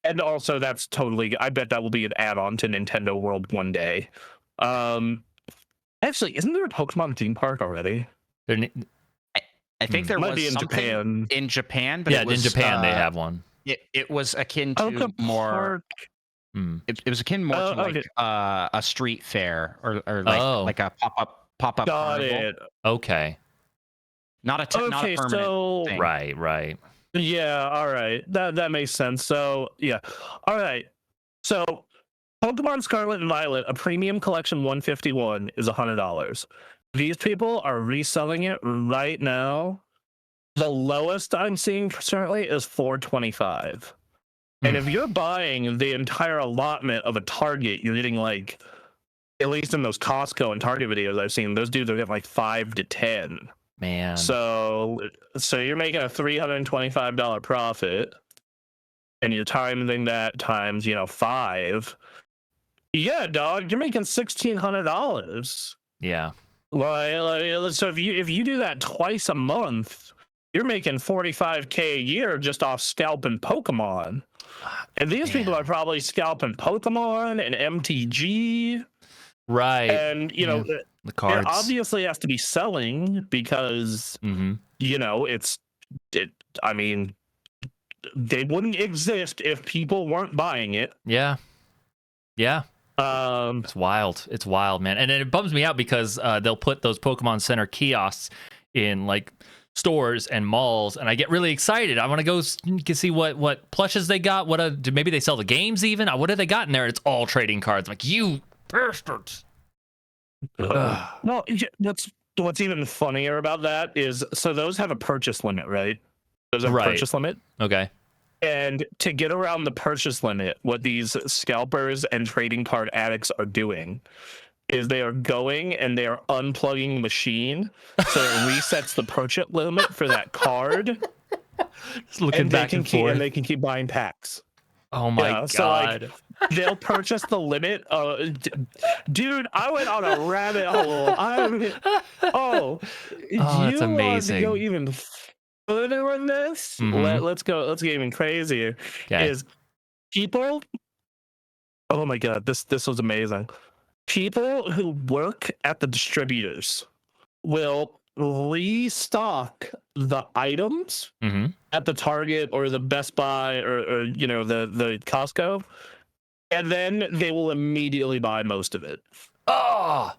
And also, that's totally. I bet that will be an add-on to Nintendo World one day. Actually, isn't there a Pokemon theme park already? I think there was something in Japan, but in Japan they have one. It was akin to more. It was akin more to like a street fair or like a pop up. Got carnival. it. Okay. Not a permanent thing. Right. Yeah, all right. That makes sense. So, yeah. All right. So, Pokemon Scarlet and Violet, a premium collection 151 is $100. These people are reselling it right now. The lowest I'm seeing currently is $425. And if you're buying the entire allotment of a Target, you're getting like, at least in those Costco and Target videos I've seen, those dudes are getting like 5 to 10. Man. So you're making a $325 profit, and you're timing that times 5. Yeah, dog, you're making $1,600. Yeah. Like, so if you do that twice a month, you're making $45K a year just off scalping Pokemon. And these people are probably scalping Pokemon and MTG. Right. And the cards. It obviously has to be selling because I mean, they wouldn't exist if people weren't buying it. Yeah. It's wild, man. And it bums me out because they'll put those Pokemon Center kiosks in like stores and malls, and I get really excited. I want to go see what plushes they got. Maybe they sell the games even. What have they got in there? It's all trading cards. I'm like, you bastards. No, what's even funnier about that is, so those have a purchase limit, right? Those have a purchase limit. Okay. And to get around the purchase limit, what these scalpers and trading card addicts are doing is they are going and they are unplugging the machine, so it resets the purchase limit for that card. Just looking back and forth. And they can keep buying packs. Oh my god! So like, they'll purchase the limit. Dude, I went on a rabbit hole. That's amazing. Want to go even on this, Mhm. let's go. Let's get even crazier. Okay. Is people? Oh my god, this was amazing. People who work at the distributors will restock the items Mhm. at the Target or the Best Buy or you know the Costco, and then they will immediately buy most of it. Oh,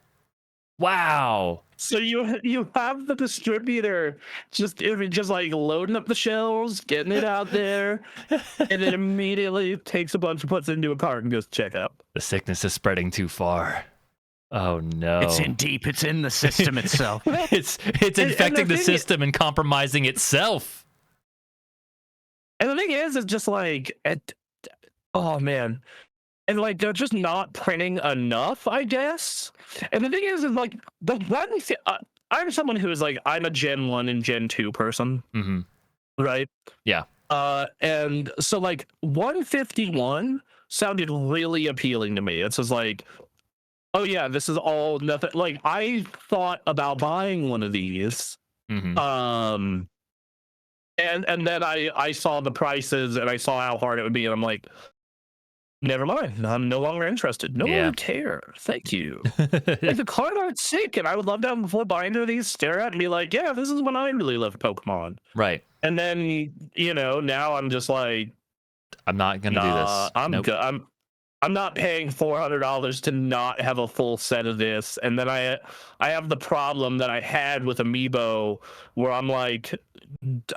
wow. So you have the distributor just like loading up the shelves, getting it out there, and then immediately takes a bunch and puts it into a cart and goes to check out. The sickness is spreading too far. Oh no. It's in deep. It's in the system itself. it's infecting the system and compromising itself. And the thing is just like, oh man, and like they're just not printing enough, I guess. And the thing is like the one thing, I'm someone who is like I'm a Gen 1 and Gen 2 person, Mhm. right? Yeah. And so like 151 sounded really appealing to me. It's just like, oh yeah, this is all nothing. Like I thought about buying one of these. Mhm. And then I saw the prices and I saw how hard it would be, and I'm like, never mind. I'm no longer interested. No Yeah. one care. Thank you. Like the card art's sick, and I would love to have a full binder of these, stare at, and be like, yeah, this is when I really loved Pokemon. Right. And then now I'm just like, I'm not gonna do this. I'm Nope. good. I'm not paying $400 to not have a full set of this. And then I have the problem that I had with Amiibo, where I'm like,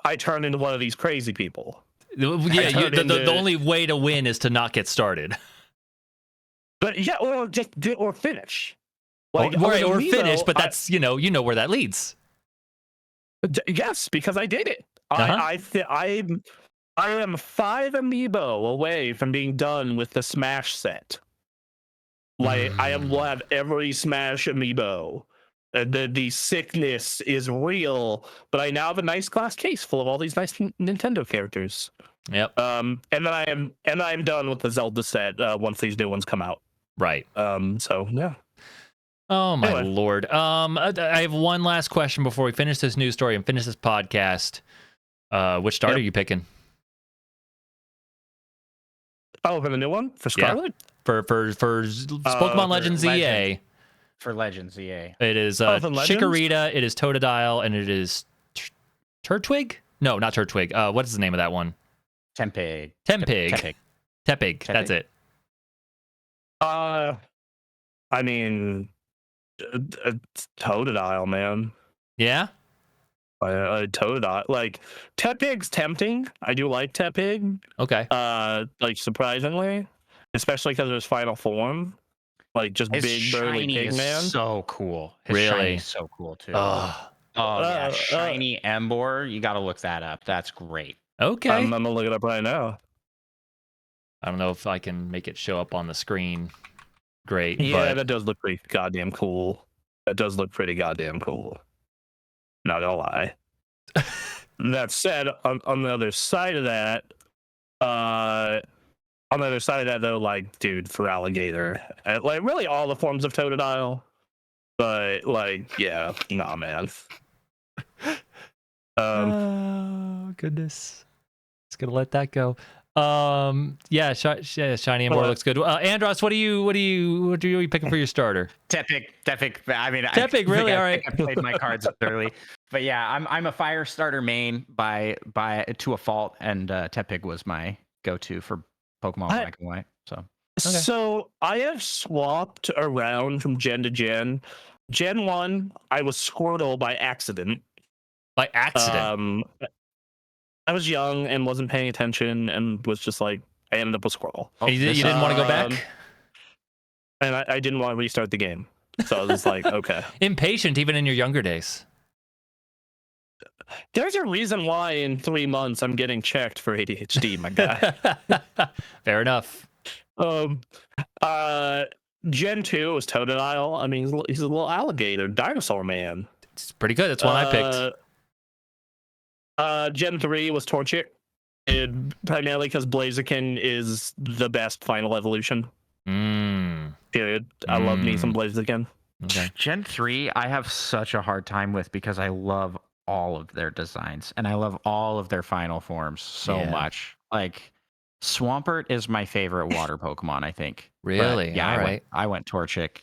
I turn into one of these crazy people. Yeah, the only way to win is to not get started. But yeah, or just do or finish. Or Amiibo, finish, but that's you know where that leads. Yes, because I did it. Uh-huh. I am 5 Amiibo away from being done with the Smash set. Like I will have every Smash Amiibo. The sickness is real, but I now have a nice glass case full of all these nice Nintendo characters. Yep. And then I am done with the Zelda set once these new ones come out. Right. So yeah. Oh my Anyway. lord. I have one last question before we finish this news story and finish this podcast. Which starter are you picking? Oh, for the new one? For Scarlet? For Pokemon Legends EA. For Legends EA. It is for Legends? Chikorita, it is Totodile, and it is Turtwig? No, not Turtwig. What is the name of that one? Tempig. Tepig. That's it. I mean, Totodile, man. Yeah? Totodile. Like, Tepig's tempting. I do like Tepig. Okay. Like, surprisingly. Especially because of his final form. Like, just His big, burly shiny pig is man. so cool. His Really? shiny is so cool, too. Oh, Yeah. Shiny Embor. You got to look that up. That's great. okay. I'm going to look it up right now. I don't know if I can make it show up on the screen. Great. Yeah, but that does look pretty goddamn cool. Not gonna lie. That said, on the other side of that, though, like, dude, for Alligator, like, really all the forms of Totodile, but, like, yeah, nah, man. Oh, goodness. Just gonna let that go. Yeah, shiny Embor looks good. Andross, what are you picking for your starter? Tepig. I mean, Tepig, really? All right. I played my cards early, but yeah, I'm a fire starter main by to a fault, and Tepig was my go-to for Pokemon Black and White. So I have swapped around from gen to gen. Gen 1, I was Squirtle by accident. By accident. I was young and wasn't paying attention and was just like, I ended up with Squirtle. You didn't want to go back? And I didn't want to restart the game. So I was just like, okay. Impatient even in your younger days. There's a reason why in 3 months I'm getting checked for ADHD, my guy. Fair enough. Gen 2 was Totodile. I mean, he's a little alligator, dinosaur man. It's pretty good. That's one I picked. Gen 3 was Torchic, primarily because Blaziken is the best final evolution. Period. I love me some Blaziken. Okay. Gen 3, I have such a hard time with because I love all of their designs, and I love all of their final forms so much. Like, Swampert is my favorite water Pokemon, I think. Really? But, yeah, All right. I went Torchic.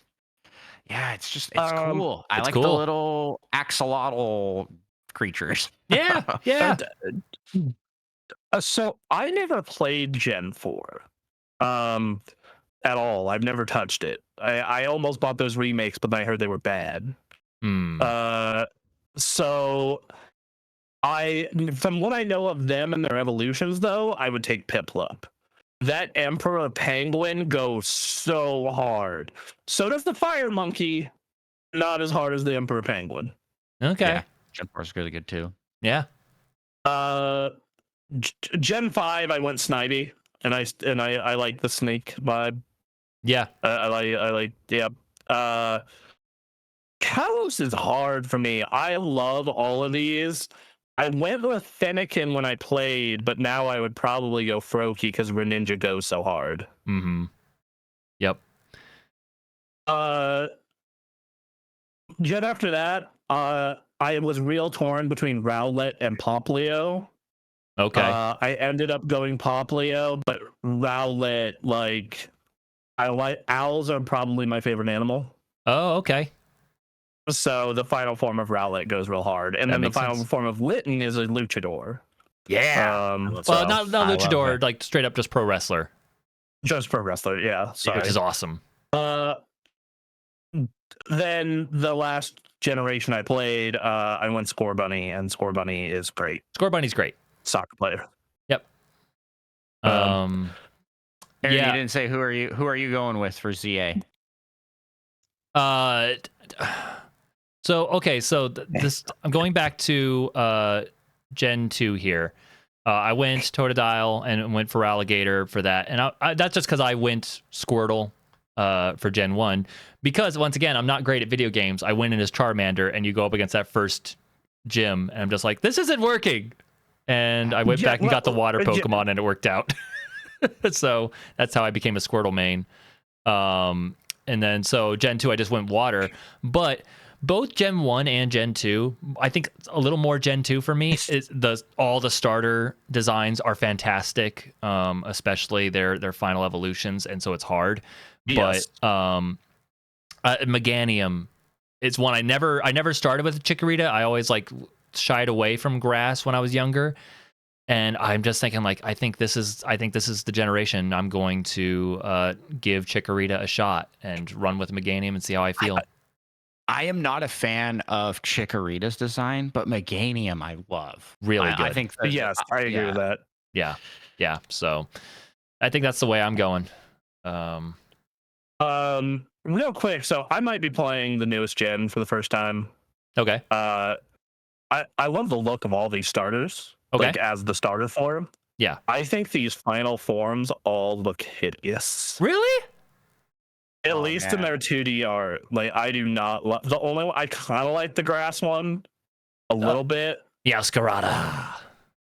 Yeah, it's cool. I It's like the cool. little axolotl creatures. Yeah, yeah. So I never played Gen 4 at all. I've never touched it. I almost bought those remakes, but then I heard they were bad. So from what I know of them and their evolutions, though, I would take Piplup. That Emperor Penguin goes so hard. So does the Fire Monkey, not as hard as the Emperor Penguin. Okay. Yeah, Gen 4 is really good too. Yeah. Gen 5, I went Snivy, and I like the snake vibe. Yeah. I like yeah. Kalos is hard for me. I love all of these. I went with Fennekin when I played, but now I would probably go Froakie because Greninja goes so hard. Mm-hmm. Yep. Gen after that, I was real torn between Rowlet and Poplio. Okay. I ended up going Poplio, but Rowlet, like, owls are probably my favorite animal. Oh, okay. So the final form of Rowlet goes real hard, and then the final form of Litten is a Luchador. Yeah. Well, not Luchador, like straight up just pro wrestler. Just pro wrestler, yeah. Sorry. Which is awesome. Then the last generation I played, I went Scorbunny, and Scorbunny is great. Scorbunny's great. Soccer player. Yep. Aaron, you didn't say who are you going with for ZA? So this I'm going back to Gen 2 here. I went Totodile and went for Alligator for that, and that's just because I went Squirtle for Gen 1, because once again I'm not great at video games. I went in as Charmander, and you go up against that first gym, and I'm just like, this isn't working. And I went back and got the water Pokemon, and it worked out. So that's how I became a Squirtle main. And then so Gen 2, I just went water. But both Gen 1 and Gen 2, I think a little more Gen 2 for me, is all the starter designs are fantastic, especially their final evolutions, and so it's hard. Yes. But Meganium, it's one I never started with Chikorita. I always like shied away from grass when I was younger. And I'm just thinking, like, I think this is the generation I'm going to give Chikorita a shot and run with Meganium and see how I feel. I am not a fan of Chikorita's design, but Meganium I love. Really good. I think yes, I agree with that. Yeah. So I think that's the way I'm going. Real quick, so I might be playing the newest gen for the first time. Okay. I love the look of all these starters. Okay. Like as the starter form. Yeah. I think these final forms all look hideous. Really? At least in their 2D art. Like, I do not love the only one. I kind of like the grass one a little bit. Yauscarada.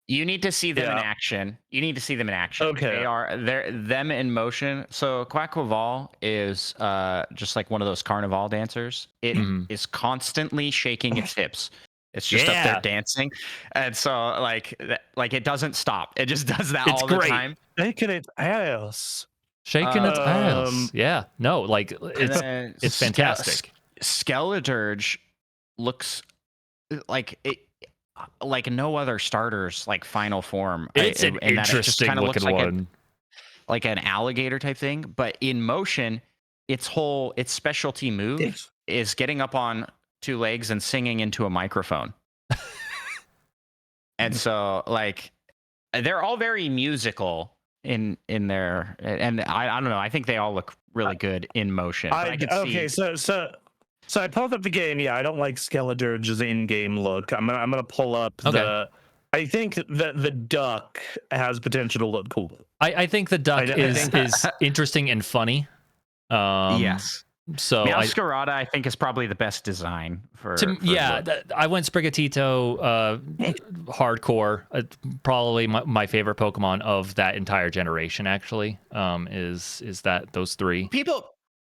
You need to see them in action. Okay. They're them in motion. So Quaquaval is just like one of those carnival dancers. It is constantly shaking its hips. It's just up there dancing, and so like it doesn't stop. It just does that all the time. Shaking its ass. Yeah, no, like it's fantastic. Skeleturge looks like it, like no other starter's like final form. It's an interesting looking one, like an alligator type thing, but in motion. Its specialty move is getting up on 2 legs and singing into a microphone. And so like they're all very musical in their, and I don't know, I think they all look really good in motion. So I pulled up the game. Yeah, I don't like Skeleturge's in-game look. I'm gonna pull up the I think that the duck has potential to look cool. I think the duck is interesting and funny. Yes. So Meowscarada, I think, is probably the best design for I went Sprigatito hardcore. Probably my favorite Pokemon of that entire generation, actually, is that those 3.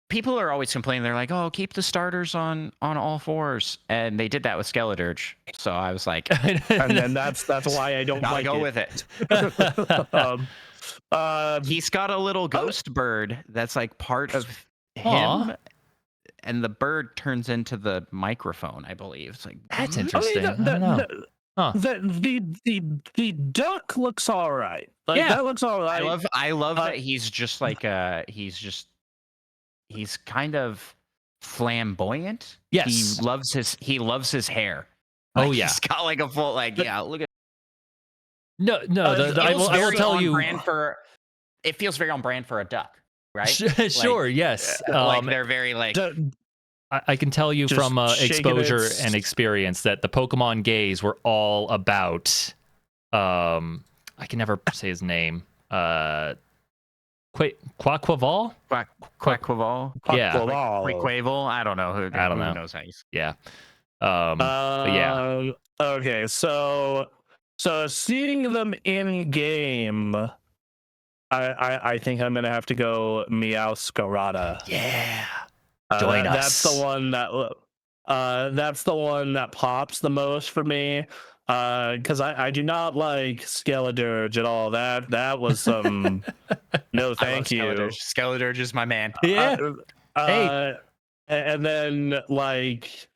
people are always complaining. They're like, "Oh, keep the starters on all fours," and they did that with Skeledirge. So I was like, and then that's why I don't gotta like go it. with it. Um, He's got a little ghost bird that's like part of him, Aw. and the bird turns into the microphone, I believe. It's like, That's I mean, interesting. I don't know. Huh. the duck looks all right. Like Yeah. that looks all right. I love that he's just like he's kind of flamboyant. Yes. He loves his hair. Oh, Like, yeah. He's got like a full look at. No. I will tell you. It feels very on brand for a duck, right? Sure. Yes. Like they're very like. I can tell you Just from shaking exposure its- and experience that the Pokemon gays were all about. I can never say his name. Quaquaval? Quaquaval? Yeah. Quaquaval? I don't know who. I don't know. Who knows how you say. Yeah. But yeah. Okay, so seeing them in game, I think I'm gonna have to go Meowscarada. Yeah. Join us. That's the one that pops the most for me. Because I do not like Skeledirge at all. That was some no thank you. Skeledirge is my man. Yeah. Hey. And then like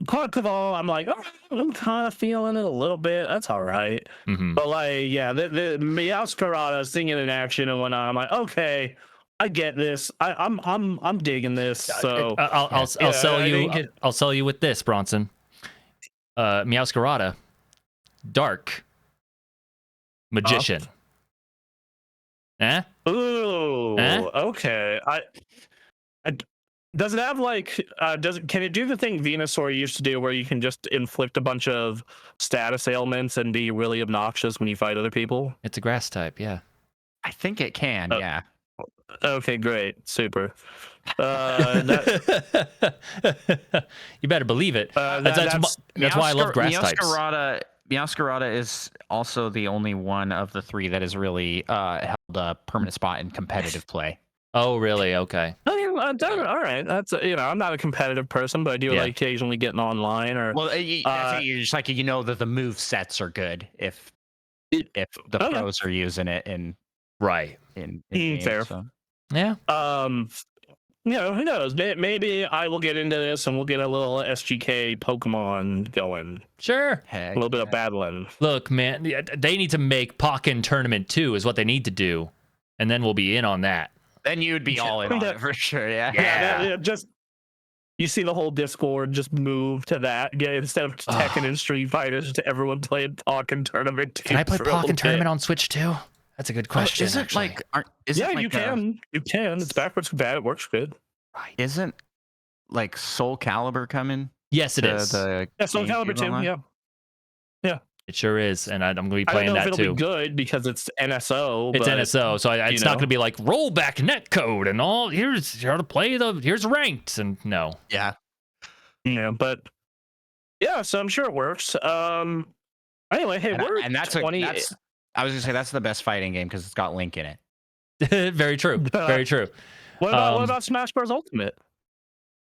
Quaquaval, I'm like, oh, I'm kind of feeling it a little bit. That's all right. Mhm. But like, yeah, the Meowscarada seeing it in action and whatnot, I'm like, okay, I get this. I'm digging this. So I'll sell you. I'll sell you with this, Bronson. Meowscarada, dark magician. Ooh, okay. Does it have like can it do the thing Venusaur used to do where you can just inflict a bunch of status ailments and be really obnoxious when you fight other people? It's a grass type, yeah. I think it can. Yeah. Okay, great, super. You better believe it. That's why I love grass types. Meowscarada is also the only one of the three that has really held a permanent spot in competitive play. Oh, really? Okay. All right. That's I'm not a competitive person, but I do like occasionally getting online or. Well, you're just like that the move sets are good if the pros are using it in games, fair. So. Yeah. Who knows? Maybe I will get into this and we'll get a little SGK Pokemon going. Sure. A little bit of battling. Look, man, they need to make Pokken Tournament 2 is what they need to do, and then we'll be in on that. Then you'd be all in on it for sure. Yeah. Yeah. Just you see the whole Discord just move to that. Yeah, instead of Tekken and Street Fighters, to everyone playing Pokken Tournament 2. Can I play Pokken Tournament on Switch too? That's a good question. Is it like? You can. You can. It's backwards compatible. It works good. Right. Isn't like Soul Calibur coming? Yes, it is. Soul Calibur 2. Yeah. It sure is, and I'm going to be playing that too. I don't know if it'll be good because it's NSO. It's NSO, so it's not going to be like rollback netcode and all. Here's how to play here's ranked and no. Yeah. Yeah, but yeah, so I'm sure it works. Anyway, hey, I was gonna say that's the best fighting game because it's got Link in it. Very true. Very true. What about Smash Bros. Ultimate?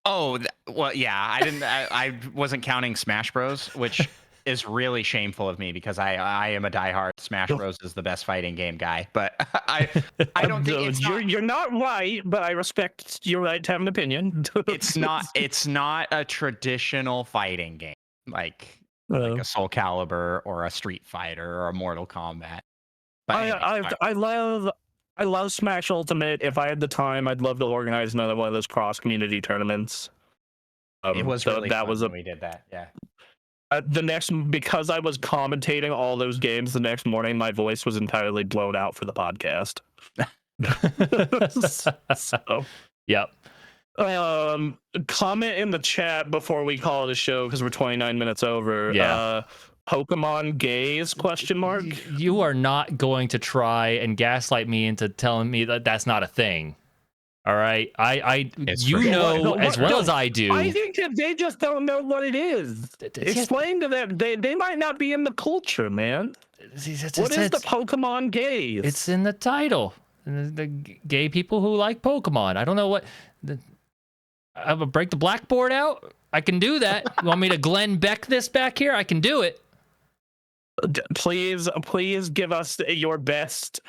Oh, well, yeah. I wasn't counting Smash Bros, which is really shameful of me because I am a diehard Smash Bros is the best fighting game guy. But I don't think you're not right, but I respect your right to have an opinion. It's not a traditional fighting game like a Soul Calibur or a Street Fighter or a Mortal Kombat. But I love Smash Ultimate. If I had the time, I'd love to organize another one of those cross community tournaments. It was really fun when we did that. Yeah. Because I was commentating all those games the next morning, my voice was entirely blown out for the podcast. So, yep. Comment in the chat before we call it a show because we're 29 minutes over. Yeah. Pokemon gays ? You are not going to try and gaslight me into telling me that that's not a thing. All right, as well as I do. I think that they just don't know what it is. Explain to them. They might not be in the culture, man. What is the Pokemon gays? It's in the title. The gay people who like Pokemon. I don't know what. I'm gonna break the blackboard out. I can do that. You want me to Glenn Beck this back here? I can do it. Please give us your best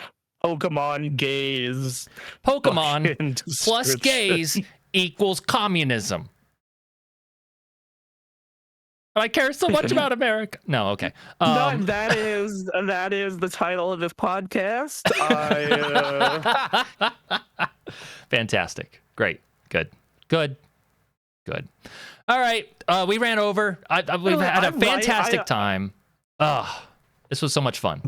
Pokemon gaze. Pokemon plus gays equals communism. I care so much about America. No, okay. No, that is the title of this podcast. Fantastic. Great. Good. All right. We ran over. We've had a fantastic time. This was so much fun.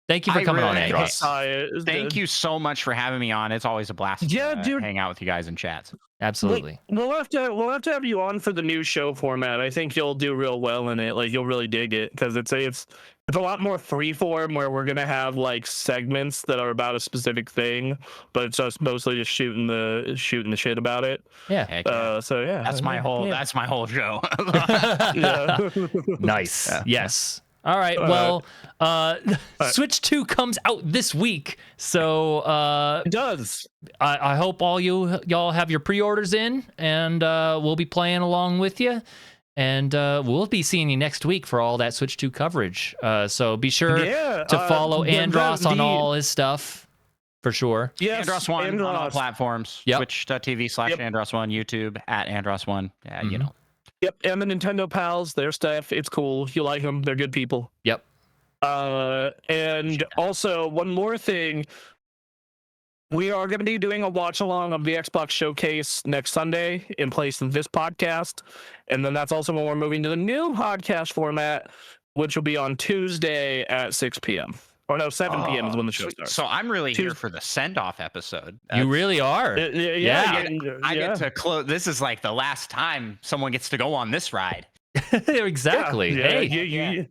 Thank you for coming on, Andross. Thank you so much for having me on. It's always a blast to hang out with you guys in chats. Absolutely. We'll have to have you on for the new show format. I think you'll do real well in it. Like, you'll really dig it, because it's a lot more freeform, where we're gonna have like segments that are about a specific thing, but it's just mostly just shooting the shit about it. Yeah. So yeah, that's my whole show. Yeah. Nice. Yeah. Yes. All right. Well, Switch 2 comes out this week, so it does. I hope all y'all have your pre-orders in, and we'll be playing along with you, and we'll be seeing you next week for all that Switch 2 coverage. So be sure to follow Andross on all his stuff for sure. Yes, Andross1 on all platforms. Yep. Twitch.tv/Andross1, YouTube @Andross1. Yeah, you know. Yep, and the Nintendo pals, their stuff, it's cool. You like them, they're good people. Yep. And also, one more thing. We are going to be doing a watch along of the Xbox Showcase next Sunday in place of this podcast. And then that's also when we're moving to the new podcast format, which will be on Tuesday at 6 p.m. Or no, 7 p.m. is when the show starts. So I'm really here for the send-off episode. You really are. I get to close. This is like the last time someone gets to go on this ride. Exactly. Yeah, hey.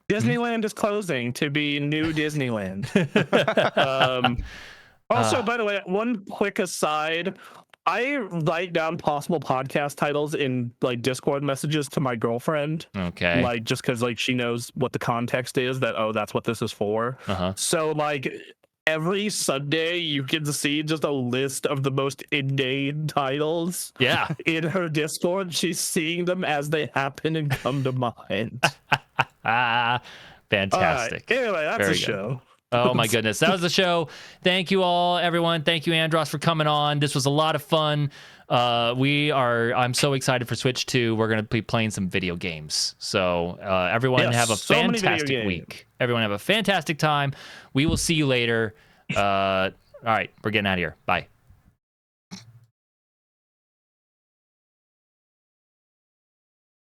Disneyland is closing to be new Disneyland. Also, by the way, one quick aside. I write down possible podcast titles in like Discord messages to my girlfriend. Okay. Like, just because like she knows what the context is, that that's what this is for. So like every Sunday you can see just a list of the most inane titles. Yeah. In her Discord, she's seeing them as they happen and come to mind. Fantastic. Anyway, that's Very the show. Oh my goodness, that was the show. Thank you all, everyone. Thank you, Andross, for coming on. This was a lot of fun. I'm so excited for Switch 2. We're going to be playing some video games. So everyone have a fantastic week. Everyone have a fantastic time. We will see you later. All right, we're getting out of here. Bye.